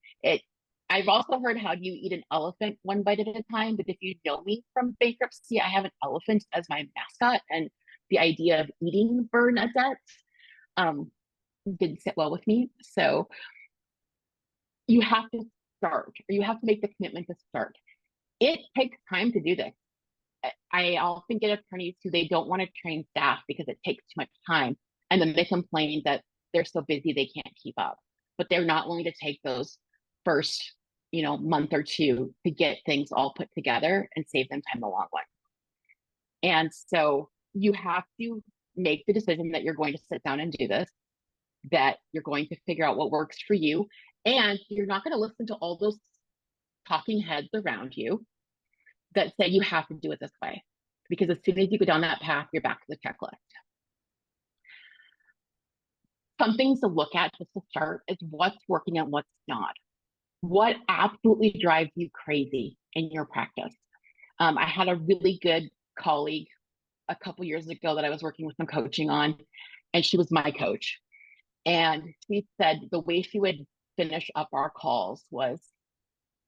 I've also heard, how do you eat an elephant one bite at a time? But if you know me from bankruptcy, I have an elephant as my mascot, and the idea of eating Bernadette didn't sit well with me. So you have to start, or you have to make the commitment to start. It takes time to do this. I often get attorneys who they don't want to train staff because it takes too much time, and then they complain that they're so busy they can't keep up. But they're not willing to take those first, month or two to get things all put together and save them time in the long run. And so you have to make the decision that you're going to sit down and do this, that you're going to figure out what works for you, and you're not going to listen to all those talking heads around you that say you have to do it this way. Because as soon as you go down that path, you're back to the checklist. Some things to look at just to start is what's working and what's not. What absolutely drives you crazy in your practice? I had a really good colleague a couple years ago that I was working with some coaching on, and she was my coach. And she said the way she would finish up our calls was,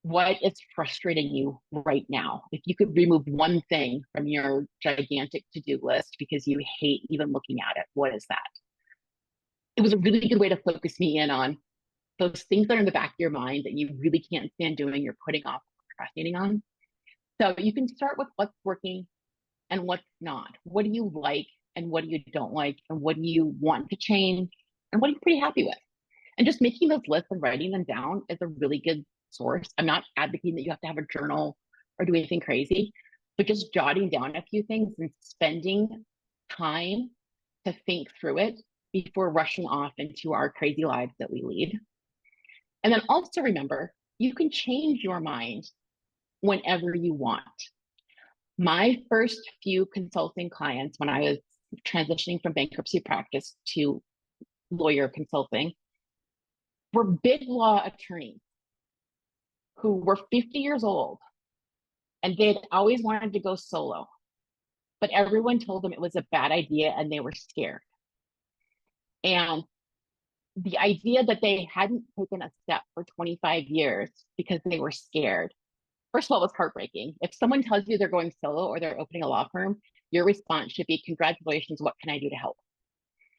what is frustrating you right now? If you could remove one thing from your gigantic to-do list because you hate even looking at it, what is that? It was a really good way to focus me in on those things that are in the back of your mind that you really can't stand doing, you're putting off, procrastinating on. So you can start with what's working and what's not. What do you like and what do you don't like? And what do you want to change? And what are you pretty happy with? And just making those lists and writing them down is a really good source. I'm not advocating that you have to have a journal or do anything crazy, but just jotting down a few things and spending time to think through it before rushing off into our crazy lives that we lead. And then also remember, you can change your mind whenever you want. My first few consulting clients, when I was transitioning from bankruptcy practice to lawyer consulting, were big law attorneys who were 50 years old, and they had always wanted to go solo, but everyone told them it was a bad idea and they were scared. And the idea that they hadn't taken a step for 25 years because they were scared, first of all, it was heartbreaking. If someone tells you they're going solo or they're opening a law firm, your response should be, congratulations, what can I do to help?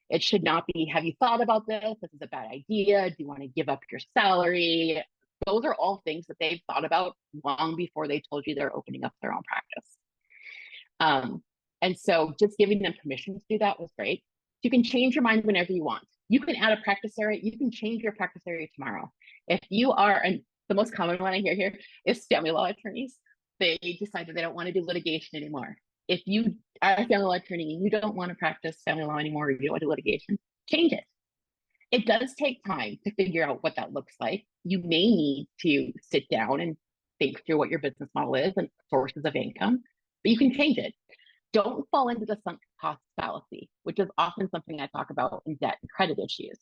It should not be, have you thought about this? This is a bad idea. Do you want to give up your salary? Those are all things that they've thought about long before they told you they're opening up their own practice. And so just giving them permission to do that was great. You can change your mind whenever you want. You can add a practice area. You can change your practice area tomorrow. If you are, and the most common one I hear here is family law attorneys. They decide that they don't want to do litigation anymore. If you are a family law attorney and you don't want to practice family law anymore, or you don't want to do litigation, change it. It does take time to figure out what that looks like. You may need to sit down and think through what your business model is and sources of income, but you can change it. Don't fall into the sunk cost fallacy, which is often something I talk about in debt and credit issues.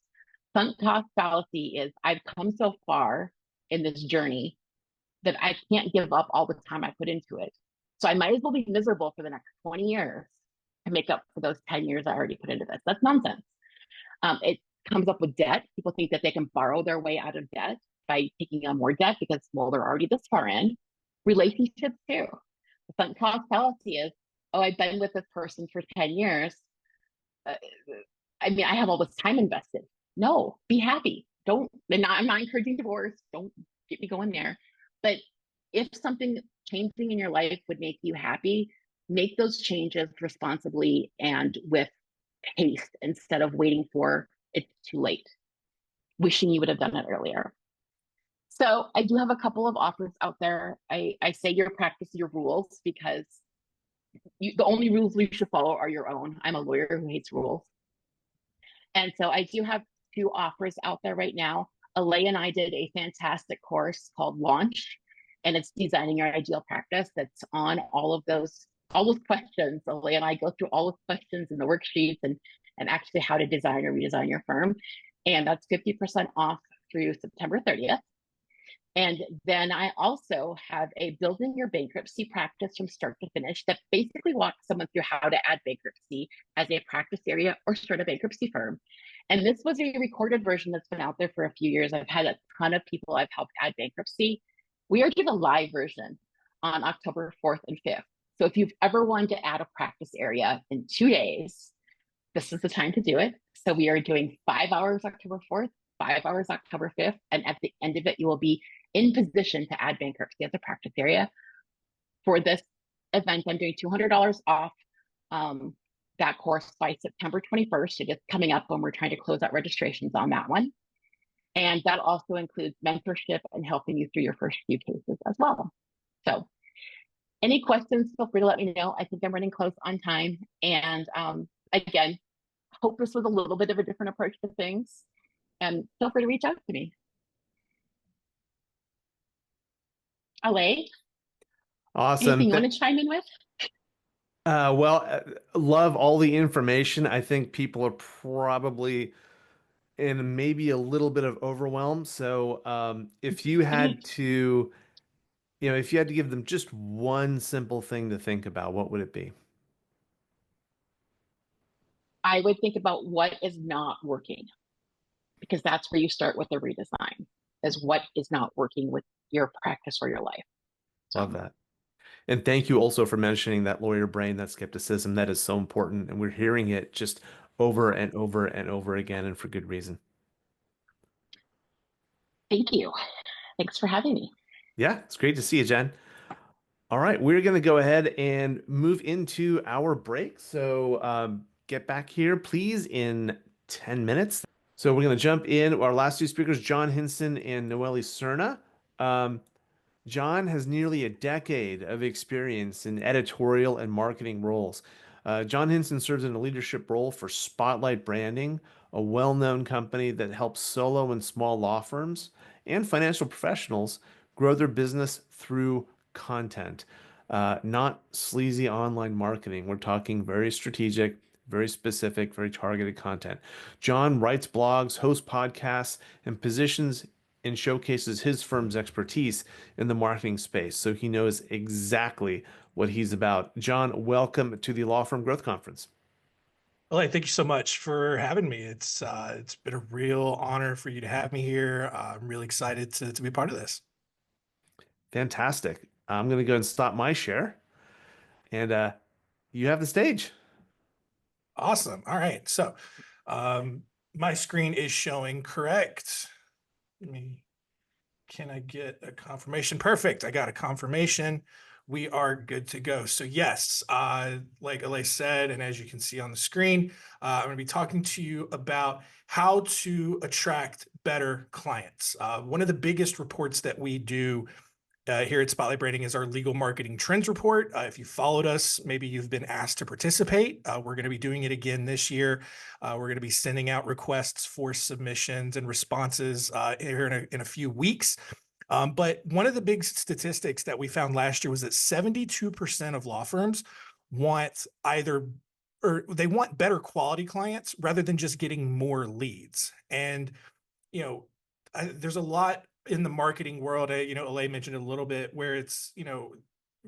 Sunk cost fallacy is, I've come so far in this journey that I can't give up all the time I put into it. So I might as well be miserable for the next 20 years to make up for those 10 years I already put into this. That's nonsense. It comes up with debt. People think that they can borrow their way out of debt by taking on more debt because, well, they're already this far in. Relationships too. The sunk cost fallacy is, oh, I've been with this person for 10 years. I have all this time invested. No, be happy. I'm not encouraging divorce. Don't get me going there. But if something changing in your life would make you happy, make those changes responsibly and with haste instead of waiting for it's too late, wishing you would have done it earlier. So I do have a couple of offers out there. I say your practice, your rules, because the only rules you should follow are your own. I'm a lawyer who hates rules. And so I do have 2 offers out there right now. Alay and I did a fantastic course called Launch, and it's designing your ideal practice. That's on all those questions. Alay and I go through all the questions in the worksheets and actually how to design or redesign your firm. And that's 50% off through September 30th. And then I also have a building your bankruptcy practice from start to finish that basically walks someone through how to add bankruptcy as a practice area or start a bankruptcy firm. And this was a recorded version that's been out there for a few years. I've had a ton of people I've helped add bankruptcy. We are doing a live version on October 4th and 5th. So if you've ever wanted to add a practice area in 2 days, this is the time to do it. So we are doing 5 hours October 4th, 5 hours October 5th. And at the end of it, you will be in position to add bankruptcy as a practice area. For this event, I'm doing $200 off that course by September 21st. It is coming up when we're trying to close out registrations on that one. And that also includes mentorship and helping you through your first few cases as well. So any questions, feel free to let me know. I think I'm running close on time. And again, hope this was a little bit of a different approach to things. And feel free to reach out to me. LA, Awesome. anything you want to chime in with? Love all the information. I think people are probably in maybe a little bit of overwhelm. So, if you had to, if you had to give them just one simple thing to think about, what would it be? I would think about what is not working, because that's where you start with a redesign, is what is not working with your practice or your life. Love that. And thank you also for mentioning that lawyer brain, that skepticism. That is so important. And we're hearing it just over and over and over again, and for good reason. Thank you. Thanks for having me. Yeah, it's great to see you, Jen. All right, we're going to go ahead and move into our break. So get back here, please, in 10 minutes. So we're going to jump in. Our last two speakers, John Hinson and Noelle Serna. John has nearly a decade of experience in editorial and marketing roles. John Hinson serves in a leadership role for Spotlight Branding, a well-known company that helps solo and small law firms and financial professionals grow their business through content, not sleazy online marketing. We're talking very strategic, very specific, very targeted content. John writes blogs, hosts podcasts, and positions and showcases his firm's expertise in the marketing space. So he knows exactly what he's about. John, welcome to the Law Firm Growth Conference. Well, hey, thank you so much for having me. It's been a real honor for you to have me here. I'm really excited to be part of this. Fantastic. I'm going to go and stop my share, and you have the stage. Awesome. All right. So my screen is showing correct. Can I get a confirmation? Perfect. I got a confirmation. We are good to go. So yes, like Alay said, and as you can see on the screen, I'm going to be talking to you about how to attract better clients. One of the biggest reports that we do here at Spotlight Branding is our legal marketing trends report. If you followed us, maybe you've been asked to participate. We're going to be doing it again this year. We're going to be sending out requests for submissions and responses here in a few weeks. But one of the big statistics that we found last year was that 72% of law firms want they want better quality clients rather than just getting more leads. And, there's a lot in the marketing world, Alay mentioned it a little bit, where it's,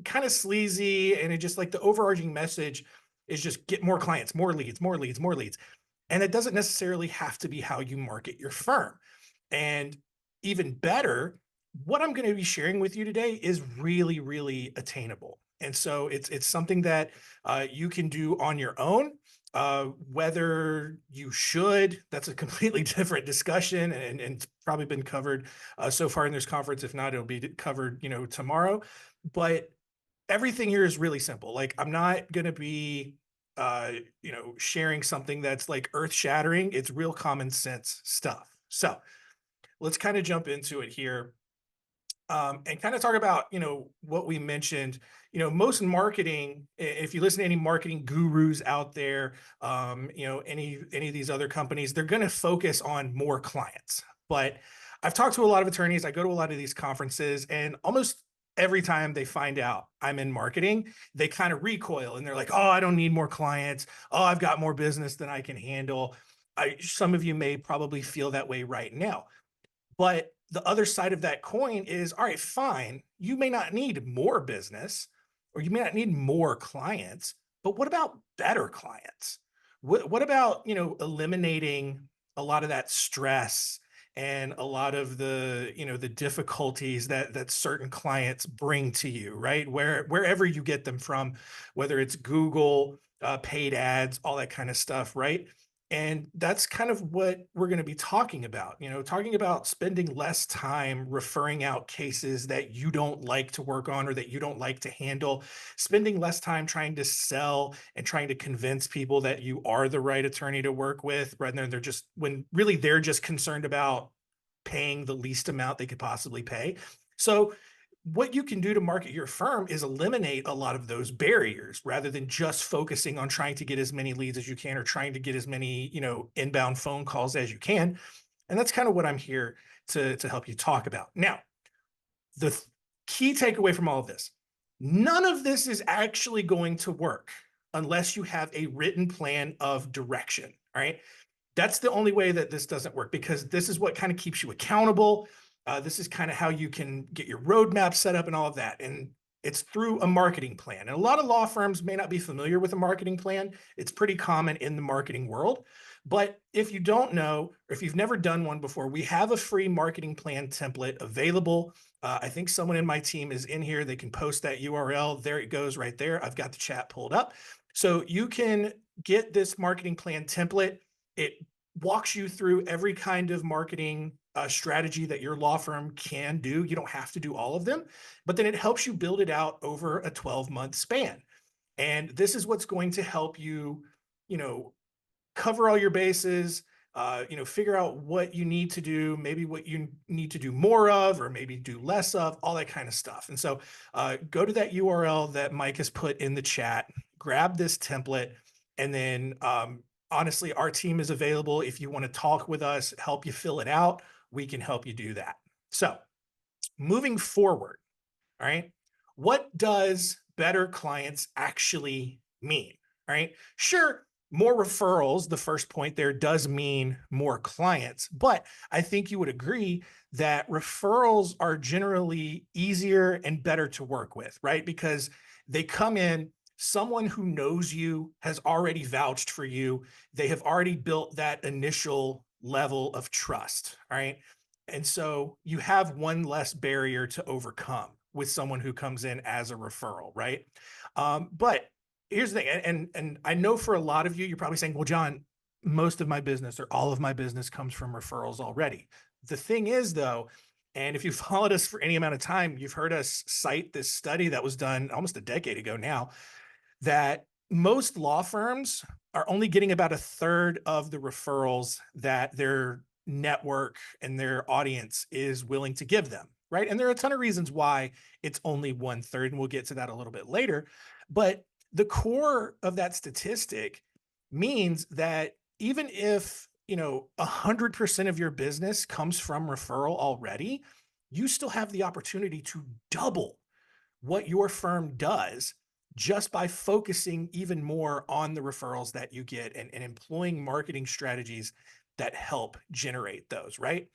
kind of sleazy, and it just like the overarching message is just get more clients, more leads, more leads, more leads. And it doesn't necessarily have to be how you market your firm. And even better, what I'm going to be sharing with you today is really, really attainable. And so it's something that you can do on your own. Whether you should, that's a completely different discussion, and it's probably been covered so far in this conference. If not, it'll be covered, tomorrow. But everything here is really simple. Like, I'm not going to be, sharing something that's like earth shattering. It's real common sense stuff. So let's kind of jump into it here. And kind of talk about, what we mentioned, most marketing, if you listen to any marketing gurus out there, any of these other companies, they're going to focus on more clients. But I've talked to a lot of attorneys. I go to a lot of these conferences, and almost every time they find out I'm in marketing, they kind of recoil and they're like, oh, I don't need more clients. Oh, I've got more business than I can handle. Some of you may probably feel that way right now. But the other side of that coin is, all right, fine, you may not need more business or you may not need more clients, but what about better clients? What about, eliminating a lot of that stress and a lot of the, the difficulties that certain clients bring to you, right? Wherever you get them from, whether it's Google, paid ads, all that kind of stuff, right? And that's kind of what we're going to be talking about, talking about spending less time referring out cases that you don't like to work on or that you don't like to handle, spending less time trying to sell and trying to convince people that you are the right attorney to work with, rather than when really they're just concerned about paying the least amount they could possibly pay. So what you can do to market your firm is eliminate a lot of those barriers rather than just focusing on trying to get as many leads as you can or trying to get as many, inbound phone calls as you can. And that's kind of what I'm here to help you talk about. Now, the key takeaway from all of this, none of this is actually going to work unless you have a written plan of direction, all right? That's the only way that this doesn't work, because this is what kind of keeps you accountable. This is kind of how you can get your roadmap set up and all of that. And it's through a marketing plan. And a lot of law firms may not be familiar with a marketing plan. It's pretty common in the marketing world. But if you don't know, or if you've never done one before, we have a free marketing plan template available. I think someone in my team is in here. They can post that URL. There it goes right there. I've got the chat pulled up. So you can get this marketing plan template. It walks you through every kind of marketing strategy that your law firm can do. You don't have to do all of them, but then it helps you build it out over a 12-month span. And this is what's going to help you, cover all your bases, figure out what you need to do, maybe what you need to do more of, or maybe do less of, all that kind of stuff. And so go to that URL that Mike has put in the chat, grab this template, and then honestly, our team is available. If you want to talk with us, help you fill it out, we can help you do that. So moving forward, all right, what does better clients actually mean? All right, sure, more referrals, the first point there, does mean more clients, but I think you would agree that referrals are generally easier and better to work with, right? Because they come in, someone who knows you has already vouched for you. They have already built that initial level of trust, all right? And so you have one less barrier to overcome with someone who comes in as a referral, right? But here's the thing, and I know for a lot of you, you're probably saying, well, John, most of my business or all of my business comes from referrals already. The thing is, though, and if you followed us for any amount of time, you've heard us cite this study that was done almost a decade ago now, that most law firms are only getting about a third of the referrals that their network and their audience is willing to give them, right? And there are a ton of reasons why it's only 1/3, and we'll get to that a little bit later. But the core of that statistic means that even if 100% of your business comes from referral already, you still have the opportunity to double what your firm does just by focusing even more on the referrals that you get and employing marketing strategies that help generate those, right?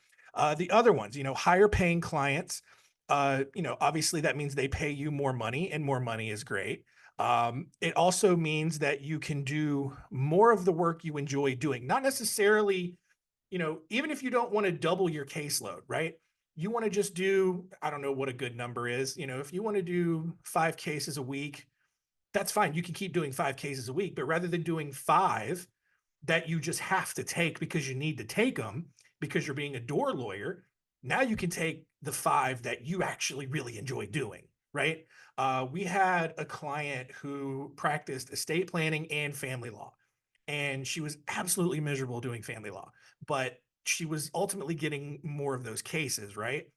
The other ones, higher paying clients, obviously that means they pay you more money, and more money is great. It also means that you can do more of the work you enjoy doing, not necessarily, even if you don't want to double your caseload, right? You want to just do, I don't know what a good number is. If you want to do 5 cases a week, that's fine. You can keep doing 5 cases a week, but rather than doing 5 that you just have to take because you need to take them because you're being a door lawyer, now you can take the 5 that you actually really enjoy doing, right? We had a client who practiced estate planning and family law, and she was absolutely miserable doing family law, but she was ultimately getting more of those cases, right?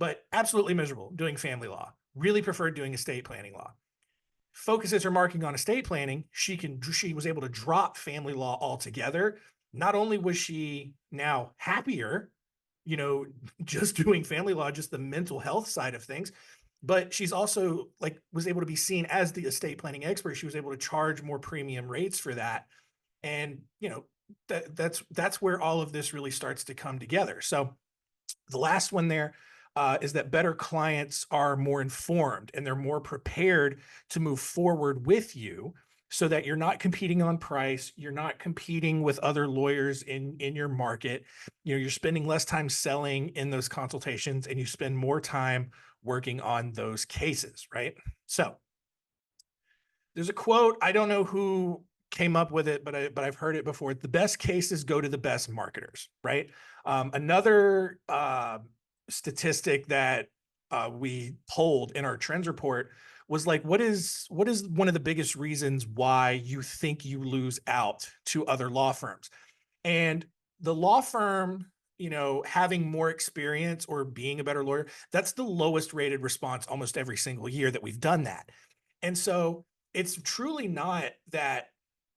But absolutely miserable doing family law, really preferred doing estate planning law. Focuses her marketing on estate planning, she was able to drop family law altogether. Not only was she now happier, just doing family law, just the mental health side of things, but she's also was able to be seen as the estate planning expert. She was able to charge more premium rates for that. And, that's where all of this really starts to come together. So The last one there is that better clients are more informed and they're more prepared to move forward with you, so that you're not competing on price, you're not competing with other lawyers in your market. You're spending less time selling in those consultations and you spend more time working on those cases, right? So there's a quote, I don't know who came up with it, but I've heard it before. The best cases go to the best marketers, right? Another statistic that we polled in our trends report was like, what is one of the biggest reasons why you think you lose out to other law firms? And the law firm, having more experience or being a better lawyer, that's the lowest rated response almost every single year that we've done that. And so it's truly not that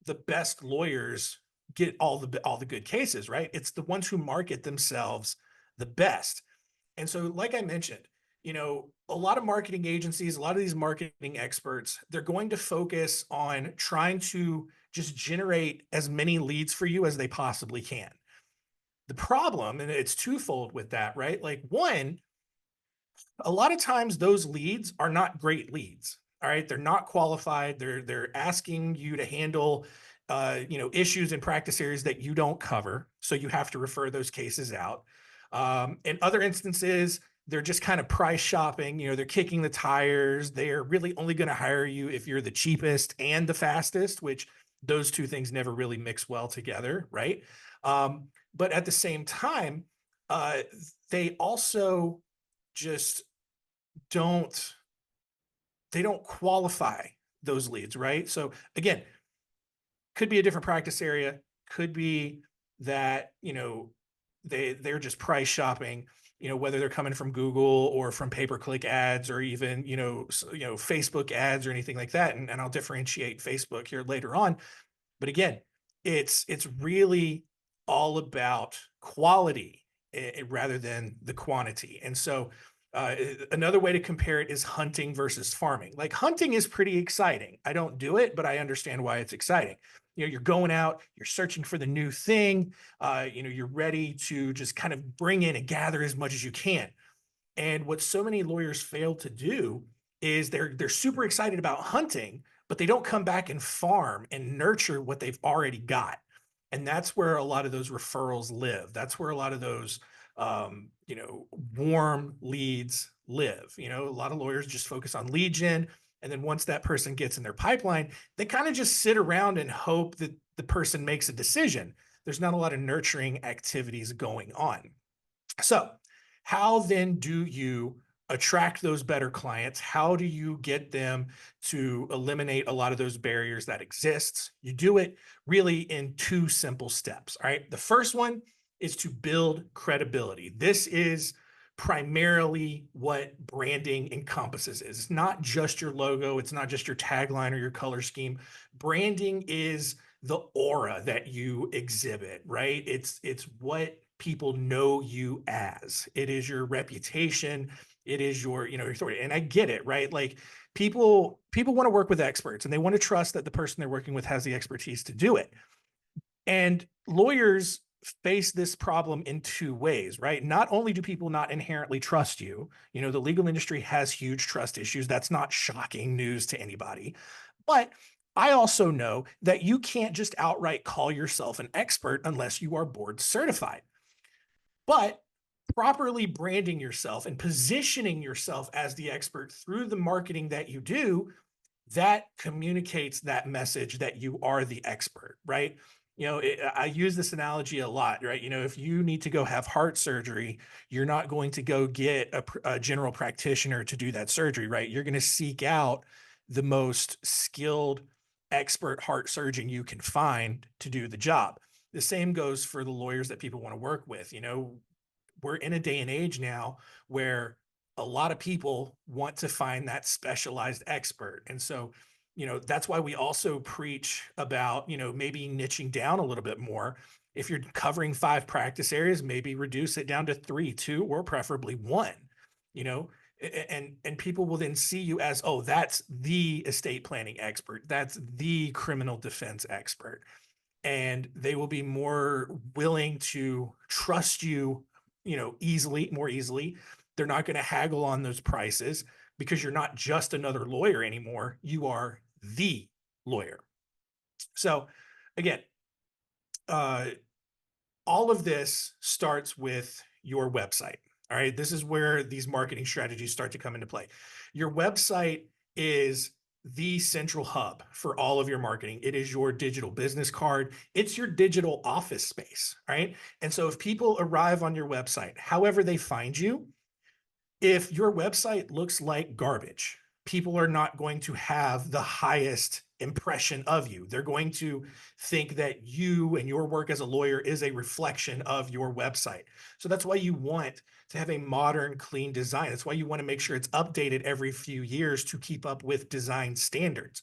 the best lawyers get all the good cases, right? It's the ones who market themselves the best. And so, like I mentioned, a lot of marketing agencies, a lot of these marketing experts, they're going to focus on trying to just generate as many leads for you as they possibly can. The problem, and it's twofold with that, right? Like, one, a lot of times those leads are not great leads. All right. They're not qualified. They're asking you to handle issues in practice areas that you don't cover. So you have to refer those cases out. In other instances, they're just kind of price shopping. They're kicking the tires. They're really only going to hire you if you're the cheapest and the fastest, which those two things never really mix well together, right? But at the same time, they also just they don't qualify those leads, right? So again, could be a different practice area, could be that, they're just price shopping, whether they're coming from Google or from pay-per-click ads or even, Facebook ads or anything like that. And I'll differentiate Facebook here later on. But again, it's really all about quality rather than the quantity. And so another way to compare it is hunting versus farming. Like, hunting is pretty exciting. I don't do it, but I understand why it's exciting. You're going out, you're searching for the new thing. You're ready to just kind of bring in and gather as much as you can. And what so many lawyers fail to do is they're super excited about hunting, but they don't come back and farm and nurture what they've already got. And that's where a lot of those referrals live. That's where a lot of those warm leads live. A lot of lawyers just focus on lead gen. And then once that person gets in their pipeline, they kind of just sit around and hope that the person makes a decision. There's not a lot of nurturing activities going on. So how then do you attract those better clients? How do you get them to eliminate a lot of those barriers that exist? You do it really in two simple steps. All right. The first one is to build credibility. This is primarily what branding encompasses. It's not just your logo. It's not just your tagline or your color scheme. Branding is the aura that you exhibit, right? It's what people know you as. It is your reputation. It is your, your authority. And I get it, right? Like, people want to work with experts and they want to trust that the person they're working with has the expertise to do it. And lawyers face this problem in two ways, right? Not only do people not inherently trust you, the legal industry has huge trust issues. That's not shocking news to anybody. But I also know that you can't just outright call yourself an expert unless you are board certified. But properly branding yourself and positioning yourself as the expert through the marketing that you do, that communicates that message that you are the expert, right? I use this analogy a lot, right? If you need to go have heart surgery, you're not going to go get a general practitioner to do that surgery, right? You're going to seek out the most skilled expert heart surgeon you can find to do the job. The same goes for the lawyers that people want to work with. We're in a day and age now where a lot of people want to find that specialized expert. And so, that's why we also preach about, maybe niching down a little bit more. If you're covering 5 practice areas, maybe reduce it down to 3, 2, or preferably 1, and people will then see you as, oh, that's the estate planning expert. That's the criminal defense expert. And they will be more willing to trust you more easily. They're not going to haggle on those prices because you're not just another lawyer anymore. You are the lawyer. So again, all of this starts with your website. All right. This is where these marketing strategies start to come into play. Your website is the central hub for all of your marketing. It is your digital business card. It's your digital office space. Right. And so if people arrive on your website, however they find you, if your website looks like garbage, people are not going to have the highest impression of you. They're going to think that you and your work as a lawyer is a reflection of your website. So that's why you want to have a modern, clean design. That's why you want to make sure it's updated every few years to keep up with design standards.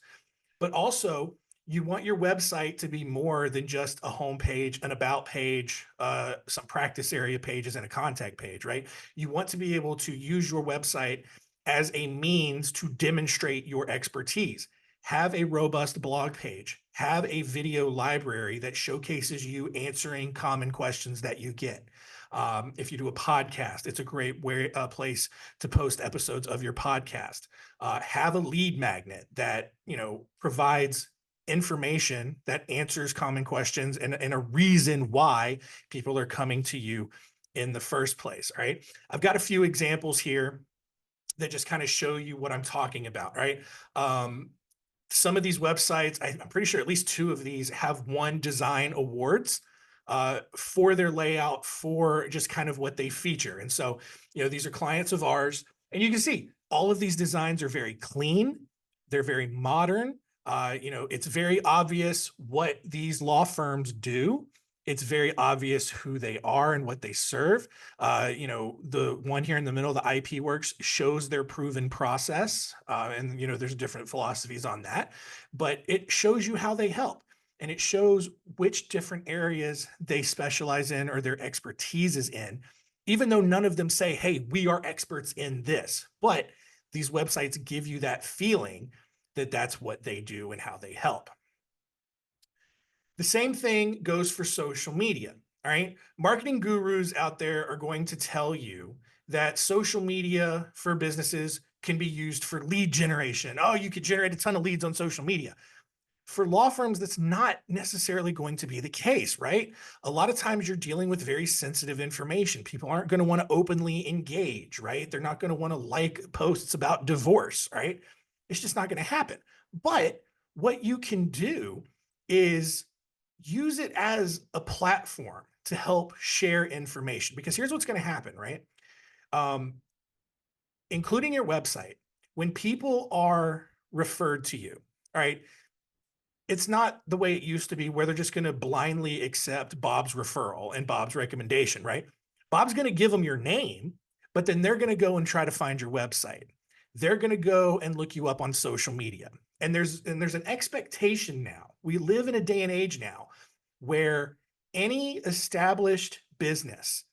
But also, you want your website to be more than just a home page, an about page, some practice area pages, and a contact page, right? You want to be able to use your website as a means to demonstrate your expertise. Have a robust blog page, have a video library that showcases you answering common questions that you get. If you do a podcast, it's a great place to post episodes of your podcast. Have a lead magnet that provides information that answers common questions and a reason why people are coming to you in the first place. Right? I've got a few examples here that just kind of show you what I'm talking about. Right? Some of these websites, I'm pretty sure at least 2 of these have won design awards for their layout, for just kind of what they feature. And so, these are clients of ours, and you can see all of these designs are very clean. They're very modern. It's very obvious what these law firms do. It's very obvious who they are and what they serve. The one here in the middle, the IP Works, shows their proven process. And there's different philosophies on that, but it shows you how they help. And it shows which different areas they specialize in or their expertise is in, even though none of them say, hey, we are experts in this. But these websites give you that feeling that that's what they do and how they help. The same thing goes for social media. All right. Marketing gurus out there are going to tell you that social media for businesses can be used for lead generation. Oh, you could generate a ton of leads on social media. For law firms, that's not necessarily going to be the case, right? A lot of times you're dealing with very sensitive information. People aren't going to want to openly engage, right? They're not going to want to like posts about divorce, right? It's just not going to happen. But what you can do is use it as a platform to help share information, because here's what's going to happen, right? Including your website, when people are referred to you, all right, it's not the way it used to be where they're just going to blindly accept Bob's referral and Bob's recommendation, right? Bob's going to give them your name, but then they're going to go and try to find your website. They're going to go and look you up on social media. And there's an expectation now. We live in a day and age now where any established business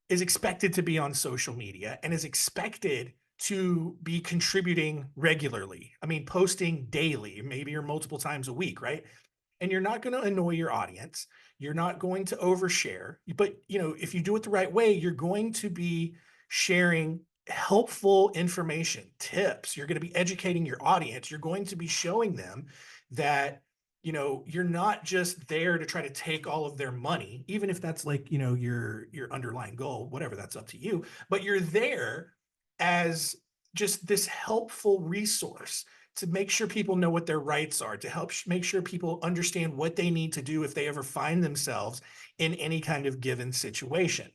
is expected to be on social media and is expected to be contributing regularly. I mean, posting daily, maybe or multiple times a week, right? And you're not going to annoy your audience. You're not going to overshare. But, if you do it the right way, you're going to be sharing helpful information, tips. You're going to be educating your audience. You're going to be showing them that, you're not just there to try to take all of their money, even if that's like, your underlying goal, whatever, that's up to you. But you're there as just this helpful resource to make sure people know what their rights are, to help make sure people understand what they need to do if they ever find themselves in any kind of given situation.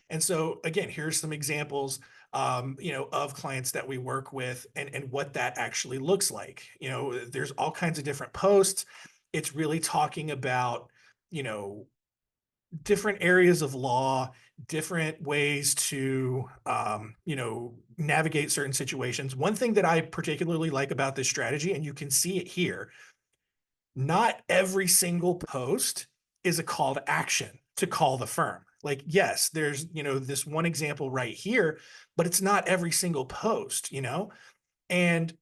And so, again, here's some examples, of clients that we work with and what that actually looks like. There's all kinds of different posts. It's really talking about, different areas of law, different ways to, navigate certain situations. One thing that I particularly like about this strategy, and you can see it here, not every single post is a call to action to call the firm. Like, yes, there's, this one example right here, but it's not every single post, and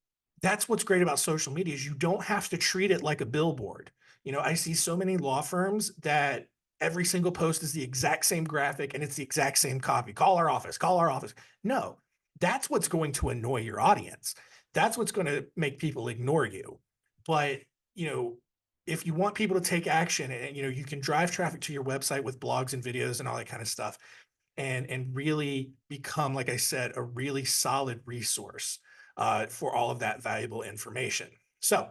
that's what's great about social media is you don't have to treat it like a billboard. I see so many law firms that every single post is the exact same graphic and it's the exact same copy. Call our office, call our office. No, that's what's going to annoy your audience. That's what's going to make people ignore you. But, if you want people to take action, and, you can drive traffic to your website with blogs and videos and all that kind of stuff, and really become, like I said, a really solid resource for all of that valuable information. So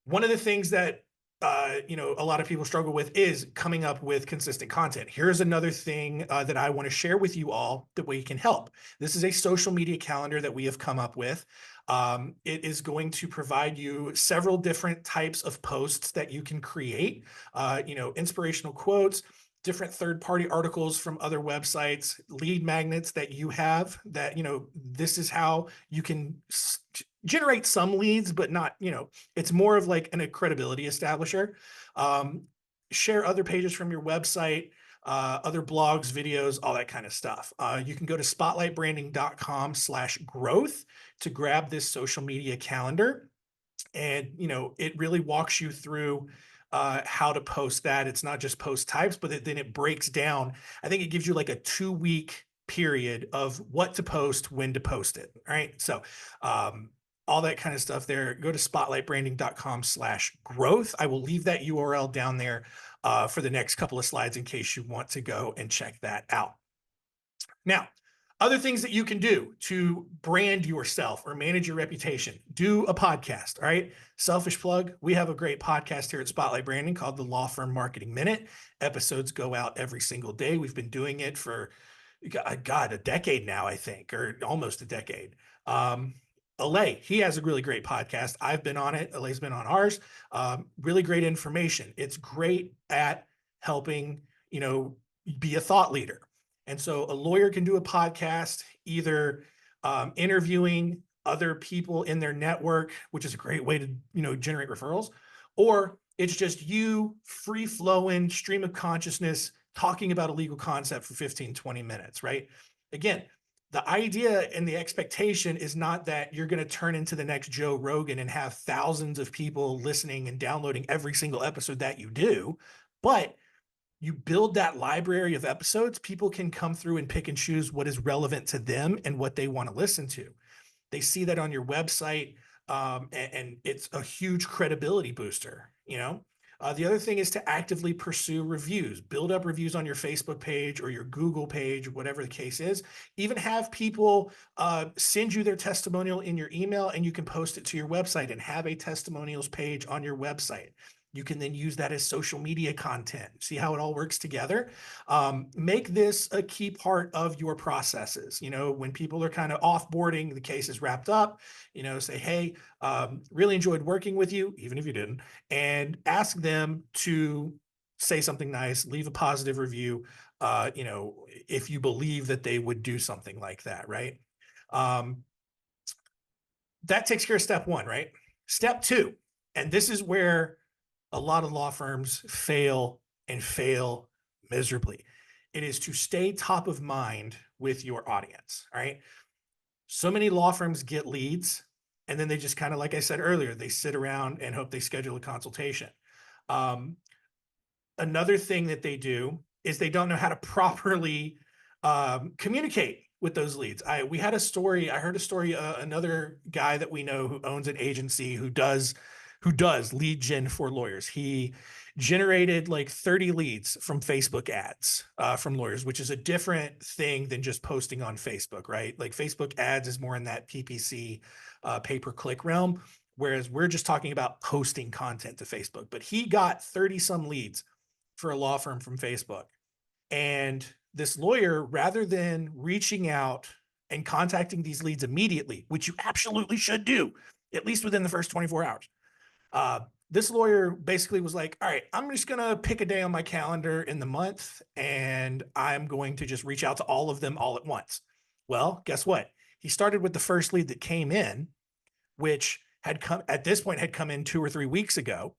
one of the things that a lot of people struggle with is coming up with consistent content. Here's another thing that I want to share with you all that we can help. This is a social media calendar that we have come up with. It is going to provide you several different types of posts that you can create, inspirational quotes, different third-party articles from other websites, lead magnets that you have that, this is how you can generate some leads, but not, it's more of like a credibility establisher. Share other pages from your website, other blogs, videos, all that kind of stuff. You can go to spotlightbranding.com/growth to grab this social media calendar. And, it really walks you through how to post that. It's not just post types, but then it breaks down. I think it gives you like a 2-week period of what to post, when to post it. All right. So, all that kind of stuff there. Go to spotlightbranding.com/growth. I will leave that URL down there for the next couple of slides in case you want to go and check that out. Now, other things that you can do to brand yourself or manage your reputation, do a podcast. All right. Selfish plug. We have a great podcast here at Spotlight Branding called the Law Firm Marketing Minute. Episodes go out every single day. We've been doing it for, God, a decade now, I think, or almost a decade. Alay, he has a really great podcast. I've been on it. Alay's been on ours. Really great information. It's great at helping, be a thought leader. And so a lawyer can do a podcast, either interviewing other people in their network, which is a great way to, generate referrals, or it's just you free flowing stream of consciousness talking about a legal concept for 15, 20 minutes, right? Again, the idea and the expectation is not that you're going to turn into the next Joe Rogan and have thousands of people listening and downloading every single episode that you do, but you build that library of episodes. People can come through and pick and choose what is relevant to them and what they want to listen to. They see that on your website, and it's a huge credibility booster. The other thing is to actively pursue reviews, build up reviews on your Facebook page or your Google page, whatever the case is. Even have people send you their testimonial in your email, and you can post it to your website and have a testimonials page on your website. You can then use that as social media content. See how it all works together? Make this a key part of your processes. When people are kind of offboarding, the case is wrapped up, say, hey, really enjoyed working with you, even if you didn't, and ask them to say something nice, leave a positive review, if you believe that they would do something like that, right? That takes care of step 1, right? Step 2, and this is where a lot of law firms fail and fail miserably. It is to stay top of mind with your audience. All right. So many law firms get leads, and then they just kind of, like I said earlier, they sit around and hope they schedule a consultation. Another thing that they do is they don't know how to properly communicate with those leads. I heard a story, another guy that we know who owns an agency who does lead gen for lawyers. He generated like 30 leads from Facebook ads from lawyers, which is a different thing than just posting on Facebook, right? Like Facebook ads is more in that PPC pay-per-click realm, whereas we're just talking about posting content to Facebook. But he got 30 some leads for a law firm from Facebook. And this lawyer, rather than reaching out and contacting these leads immediately, which you absolutely should do, at least within the first 24 hours, this lawyer basically was like, all right, I'm just going to pick a day on my calendar in the month, and I'm going to just reach out to all of them all at once. Well, guess what? He started with the first lead that came in, which had come in 2 or 3 weeks ago.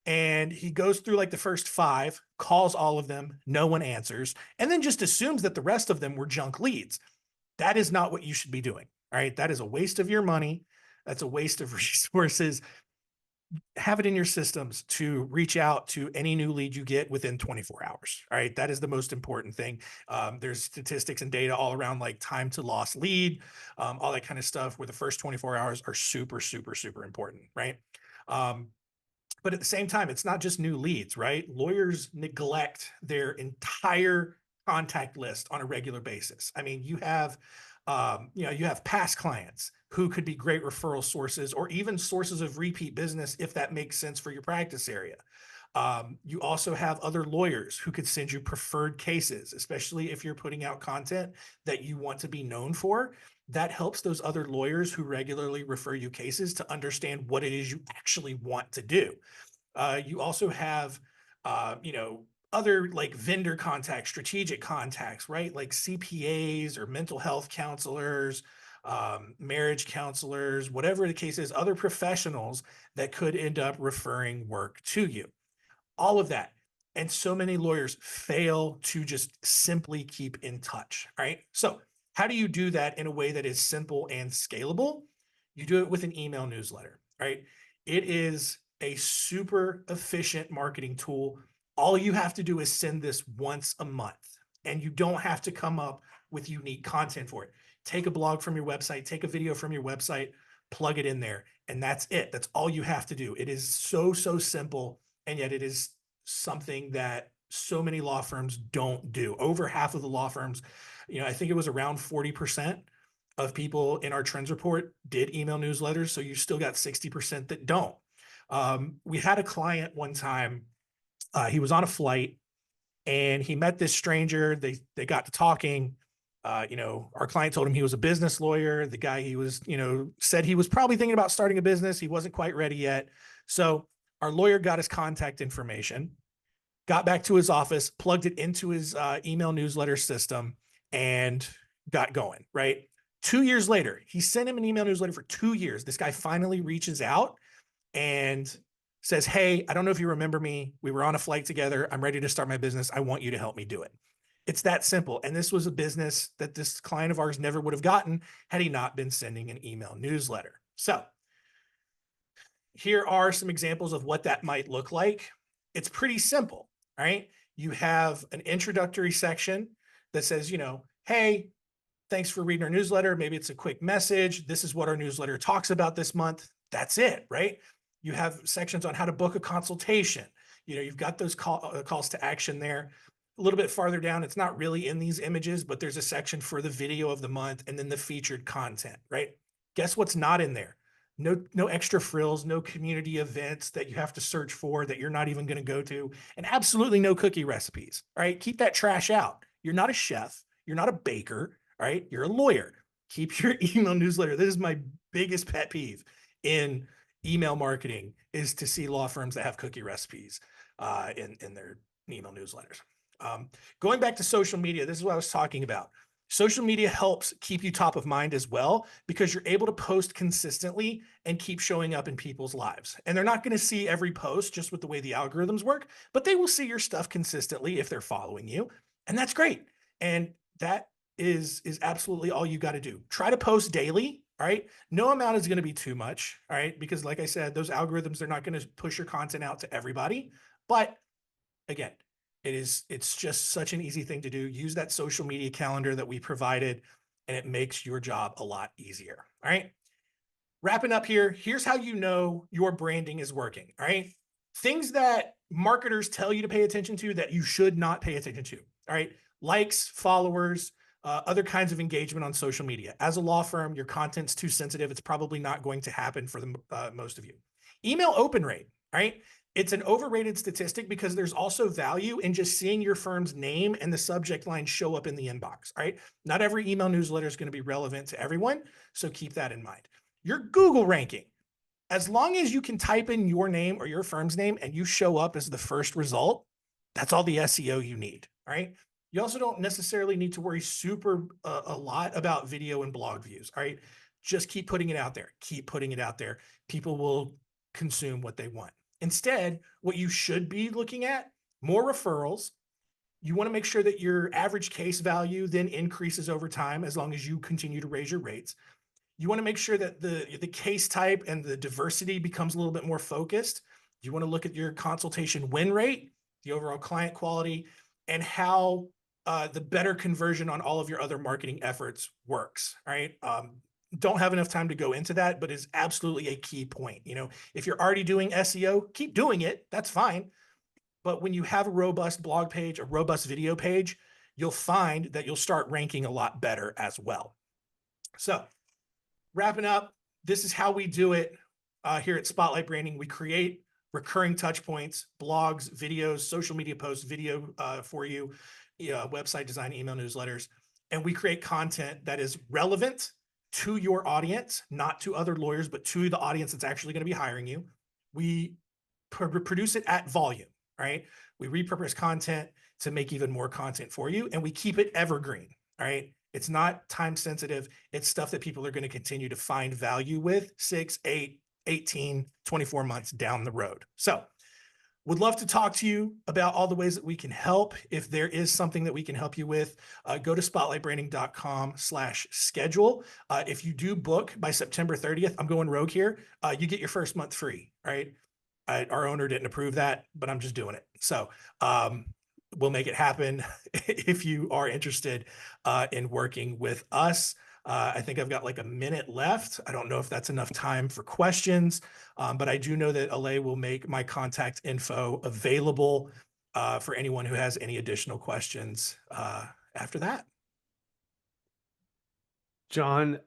And he goes through like the first 5, calls all of them, no one answers, and then just assumes that the rest of them were junk leads. That is not what you should be doing. All right. That is a waste of your money. That's a waste of resources. have it in your systems to reach out to any new lead you get within 24 hours. All right. That is the most important thing. There's statistics and data all around like time to lost lead, all that kind of stuff, where the first 24 hours are super, super, super important. Right. But at the same time, it's not just new leads, right? Lawyers neglect their entire contact list on a regular basis. I mean, you have past clients who could be great referral sources or even sources of repeat business if that makes sense for your practice area. You also have other lawyers who could send you preferred cases, especially if you're putting out content that you want to be known for. That helps those other lawyers who regularly refer you cases to understand what it is you actually want to do. You also have, other like vendor contacts, strategic contacts, right? Like CPAs or mental health counselors, marriage counselors, whatever the case is, other professionals that could end up referring work to you. All of that. And so many lawyers fail to just simply keep in touch, right? So how do you do that in a way that is simple and scalable? You do it with an email newsletter, right? It is a super efficient marketing tool. All you have to do is send this once a month, and you don't have to come up with unique content for it. Take a blog from your website, take a video from your website, plug it in there, and that's it. That's all you have to do. It is so, so simple, and yet it is something that so many law firms don't do. Over half of the law firms, I think it was around 40% of people in our trends report did email newsletters. So you still got 60% that don't. We had a client one time, he was on a flight and he met this stranger. They got to talking. Our client told him he was a business lawyer. The guy he was, said he was probably thinking about starting a business. He wasn't quite ready yet. So our lawyer got his contact information, got back to his office, plugged it into his email newsletter system, and got going, right? 2 years later, he sent him an email newsletter for 2 years. This guy finally reaches out and says, hey, I don't know if you remember me. We were on a flight together. I'm ready to start my business. I want you to help me do it. It's that simple. And this was a business that this client of ours never would have gotten had he not been sending an email newsletter. So here are some examples of what that might look like. It's pretty simple, right? You have an introductory section that says, hey, thanks for reading our newsletter. Maybe it's a quick message. This is what our newsletter talks about this month. That's it, right? You have sections on how to book a consultation. You've got those calls to action there. A little bit farther down, it's not really in these images, but there's a section for the video of the month and then the featured content, right? Guess what's not in there? No extra frills, no community events that you have to search for that you're not even going to go to, and absolutely no cookie recipes. All right, keep that trash out. You're not a chef. You're not a baker. All right, you're a lawyer. Keep your email newsletter. This is my biggest pet peeve in email marketing, is to see law firms that have cookie recipes in their email newsletters. Going back to social media, this is what I was talking about. Social media helps keep you top of mind as well, because you're able to post consistently and keep showing up in people's lives. And they're not going to see every post just with the way the algorithms work, but they will see your stuff consistently if they're following you. And that's great. And that is absolutely all you got to do. Try to post daily. All right. No amount is going to be too much. All right. Because like I said, those algorithms, they're not going to push your content out to everybody. But again, it's just such an easy thing to do. Use that social media calendar that we provided, and it makes your job a lot easier. All right. Wrapping up here, here's how you know your branding is working. All right. Things that marketers tell you to pay attention to that you should not pay attention to. All right. Likes, followers, other kinds of engagement on social media. As a law firm, your content's too sensitive. It's probably not going to happen for the most of you. Email open rate. All right. It's an overrated statistic because there's also value in just seeing your firm's name and the subject line show up in the inbox, right? Not every email newsletter is going to be relevant to everyone, so keep that in mind. Your Google ranking, as long as you can type in your name or your firm's name and you show up as the first result, that's all the SEO you need, all right? You also don't necessarily need to worry a lot about video and blog views, all right? Just keep putting it out there. Keep putting it out there. People will consume what they want. Instead, what you should be looking at, more referrals. You want to make sure that your average case value then increases over time as long as you continue to raise your rates. You want to make sure that the case type and the diversity becomes a little bit more focused. You want to look at your consultation win rate, the overall client quality, and how the better conversion on all of your other marketing efforts works, right? Don't have enough time to go into that, but is absolutely a key point. You know, if you're already doing SEO, keep doing it. That's fine. But when you have a robust blog page, a robust video page, you'll find that you'll start ranking a lot better as well. So wrapping up, this is how we do it here at Spotlight Branding. We create recurring touch points, blogs, videos, social media posts, video for you, website design, email newsletters, and we create content that is relevant to your audience, not to other lawyers, but to the audience that's actually going to be hiring you. We produce it at volume, right? We repurpose content to make even more content for you, and we keep it evergreen, right? It's not time sensitive. It's stuff that people are going to continue to find value with 6, 8, 18, 24 months down the road. So would love to talk to you about all the ways that we can help. If there is something that we can help you with, go to spotlightbranding.com/schedule. If you do book by September 30th, I'm going rogue here. You get your first month free, right? Our owner didn't approve that, but I'm just doing it. So we'll make it happen if you are interested in working with us. I think I've got like a minute left. I don't know if that's enough time for questions, but I do know that Alay will make my contact info available for anyone who has any additional questions after that. John,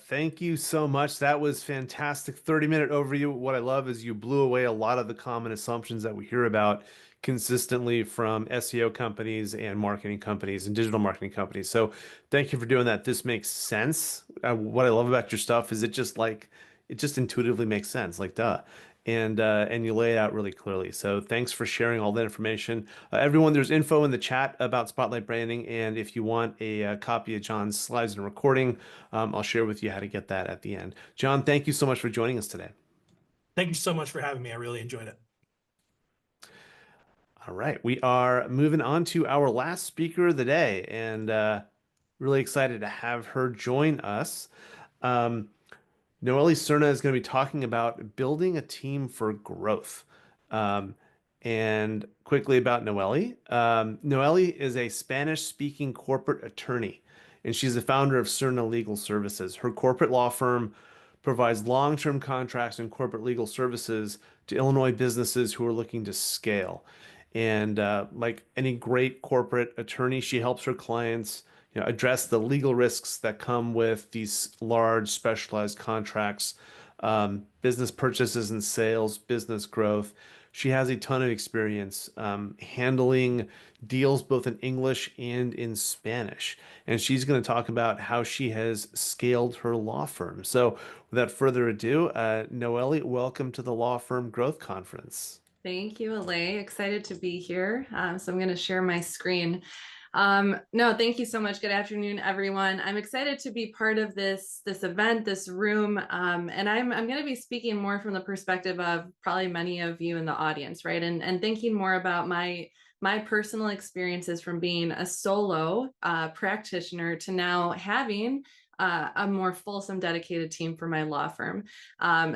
thank you so much. That was fantastic. 30-minute overview. What I love is you blew away a lot of the common assumptions that we hear about consistently from SEO companies and marketing companies and digital marketing companies. So thank you for doing that. This makes sense. What I love about your stuff is it just intuitively makes sense, like duh. And you lay it out really clearly. So thanks for sharing all that information. Everyone, there's info in the chat about Spotlight Branding, and if you want a copy of John's slides and recording, I'll share with you how to get that at the end. John, thank you so much for joining us today. Thank you so much for having me. I really enjoyed it. All right, we are moving on to our last speaker of the day, and really excited to have her join us. Noelle Cerna is going to be talking about building a team for growth. And quickly about Noelle. Noelle is a Spanish-speaking corporate attorney, and she's the founder of Cerna Legal Services. Her corporate law firm provides long-term contracts and corporate legal services to Illinois businesses who are looking to scale. And like any great corporate attorney, she helps her clients, address the legal risks that come with these large specialized contracts, business purchases and sales, business growth. She has a ton of experience handling deals both in English and in Spanish. And she's going to talk about how she has scaled her law firm. So without further ado, Noelle, welcome to the Law Firm Growth Conference. Thank you, Alay. Excited to be here. So I'm going to share my screen. No, thank you so much. Good afternoon, everyone. I'm excited to be part of this event, this room, and I'm going to be speaking more from the perspective of probably many of you in the audience, right? And thinking more about my personal experiences from being a solo practitioner to now having a more fulsome, dedicated team for my law firm.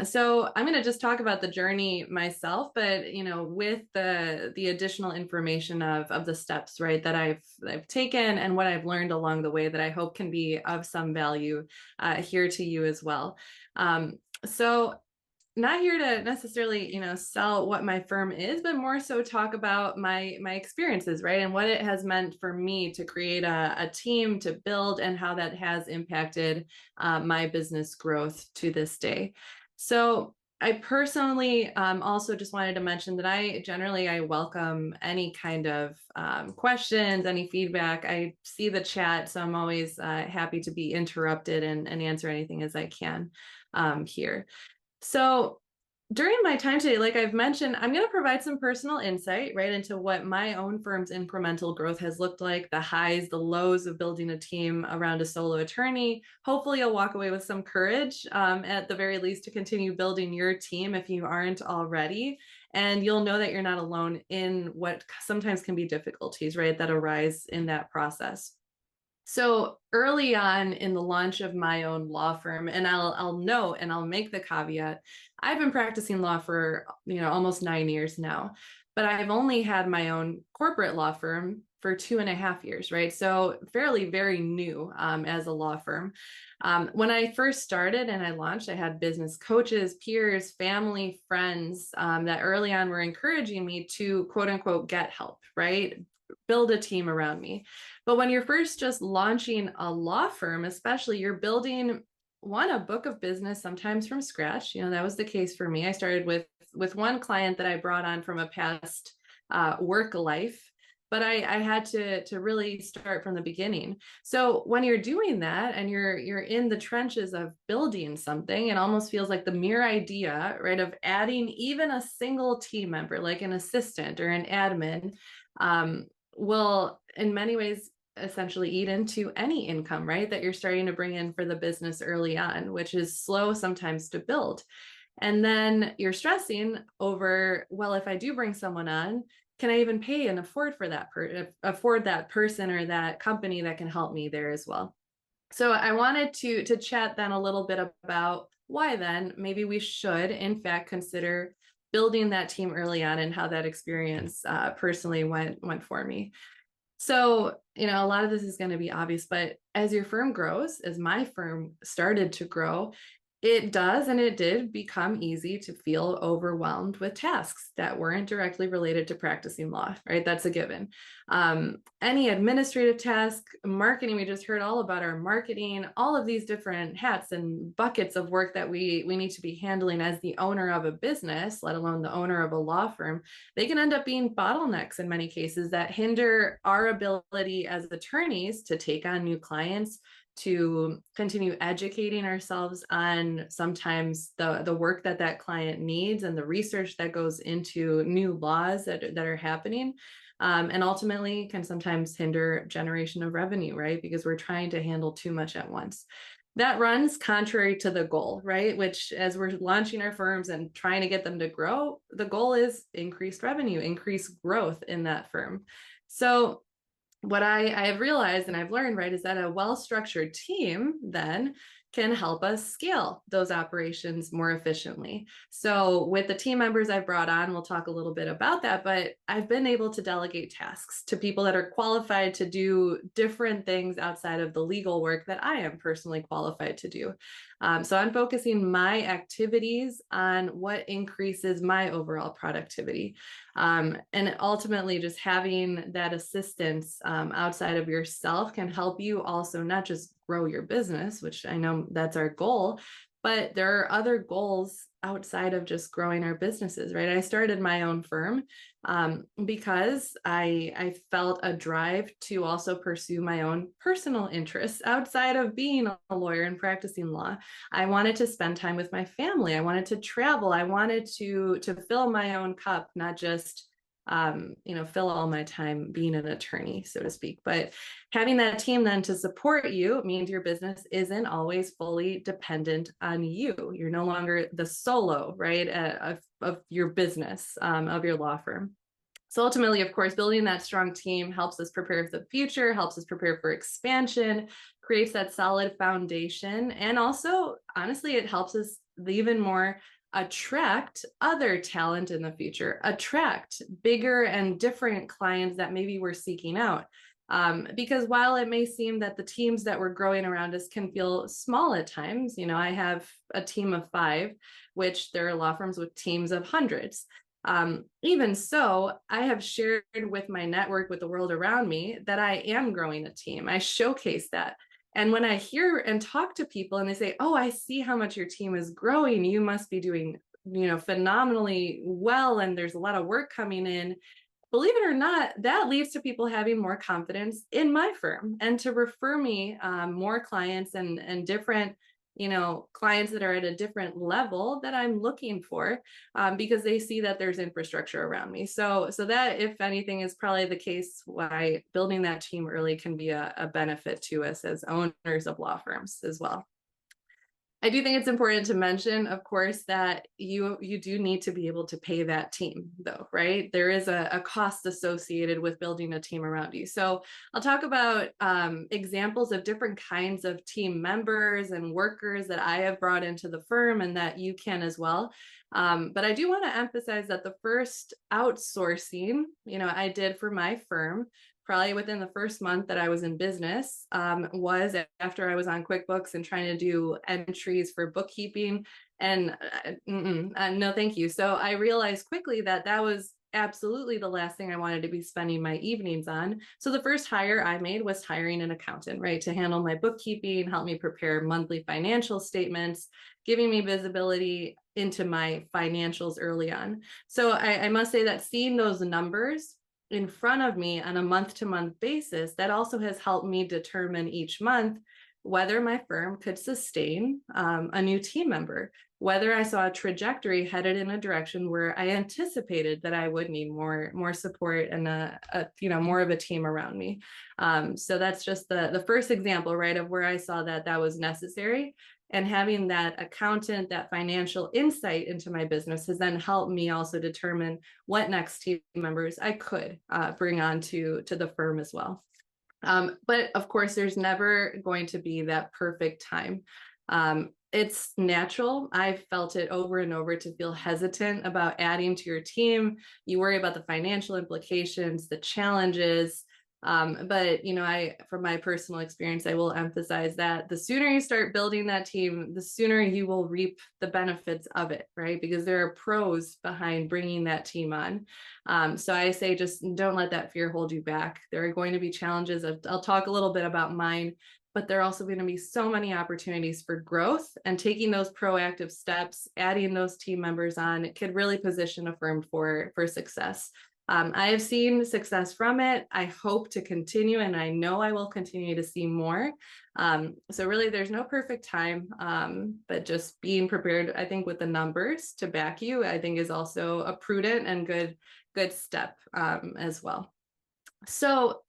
So I'm going to just talk about the journey myself, but with the additional information of the steps, right, that I've taken and what I've learned along the way that I hope can be of some value here to you as well. So not here to necessarily, sell what my firm is, but more so talk about my experiences, right? And what it has meant for me to create a team to build and how that has impacted my business growth to this day. So I personally also just wanted to mention that I welcome any kind of questions, any feedback. I see the chat, so I'm always happy to be interrupted and answer anything as I can here. So during my time today, like I've mentioned, I'm going to provide some personal insight right into what my own firm's incremental growth has looked like, the highs, the lows of building a team around a solo attorney. Hopefully you'll walk away with some courage at the very least to continue building your team if you aren't already. And you'll know that you're not alone in what sometimes can be difficulties, right, that arise in that process. So early on in the launch of my own law firm, and I'll note and I'll make the caveat, I've been practicing law for almost 9 years now, but I've only had my own corporate law firm for 2.5 years, right? So fairly very new as a law firm. When I first started and I launched, I had business coaches, peers, family, friends that early on were encouraging me to quote unquote get help, right? Build a team around me. But when you're first just launching a law firm, especially, you're building a book of business, sometimes from scratch. That was the case for me. I started with one client that I brought on from a past work life, but I had to really start from the beginning. So when you're doing that and you're in the trenches of building something, it almost feels like the mere idea, right, of adding even a single team member, like an assistant or an admin, will in many ways essentially eat into any income, right, that you're starting to bring in for the business early on, which is slow sometimes to build. And then you're stressing over, well, if I do bring someone on, can I even pay and afford that person or that company that can help me there as well? So I wanted to chat then a little bit about why then maybe we should in fact consider building that team early on and how that experience personally went for me. So, a lot of this is going to be obvious, but as your firm grows, as my firm started to grow, it does and it did become easy to feel overwhelmed with tasks that weren't directly related to practicing law, right? That's a given. Any administrative task, marketing, we just heard all about our marketing, all of these different hats and buckets of work that we need to be handling as the owner of a business, let alone the owner of a law firm. They can end up being bottlenecks in many cases that hinder our ability as attorneys to take on new clients, to continue educating ourselves on sometimes the work that client needs and the research that goes into new laws that are happening, and ultimately can sometimes hinder generation of revenue, right? Because we're trying to handle too much at once. That runs contrary to the goal, right? Which, as we're launching our firms and trying to get them to grow, the goal is increased revenue, increased growth in that firm. So what I have realized and I've learned, right, is that a well-structured team then can help us scale those operations more efficiently. So with the team members I've brought on, we'll talk a little bit about that, but I've been able to delegate tasks to people that are qualified to do different things outside of the legal work that I am personally qualified to do. So I'm focusing my activities on what increases my overall productivity. And ultimately just having that assistance outside of yourself can help you also not just grow your business, which I know that's our goal, but there are other goals outside of just growing our businesses, right? I started my own firm because I felt a drive to also pursue my own personal interests outside of being a lawyer and practicing law. I wanted to spend time with my family. I wanted to travel. I wanted to fill my own cup, not just fill all my time being an attorney, so to speak. But having that team then to support you means your business isn't always fully dependent on you. You're no longer the solo, right, of your business, of your law firm. So ultimately, of course, building that strong team helps us prepare for the future, helps us prepare for expansion, creates that solid foundation. And also, honestly, it helps us even more attract other talent in the future, attract bigger and different clients that maybe we're seeking out. Because while it may seem that the teams that we're growing around us can feel small at times, I have a team of 5, which there are law firms with teams of hundreds. Even so, I have shared with my network, with the world around me, that I am growing a team. I showcase that. And when I hear and talk to people and they say, oh, I see how much your team is growing, you must be doing, phenomenally well, and there's a lot of work coming in. Believe it or not, that leads to people having more confidence in my firm and to refer me more clients and different clients that are at a different level that I'm looking for, because they see that there's infrastructure around me. So that, if anything, is probably the case why building that team early can be a benefit to us as owners of law firms as well. I do think it's important to mention, of course, that you do need to be able to pay that team, though, right? There is a cost associated with building a team around you. So I'll talk about examples of different kinds of team members and workers that I have brought into the firm and that you can as well. But I do want to emphasize that the first outsourcing, I did for my firm, probably within the first month that I was in business, was after I was on QuickBooks and trying to do entries for bookkeeping. And no, thank you. So I realized quickly that that was absolutely the last thing I wanted to be spending my evenings on. So the first hire I made was hiring an accountant, right, to handle my bookkeeping, help me prepare monthly financial statements, giving me visibility into my financials early on. So I must say that seeing those numbers in front of me on a month-to-month basis, that also has helped me determine each month whether my firm could sustain a new team member, whether I saw a trajectory headed in a direction where I anticipated that I would need more support and more of a team around me. So that's just the first example, right, of where I saw that was necessary. And having that accountant, that financial insight into my business has then helped me also determine what next team members I could bring on to the firm as well. But of course, there's never going to be that perfect time. It's natural. I've felt it over and over to feel hesitant about adding to your team. You worry about the financial implications, the challenges. But from my personal experience, I will emphasize that the sooner you start building that team, the sooner you will reap the benefits of it, right? Because there are pros behind bringing that team on. So I say, just don't let that fear hold you back. There are going to be challenges. I'll talk a little bit about mine, but there are also going to be so many opportunities for growth, and taking those proactive steps, adding those team members on, it could really position a firm for success. I have seen success from it. I hope to continue, and I know I will continue to see more. So really, there's no perfect time, but just being prepared, I think, with the numbers to back you, I think is also a prudent and good step as well. So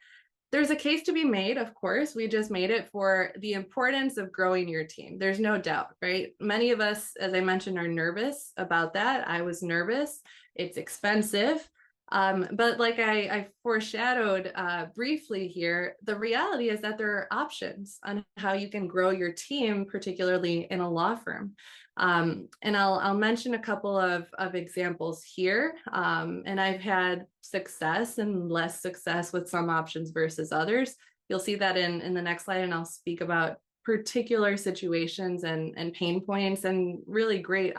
there's a case to be made, of course. We just made it for the importance of growing your team. There's no doubt, right? Many of us, as I mentioned, are nervous about that. I was nervous. It's expensive. But like I foreshadowed briefly here, the reality is that there are options on how you can grow your team, particularly in a law firm. And I'll mention a couple of examples here. And I've had success and less success with some options versus others. You'll see that in the next slide, and I'll speak about particular situations and pain points and really great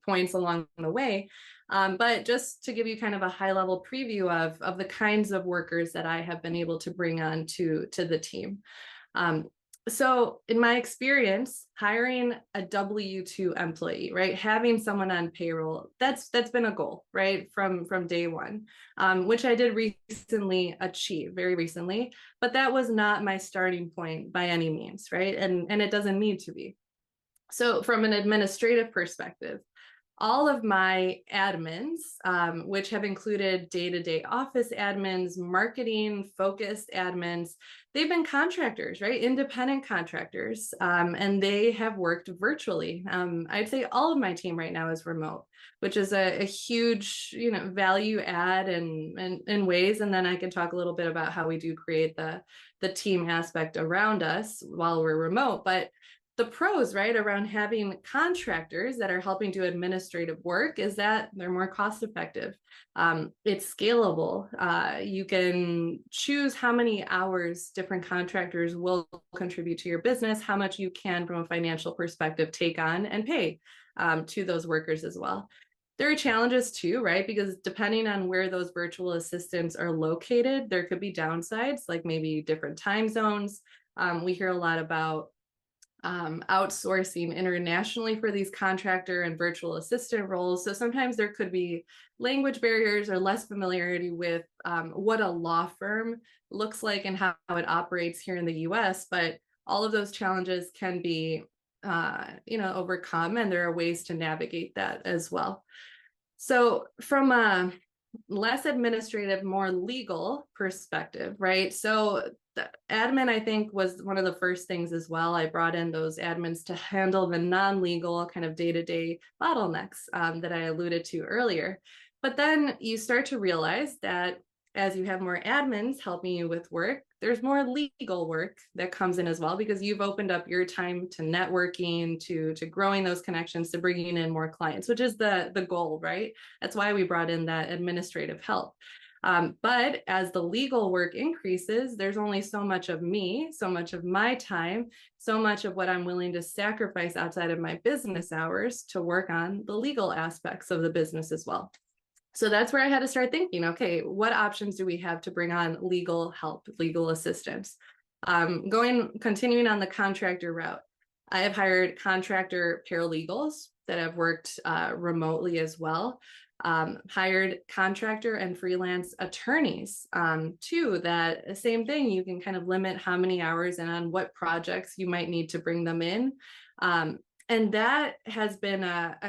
points along the way. But just to give you kind of a high level preview of the kinds of workers that I have been able to bring on to the team. So in my experience, hiring a W-2 employee, right, having someone on payroll, that's been a goal, right, from day one, which I did recently achieve, very recently, but that was not my starting point by any means, right, and it doesn't need to be. So from an administrative perspective, all of my admins, which have included day-to-day office admins, marketing focused admins, they've been contractors, right? Independent contractors, and they have worked virtually. I'd say all of my team right now is remote, which is a huge, value add in ways. And then I can talk a little bit about how we do create the team aspect around us while we're remote. But the pros, right, around having contractors that are helping do administrative work is that they're more cost effective. It's scalable. You can choose how many hours different contractors will contribute to your business, how much you can, from a financial perspective, take on and pay to those workers as well. There are challenges too, right? Because depending on where those virtual assistants are located, there could be downsides, like maybe different time zones. We hear a lot about outsourcing internationally for these contractor and virtual assistant roles. So sometimes there could be language barriers or less familiarity with what a law firm looks like and how it operates here in the US. But all of those challenges can be overcome, and there are ways to navigate that as well. So from a less administrative, more legal perspective, right? So the admin, I think, was one of the first things as well. I brought in those admins to handle the non-legal kind of day-to-day bottlenecks that I alluded to earlier. But then you start to realize that as you have more admins helping you with work, there's more legal work that comes in as well, because you've opened up your time to networking, to growing those connections, to bringing in more clients, which is the goal, right? That's why we brought in that administrative help. But as the legal work increases, there's only so much of me, so much of my time, so much of what I'm willing to sacrifice outside of my business hours to work on the legal aspects of the business as well. So that's where I had to start thinking, okay, what options do we have to bring on legal help, legal assistance? Continuing on the contractor route, I have hired contractor paralegals that have worked remotely as well. Hired contractor and freelance attorneys too. That same thing, you can kind of limit how many hours and on what projects you might need to bring them in. And that has been a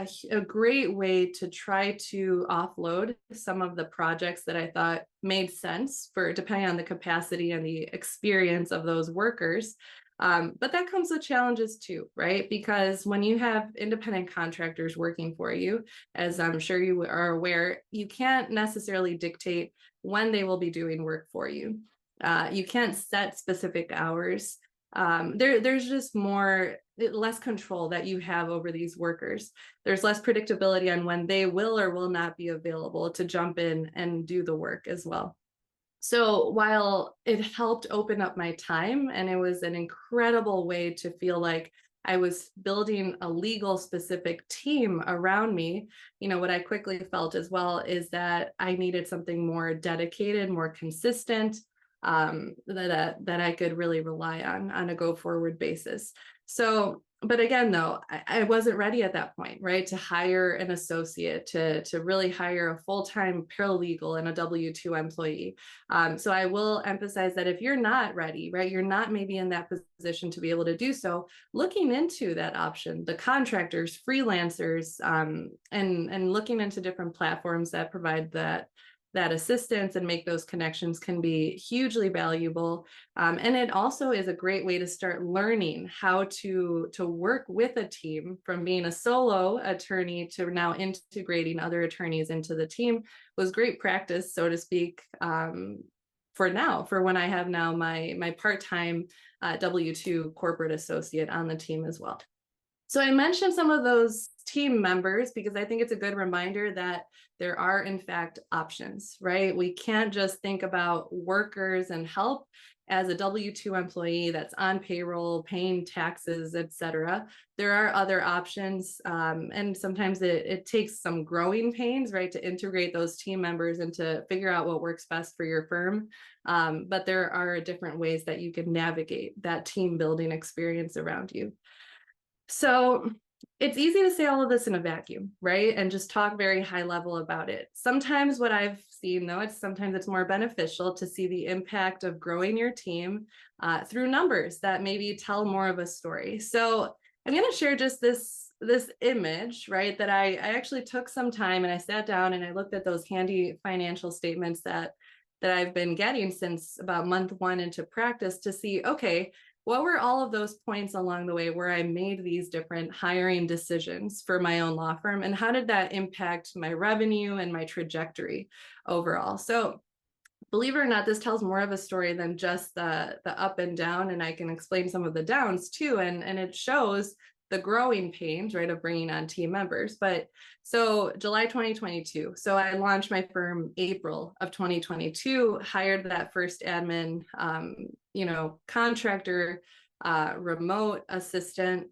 great way to try to offload some of the projects that I thought made sense for, depending on the capacity and the experience of those workers. But that comes with challenges too, right? Because when you have independent contractors working for you, as I'm sure you are aware, you can't necessarily dictate when they will be doing work for you. You can't set specific hours. There's just less control that you have over these workers. There's less predictability on when they will or will not be available to jump in and do the work as well. So while it helped open up my time, and it was an incredible way to feel like I was building a legal specific team around me, what I quickly felt as well is that I needed something more dedicated, more consistent, that I could really rely on a go forward basis. So, but again, though, I wasn't ready at that point, right? To hire an associate, to really hire a full-time paralegal and a W-2 employee. So I will emphasize that if you're not ready, right, you're not maybe in that position to be able to do so, looking into that option, the contractors, freelancers, and looking into different platforms that provide that assistance and make those connections can be hugely valuable. And it also is a great way to start learning how to work with a team, from being a solo attorney to now integrating other attorneys into the team. Was great practice, so to speak, for when I have now my part-time W-2 corporate associate on the team as well. So I mentioned some of those team members because I think it's a good reminder that there are, in fact, options, right? We can't just think about workers and help as a W-2 employee that's on payroll, paying taxes, et cetera. There are other options. And sometimes it takes some growing pains, right, to integrate those team members and to figure out what works best for your firm. But there are different ways that you can navigate that team building experience around you. So it's easy to say all of this in a vacuum, right? And just talk very high level about it. Sometimes what I've seen, though, sometimes it's more beneficial to see the impact of growing your team through numbers that maybe tell more of a story. So I'm going to share just this image, right, that I actually took some time and I sat down and I looked at those handy financial statements that I've been getting since about month 1 into practice to see, okay, what were all of those points along the way where I made these different hiring decisions for my own law firm, and how did that impact my revenue and my trajectory overall? So believe it or not, this tells more of a story than just the up and down, and I can explain some of the downs too, and it shows the growing pains, right, of bringing on team members. But so July 2022, so I launched my firm April of 2022, hired that first admin, contractor, remote assistant,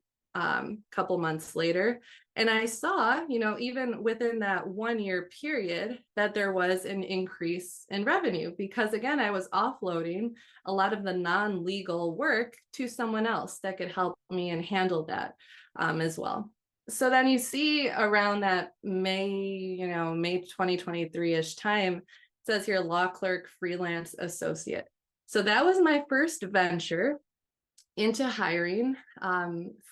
couple months later. And I saw, even within that 1-year period, that there was an increase in revenue because, again, I was offloading a lot of the non-legal work to someone else that could help me and handle that as well. So then you see around that May 2023-ish time, it says here, law clerk, freelance associate. So that was my first venture into hiring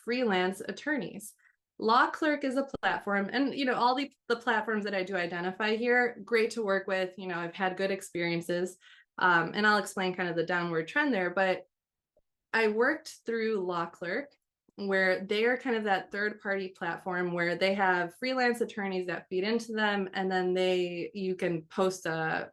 freelance attorneys. Law Clerk is a platform, and all the platforms that I do identify here, great to work with. I've had good experiences, And I'll explain kind of the downward trend there, but I worked through Law Clerk, where they are kind of that third party platform where they have freelance attorneys that feed into them, and then you can post a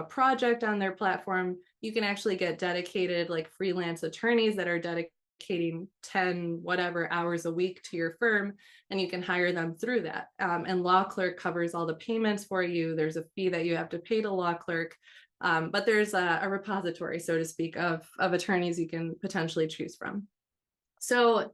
project on their platform. You can actually get dedicated like freelance attorneys that are dedicating 10 whatever hours a week to your firm, and you can hire them through that. And Law Clerk covers all the payments for you. There's a fee that you have to pay to Law Clerk. But there's a repository, so to speak, of attorneys you can potentially choose from. So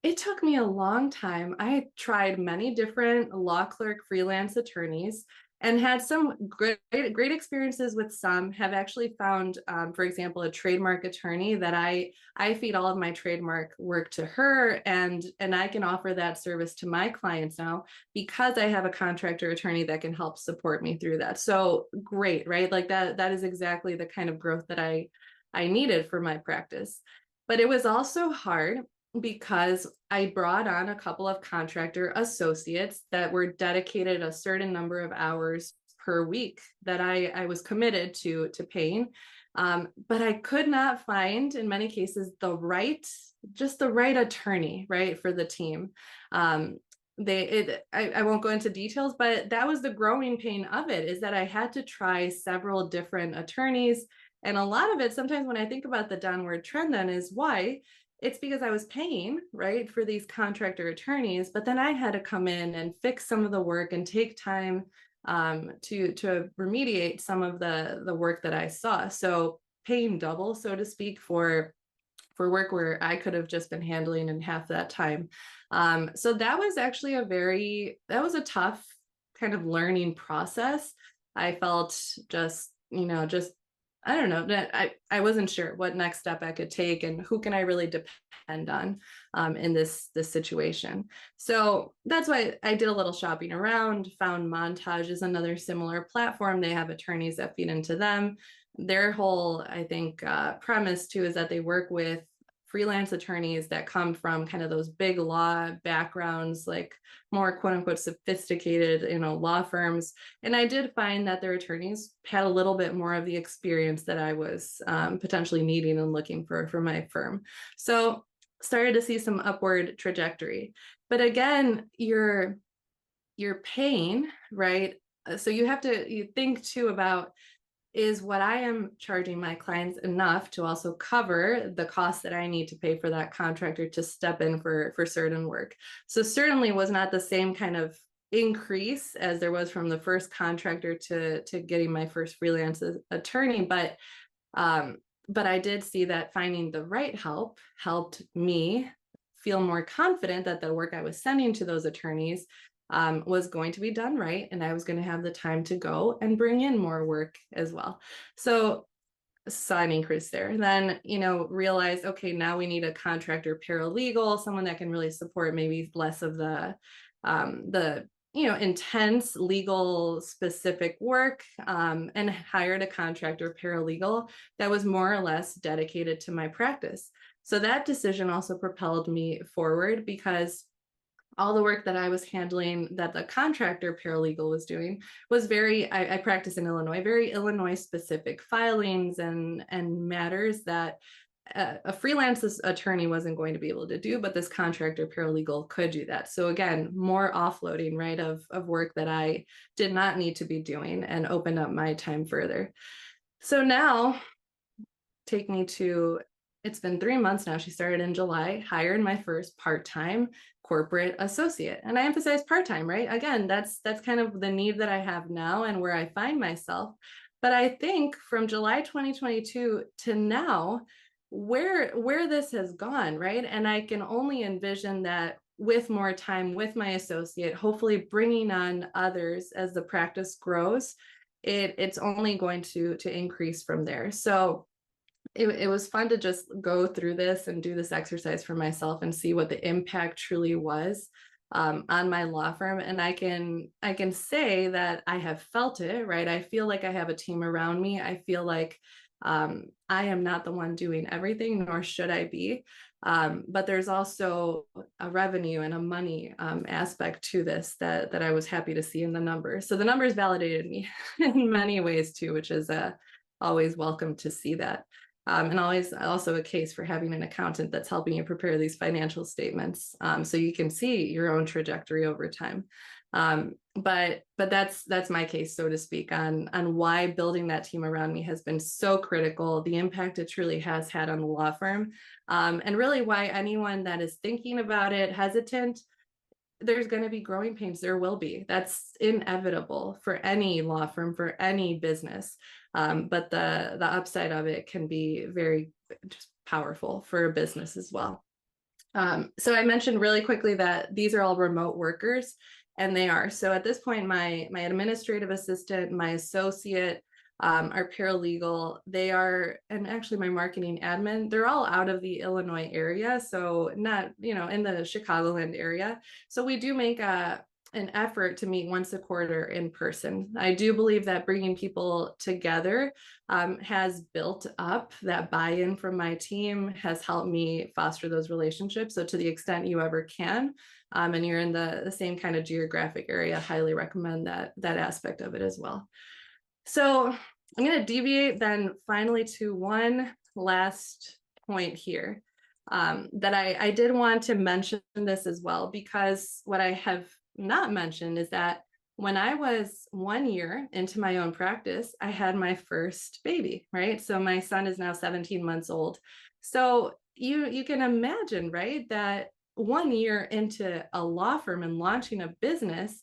it took me a long time. I tried many different Law Clerk freelance attorneys and had some great experiences with some. Have actually found, for example, a trademark attorney that I feed all of my trademark work to her, and I can offer that service to my clients now because I have a contractor attorney that can help support me through that. So great, right? Like that is exactly the kind of growth that I needed for my practice. But it was also hard because I brought on a couple of contractor associates that were dedicated a certain number of hours per week that I was committed to paying. But I could not find, in many cases, just the right attorney, right, for the team. I won't go into details, but that was the growing pain of it, is that I had to try several different attorneys. And a lot of it, sometimes when I think about the downward trend, then is why it's because I was paying, right, for these contractor attorneys, but then I had to come in and fix some of the work and take time to remediate some of the work that I saw. So paying double, so to speak, for work where I could have just been handling in half that time. So that was actually that was a tough kind of learning process. I felt just I don't know, that I wasn't sure what next step I could take and who can I really depend on in this situation. So that's why I did a little shopping around, found Montage is another similar platform. They have attorneys that feed into them. Their whole, I think, premise too is that they work with freelance attorneys that come from kind of those big law backgrounds, like more quote unquote sophisticated, law firms. And I did find that their attorneys had a little bit more of the experience that I was potentially needing and looking for my firm. So started to see some upward trajectory. But again, you're paying, right? So you think too about, is what I am charging my clients enough to also cover the costs that I need to pay for that contractor to step in for certain work? So certainly was not the same kind of increase as there was from the first contractor to getting my first freelance attorney, but I did see that finding the right help helped me feel more confident that the work I was sending to those attorneys was going to be done right, and I was going to have the time to go and bring in more work as well. So saw an increase there. Then, realized, okay, now we need a contractor paralegal, someone that can really support maybe less of the intense legal specific work, and hired a contractor paralegal that was more or less dedicated to my practice. So that decision also propelled me forward, because all the work that I was handling that the contractor paralegal was doing was I practice in Illinois, very Illinois specific filings and matters that a freelance attorney wasn't going to be able to do, but this contractor paralegal could do that. So again, more offloading, right, of work that I did not need to be doing, and opened up my time further. So now it's been 3 months now. She started in July, hired my first part-time corporate associate. And I emphasize part-time, right? Again, that's kind of the need that I have now and where I find myself. But I think from July 2022 to now, where this has gone, right? And I can only envision that with more time with my associate, hopefully bringing on others as the practice grows, it's only going to increase from there. So it was fun to just go through this and do this exercise for myself and see what the impact truly was on my law firm. And I can say that I have felt it, right? I feel like I have a team around me. I feel like I am not the one doing everything, nor should I be. But there's also a revenue and a money aspect to this that I was happy to see in the numbers. So the numbers validated me in many ways too, which is always welcome to see that. And always also a case for having an accountant that's helping you prepare these financial statements, so you can see your own trajectory over time. But that's my case, so to speak, on why building that team around me has been so critical, the impact it truly has had on the law firm, and really why anyone that is thinking about it, hesitant, there's going to be growing pains. There will be. That's inevitable for any law firm, for any business. But the upside of it can be very just powerful for a business as well. So I mentioned really quickly that these are all remote workers, and they are. So at this point, my administrative assistant, my associate, our paralegal, they are, and actually my marketing admin, they're all out of the Illinois area. So not, in the Chicagoland area. So we do make an effort to meet once a quarter in person. I do believe that bringing people together has built up that buy-in from my team, has helped me foster those relationships. So to the extent you ever can, and you're in the same kind of geographic area, I highly recommend that aspect of it as well. So I'm going to deviate then finally to one last point here, that I did want to mention this as well, because what I have not mentioned is that when I was 1 year into my own practice, I had my first baby, right? So my son is now 17 months old. So you can imagine, right, that 1 year into a law firm and launching a business,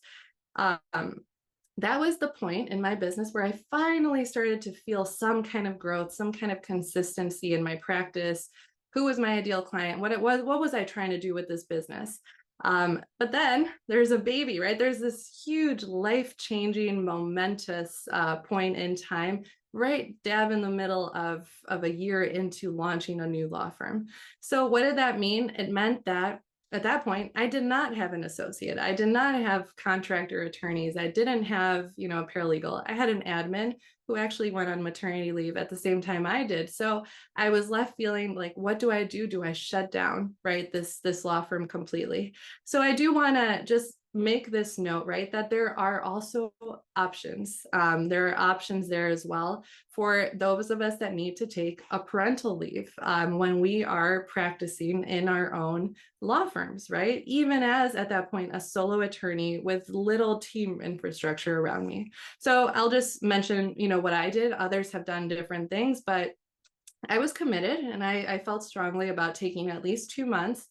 that was the point in my business where I finally started to feel some kind of growth, some kind of consistency in my practice. Who was my ideal client? What was I trying to do with this business? But then there's a baby, right? There's this huge life-changing, momentous point in time, right dab in the middle of a year into launching a new law firm. So what did that mean? It meant that at that point, I did not have an associate. I did not have contractor attorneys. I didn't have, a paralegal. I had an admin who actually went on maternity leave at the same time I did. So I was left feeling like, what do I do? Do I shut down, right, this law firm completely? So I do want to just make this note, right, that there are also options. There are options there as well for those of us that need to take a parental leave when we are practicing in our own law firms, right? Even as at that point, a solo attorney with little team infrastructure around me. So I'll just mention, what I did. Others have done different things, but I was committed, and I felt strongly about taking at least 2 months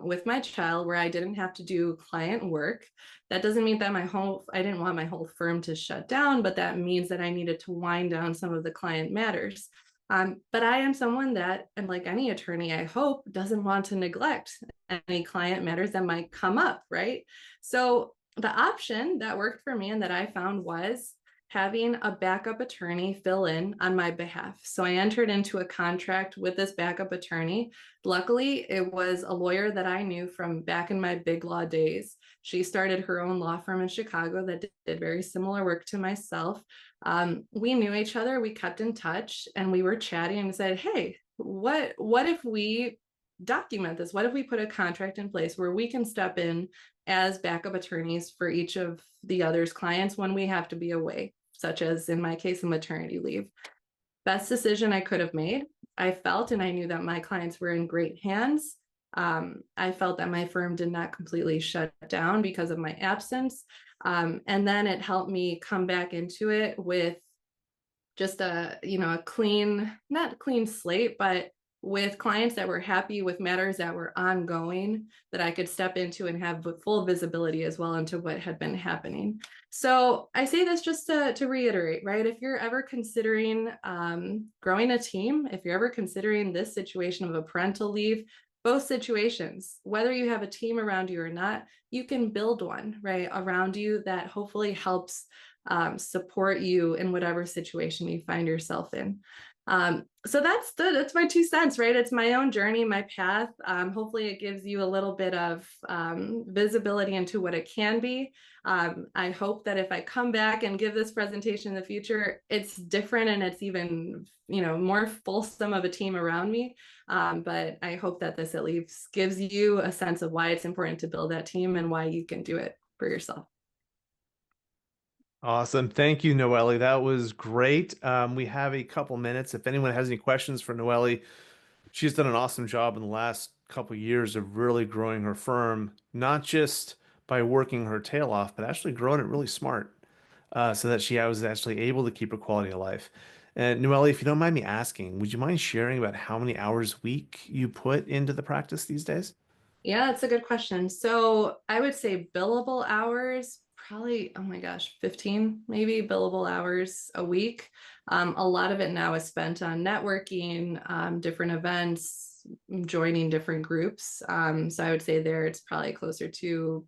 with my child where I didn't have to do client work. That doesn't mean that I didn't want my whole firm to shut down, but that means that I needed to wind down some of the client matters. But I am someone that, and like any attorney, I hope, doesn't want to neglect any client matters that might come up, right? So the option that worked for me and that I found was having a backup attorney fill in on my behalf. So I entered into a contract with this backup attorney. Luckily, it was a lawyer that I knew from back in my big law days. She started her own law firm in Chicago that did very similar work to myself. We knew each other, we kept in touch, and we were chatting and said, hey, what if we document this? What if we put a contract in place where we can step in as backup attorneys for each of the other's clients when we have to be away, such as in my case, a maternity leave? Best decision I could have made. I felt, and I knew that my clients were in great hands. I felt that my firm did not completely shut down because of my absence. And then it helped me come back into it with just a clean, not clean slate, but with clients that were happy, with matters that were ongoing, that I could step into and have full visibility as well into what had been happening. So I say this just to reiterate, right? If you're ever considering growing a team, if you're ever considering this situation of a parental leave, both situations, whether you have a team around you or not, you can build one, right, around you that hopefully helps support you in whatever situation you find yourself in. So that's my 2 cents, right? It's my own journey, my path. Hopefully it gives you a little bit of visibility into what it can be. I hope that if I come back and give this presentation in the future, it's different and it's even, more fulsome of a team around me. But I hope that this at least gives you a sense of why it's important to build that team and why you can do it for yourself. Awesome. Thank you, Noelle. That was great. We have a couple minutes. If anyone has any questions for Noelle, she's done an awesome job in the last couple years of really growing her firm, not just by working her tail off, but actually growing it really smart, so that she was actually able to keep her quality of life. And Noelle, if you don't mind me asking, would you mind sharing about how many hours a week you put into the practice these days? Yeah, that's a good question. So I would say billable hours, probably, oh my gosh, 15 maybe billable hours a week. A lot of it now is spent on networking, different events, joining different groups. So I would say there it's probably closer to,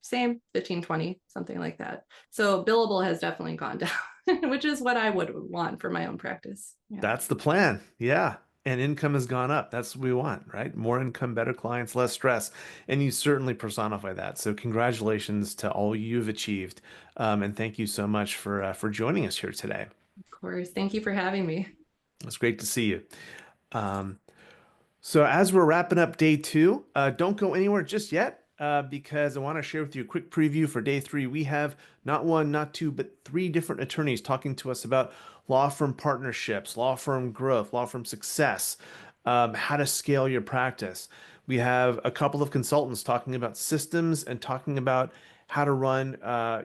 same 15, 20, something like that. So billable has definitely gone down, which is what I would want for my own practice. Yeah. That's the plan. Yeah. And income has gone up. That's what we want, right? More income, better clients, less stress. And you certainly personify that. So congratulations to all you've achieved. And thank you so much for joining us here today. Of course. Thank you for having me. It's great to see you. Um, So as we're wrapping up day two, don't go anywhere just yet, because I want to share with you a quick preview for day three. We have not one, not two, but three different attorneys talking to us about law firm partnerships, law firm growth, law firm success, how to scale your practice. We have a couple of consultants talking about systems and talking about how to run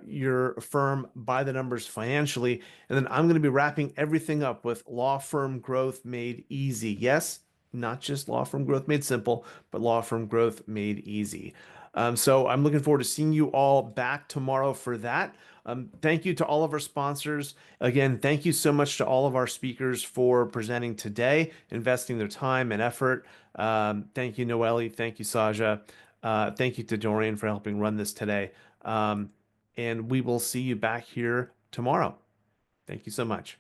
your firm by the numbers financially. And then I'm going to be wrapping everything up with law firm growth made easy. Yes, not just law firm growth made simple, but law firm growth made easy. So I'm looking forward to seeing you all back tomorrow for that. Thank you to all of our sponsors. Again, thank you so much to all of our speakers for presenting today, investing their time and effort. Thank you, Noelle. Thank you, Saja. Thank you to Dorian for helping run this today. And we will see you back here tomorrow. Thank you so much.